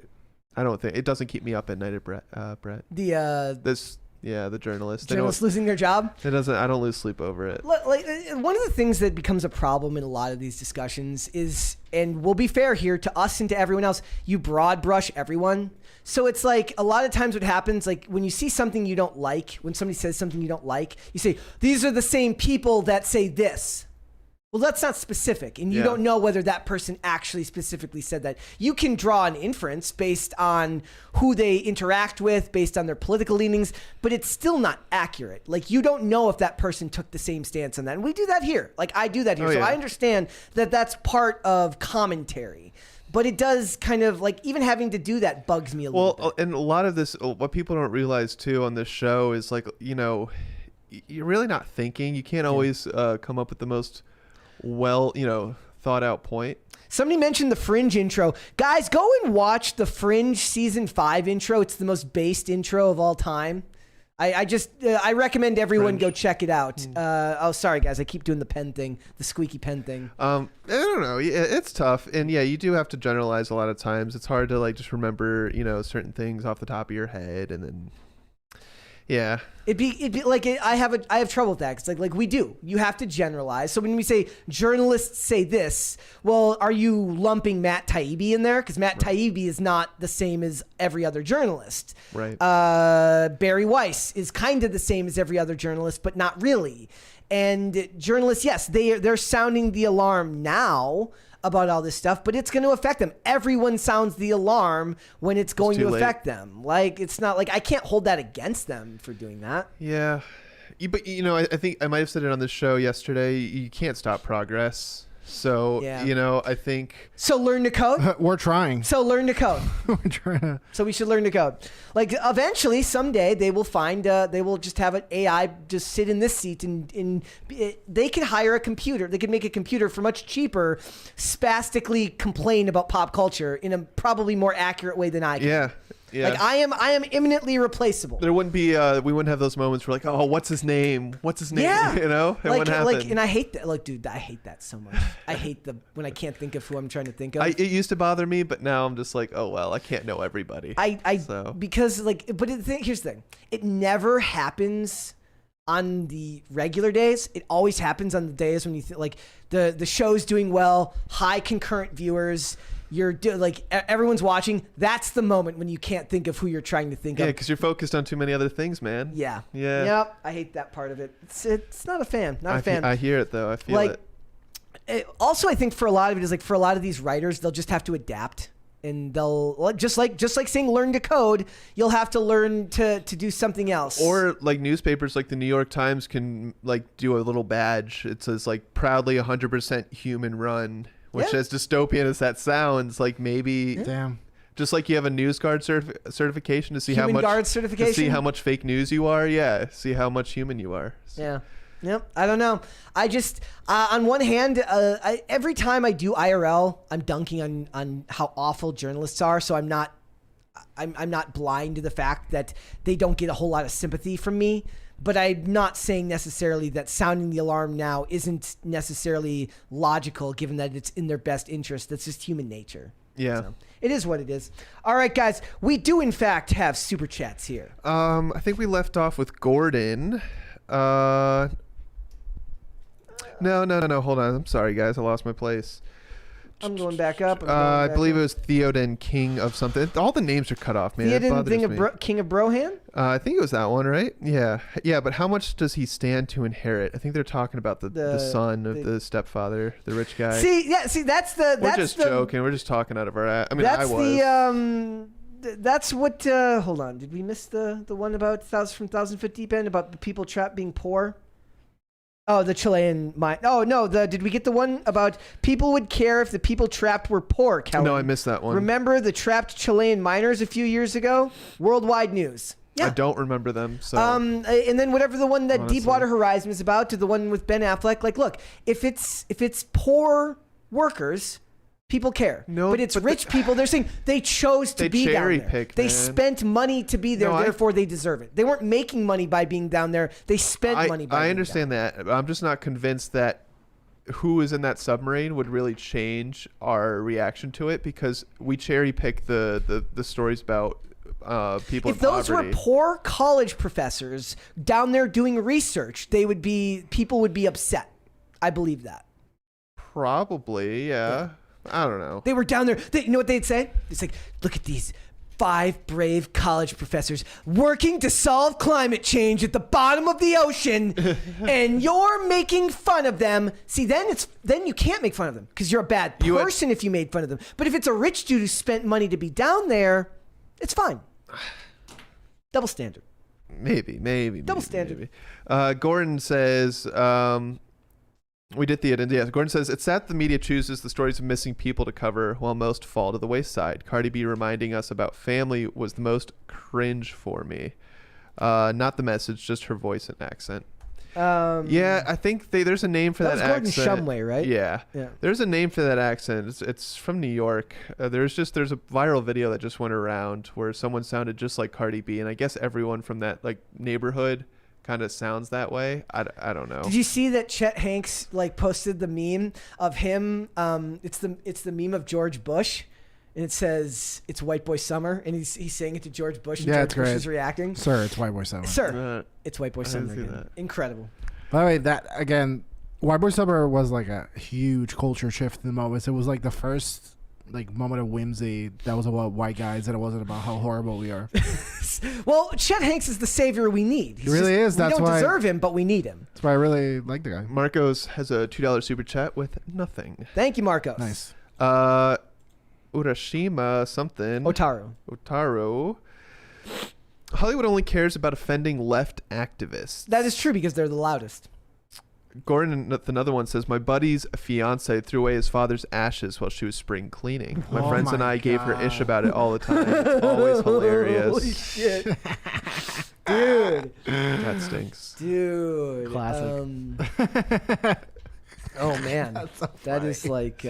think it doesn't keep me up at night, Brett. The journalists losing their job. It doesn't. I don't lose sleep over it. Like one of the things that becomes a problem in a lot of these discussions is, and we'll be fair here to us and to everyone else, you broad brush everyone. So it's like a lot of times what happens, like when you see something you don't like, when somebody says something you don't like, you say, these are the same people that say this. Well, that's not specific, and you don't know whether that person actually specifically said that. You can draw an inference based on who they interact with, based on their political leanings, but it's still not accurate. Like, you don't know if that person took the same stance on that, and we do that here. Like, I do that here, so I understand that that's part of commentary. But it does kind of, like, even having to do that bugs me a little bit. Well, and a lot of this, what people don't realize, too, on this show is, like, you're really not thinking. You can't always come up with the most thought out point. Somebody mentioned the Fringe intro. Guys, go and watch the Fringe season 5 intro. It's the most based intro of all time. I recommend everyone go check it out. Sorry guys, I keep doing the pen thing, the squeaky pen thing. I don't know. It's tough, and you do have to generalize a lot of times. It's hard to like just remember certain things off the top of your head, and then it'd be like I have trouble with that. It's like we do. You have to generalize. So when we say journalists say this, well, are you lumping Matt Taibbi in there? Because Matt Taibbi is not the same as every other journalist. Right. Barry Weiss is kind of the same as every other journalist, but not really. And journalists, yes, they're sounding the alarm now about all this stuff, but it's going to affect them. Everyone sounds the alarm when it's going to affect them. Like, it's not like I can't hold that against them for doing that. Yeah. But, I think I might have said it on the show yesterday. You can't stop progress. So, I think... So learn to code? We're trying. So learn to code. We're trying to... So we should learn to code. Like, eventually, someday, they will find... they will just have an AI just sit in this seat and they can hire a computer. They can make a computer for much cheaper, spastically complain about pop culture in a probably more accurate way than I can. Yeah. Yeah. Like I am imminently replaceable. There wouldn't be we wouldn't have those moments where like, oh, what's his name? What's his name? Yeah. It wouldn't happen. And I hate that. Like, dude, I hate that so much. I hate when I can't think of who I'm trying to think of. It used to bother me, but now I'm just like, oh well, I can't know everybody. Because here's the thing. It never happens on the regular days. It always happens on the days when you think like the show's doing well, high concurrent viewers. Everyone's watching. That's the moment when you can't think of who you're trying to think of. Yeah, because you're focused on too many other things, man. Yeah. Yeah. Yep. I hate that part of it. It's not a fan. Not a fan. I hear it though. I feel it. Also, I think for a lot of it is like for a lot of these writers, they'll just have to adapt, and they'll just like saying learn to code. You'll have to learn to do something else. Or like newspapers, like the New York Times can like do a little badge. It says like proudly 100% human run. Which, as dystopian as that sounds, like maybe, damn, just like you have a news guard certification to see human how much guard certification, to see how much fake news you are. Yeah, see how much human you are. So. Yeah, yep. I don't know. I just on one hand, every time I do IRL, I'm dunking on how awful journalists are. So I'm not blind to the fact that they don't get a whole lot of sympathy from me. But I'm not saying necessarily that sounding the alarm now isn't necessarily logical, given that it's in their best interest. That's just human nature. Yeah. So it is what it is. All right, guys. We do, in fact, have super chats here. I think we left off with Gordon. No. Hold on. I'm sorry, guys. I lost my place. I'm going back up. I believe it was Theoden King of something. All the names are cut off, man. Theoden King of Brohan? I think it was that one, right? Yeah. Yeah, but how much does he stand to inherit? I think they're talking about the son of the stepfather, the rich guy. We're just joking. We're just talking out of our ass. I mean, that's that's what. Hold on, did we miss the one about from 1,000 Foot Deep End about the people trapped being poor? Oh, the Chilean mine. Oh no, did we get the one about people would care if the people trapped were poor? Kellen? No, I missed that one. Remember the trapped Chilean miners a few years ago? Worldwide news. Yeah. I don't remember them. So and then whatever the one that Honestly. Deepwater Horizon is about, to the one with Ben Affleck. Like, look, if it's poor workers, people care. No, but it's but rich people. They're saying they chose to They be down cherry there. pick, They man. spent money to be there, No, therefore they deserve it. They weren't making money by being down there. They spent money by I being understand that. But I'm just not convinced that who is in that submarine would really change our reaction to it, because we cherry pick the stories about people If in those poverty. were poor college professors down there doing research, people would be upset. I believe that. Probably, yeah. I don't know. They were down there. You know what they'd say? It's like, look at these 5 brave college professors working to solve climate change at the bottom of the ocean, and you're making fun of them. See, then you can't make fun of them because you're a bad person if you made fun of them. But if it's a rich dude who spent money to be down there, it's fine. Double standard. Maybe. Double standard. Gordon says, we did the end. Yeah, Gordon says, it's sad the media chooses the stories of missing people to cover while most fall to the wayside. Cardi B reminding us about family was the most cringe for me. Not the message, just her voice and accent. Yeah, I think there's a name for that was Gordon accent. Shumway, right? Yeah. There's a name for that accent. It's from New York. There's a viral video that just went around where someone sounded just like Cardi B, and I guess everyone from that like neighborhood kind of sounds that way. I don't know. Did you see that Chet Hanks posted the meme of him? It's the meme of George Bush, and it says it's White Boy Summer, and he's saying it to George Bush, and George Bush is reacting. Sir, it's White Boy Summer. Sir, it's White Boy Summer see again. that. Incredible. By the way, that again, White Boy Summer was like a huge culture shift in the moment. It was like the first moment of whimsy that was about white guys, and it wasn't about how horrible we are. Well, Chet Hanks is the savior we need. He really is. That's we don't why deserve him, but we need him. That's why I really like the guy. Marcos has a $2 super chat with nothing. Thank you, Marcos. Nice. Urashima something. Otaru. Hollywood only cares about offending left activists. That is true because they're the loudest. Gordon, another one, says, my buddy's fiance threw away his father's ashes while she was spring cleaning. My friends and I gave her ish about it all the time. It's always hilarious. Holy shit. Dude. That stinks. Dude. Classic. Oh, man. That is like...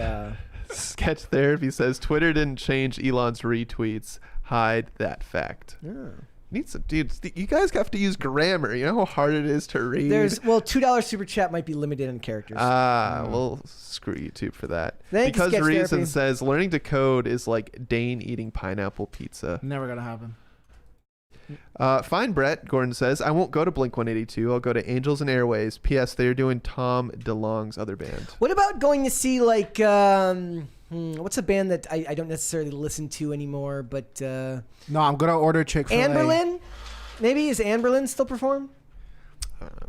Sketch Therapy says, Twitter didn't change Elon's retweets. Hide that fact. Yeah. Need some dudes. You guys have to use grammar. You know how hard it is to read. $2 super chat might be limited in characters. Well, screw YouTube for that. Thank you, because Sketch Reason Therapy. says learning to code is like Dane eating pineapple pizza. Never gonna happen. Fine, Brett. Gordon says, I won't go to Blink 182. I'll go to Angels and Airways. P.S. They're doing Tom DeLonge's other band. What about going to see what's a band that I don't necessarily listen to anymore, but No, I'm gonna order Chick-fil-A. Anberlin? Maybe is Anberlin still perform?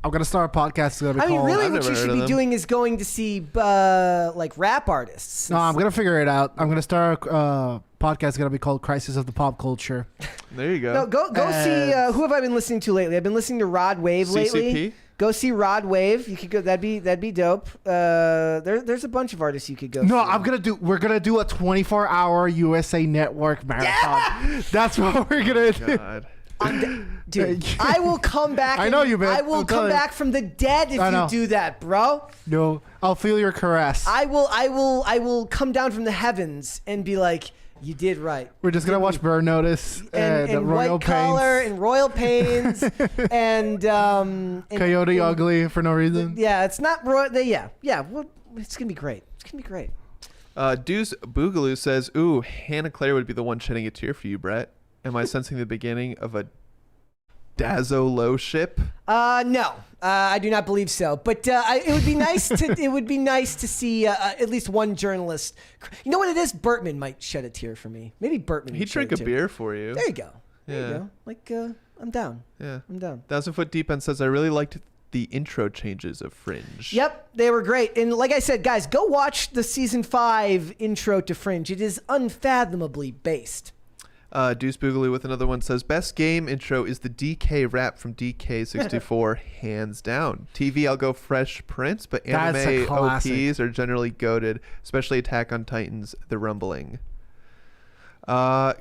I'm gonna start a podcast. It's gonna be I mean, called- really, I've what never you heard should of be them. doing is going to see rap artists. No, I'm gonna figure it out. I'm gonna start a podcast. It's gonna be called Crisis of the Pop Culture. There you go. No, go see who have I been listening to lately? I've been listening to Rod Wave lately. CCP? Go see Rod Wave. You could go. That'd be dope. There's a bunch of artists you could go. No, see. we're gonna do a 24-hour USA Network marathon. That's what we're gonna do. God. Dude, I will come back. I know you, man. I will I'm come telling you. back from the dead if I you know. do that, bro. No, I'll feel your caress. I will come down from the heavens and be like, you did right. We're just gonna watch Burn Notice And Royal White Collar Pains, and Royal Pains and Coyote Ugly for no reason. Yeah, it's not Royal. Yeah. Well, it's gonna be great. It's gonna be great. Deuce Boogaloo says, ooh, Hannah Claire would be the one shedding a tear for you, Brett. Am I sensing the beginning of a Dazzolo ship? No, I do not believe so. But it would be nice to. It would be nice to see at least one journalist. You know what it is? Bertman might shed a tear for me. Maybe Bertman. He'd would shed drink a tear. beer for you. There you go. There Yeah. you go. Like I'm down. Yeah. I'm down. 1,000 Foot Deep End says, I really liked the intro changes of Fringe. Yep, they were great. And like I said, guys, go watch the season 5 intro to Fringe. It is unfathomably based. Deuce Boogaloo with another one says, best game intro is the DK rap from DK64, hands down. TV, I'll go Fresh Prince, but That's a anime classic. OPs are generally goated, especially Attack on Titans, The Rumbling.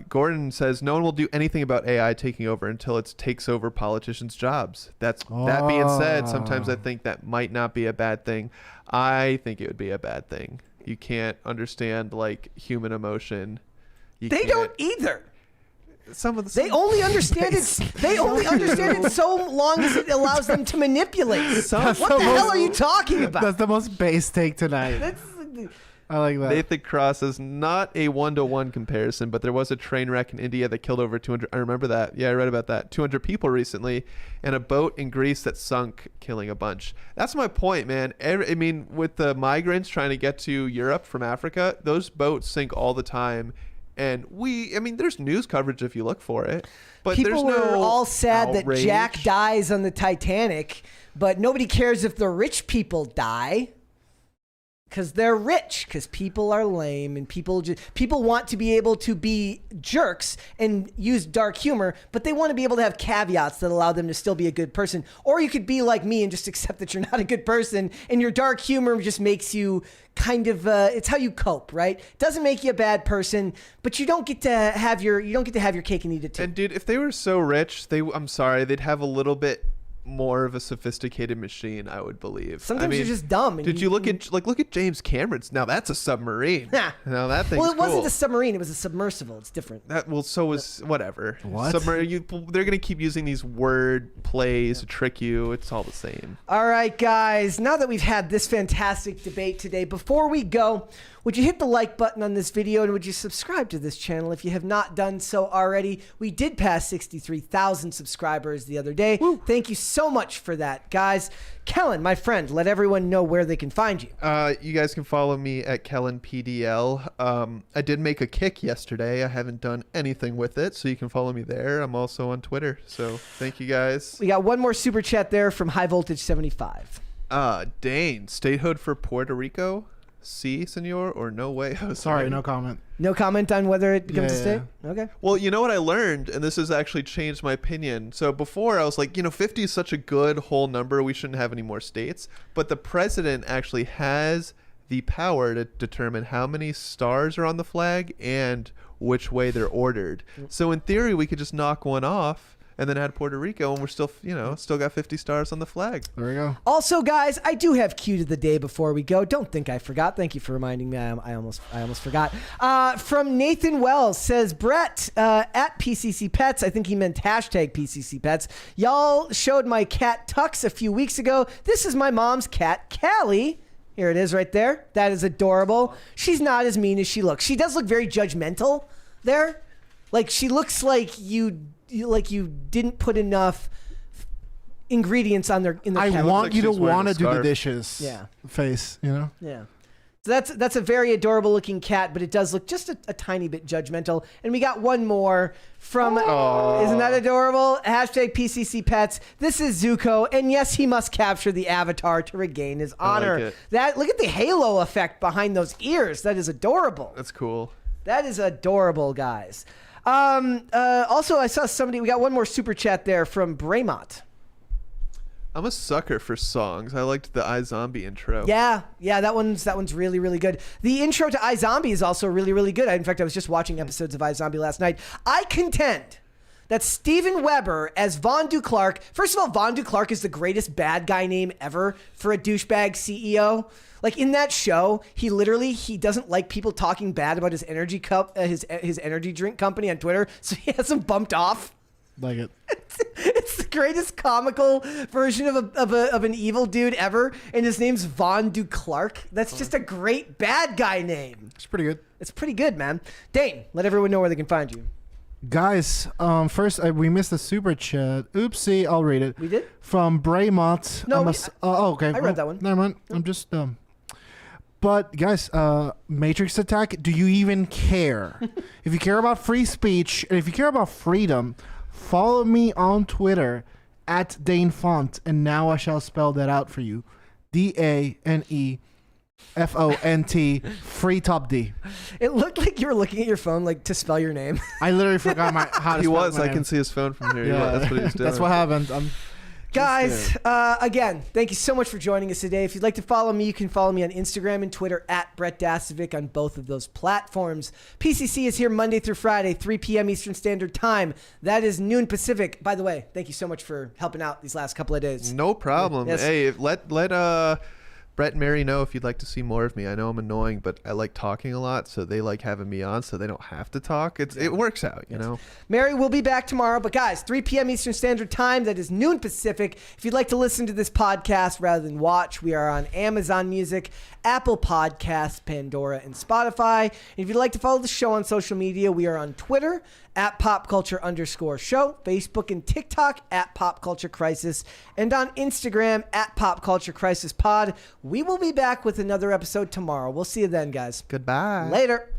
Gordon says, no one will do anything about AI taking over until it takes over politicians' jobs. That being said, sometimes I think that might not be a bad thing. I think it would be a bad thing. You can't understand like human emotion. They don't either. Some of the They only understand it. They only understand it so long as it allows them to manipulate. What the hell are you talking about? That's the most base take tonight. I like that. Nathan Cross says, not a 1-to-1 comparison, but there was a train wreck in India that killed over 200. I remember that. Yeah, I read about that. 200 people recently, and a boat in Greece that sunk, killing a bunch. That's my point, man. I mean, with the migrants trying to get to Europe from Africa, those boats sink all the time. And there's news coverage if you look for it. But People there's were no all sad outrage. that Jack dies on the Titanic, but nobody cares if the rich people die. Because they're rich, because people are lame, and people want to be able to be jerks and use dark humor, but they want to be able to have caveats that allow them to still be a good person. Or you could be like me and just accept that you're not a good person, and your dark humor just makes you kind of it's how you cope, right? Doesn't make you a bad person, but you don't get to have your cake and eat it too. And dude, if they were so rich, I'm sorry, they'd have a little bit more of a sophisticated machine, I would believe. Sometimes you're just dumb. Did you look at James Cameron's? Now that's a submarine. Now that thing's well, it wasn't cool. a submarine; it was a submersible. It's different. So was whatever. What? They're gonna keep using these word plays to trick you. It's all the same. All right, guys. Now that we've had this fantastic debate today, before we go, would you hit the like button on this video and would you subscribe to this channel if you have not done so already? We did pass 63,000 subscribers the other day. Woo. Thank you so much for that, guys. Kellen, my friend, let everyone know where they can find you. You guys can follow me at KellenPDL. I did make a kick yesterday. I haven't done anything with it, so you can follow me there. I'm also on Twitter, so thank you guys. We got one more super chat there from High Voltage 75. Dane, statehood for Puerto Rico? Si, senor, or no way? Oh, Sorry, no comment. No comment on whether it becomes a state? Okay. Well, you know what I learned, and this has actually changed my opinion. So before I was like, 50 is such a good whole number. We shouldn't have any more states. But the president actually has the power to determine how many stars are on the flag and which way they're ordered. So in theory, we could just knock one off and then add Puerto Rico, and we're still, still got 50 stars on the flag. There we go. Also, guys, I do have cue to the day before we go. Don't think I forgot. Thank you for reminding me. I almost forgot. From Nathan Wells says, Brett, at PCC Pets, I think he meant hashtag PCC Pets. Y'all showed my cat Tux a few weeks ago. This is my mom's cat, Callie. Here it is right there. That is adorable. She's not as mean as she looks. She does look very judgmental there. Like, she looks like you didn't put enough ingredients on in the I cat. want like you to she's wearing want a to do the scarf. dishes. Yeah. Face, Yeah. So that's a very adorable looking cat, but it does look just a tiny bit judgmental. And we got one more from, isn't that adorable? Hashtag PCC Pets. This is Zuko, and yes, he must capture the avatar to regain his honor. it. Look at the halo effect behind those ears. That is adorable. That's cool. That is adorable, guys. Also, I saw we got one more super chat there from Braymont. I'm a sucker for songs. I liked the iZombie intro. Yeah, that one's really, really good. The intro to iZombie is also really, really good. In fact, I was just watching episodes of iZombie last night. I contend that Steven Weber as Von Duclark. First of all, Von Duclark is the greatest bad guy name ever for a douchebag CEO. Like in that show, he doesn't like people talking bad about his energy his energy drink company on Twitter, so he has them bumped off. Like it. It's the greatest comical version of an evil dude ever, and his name's Von Duclark. That's just a great bad guy name. It's pretty good. It's pretty good, man. Dane, let everyone know where they can find you. Guys, first we missed a super chat. Oopsie, I'll read it. We did? From Braymont. No, okay. I read that one. Never mind. I'm just But guys, Matrix Attack, do you even care? If you care about free speech, and if you care about freedom, follow me on Twitter at Dane Font, and now I shall spell that out for you. DANEFONT. FONT, free top D. It looked like you were looking at your phone like to spell your name. I literally forgot how to He spell was. my I name. can see his phone from here. Yeah, That's what he was doing. That's what happened. Guys, again, thank you so much for joining us today. If you'd like to follow me, you can follow me on Instagram and Twitter at Brett Dasovic on both of those platforms. PCC is here Monday through Friday, 3 p.m. Eastern Standard Time. That is noon Pacific. By the way, thank you so much for helping out these last couple of days. No problem. Yes. Hey, let Brett and Mary know if you'd like to see more of me. I know I'm annoying, but I like talking a lot, so they like having me on, so they don't have to talk. It works out, you know. Mary will be back tomorrow, but guys, 3 p.m. Eastern Standard Time. That is noon Pacific. If you'd like to listen to this podcast rather than watch, we are on Amazon Music, Apple Podcasts, Pandora, and Spotify. And if you'd like to follow the show on social media, we are on Twitter at popculture_show, Facebook and TikTok at popculturecrisis, and on Instagram at popculturecrisispod. We will be back with another episode tomorrow. We'll see you then, guys. Goodbye. Later.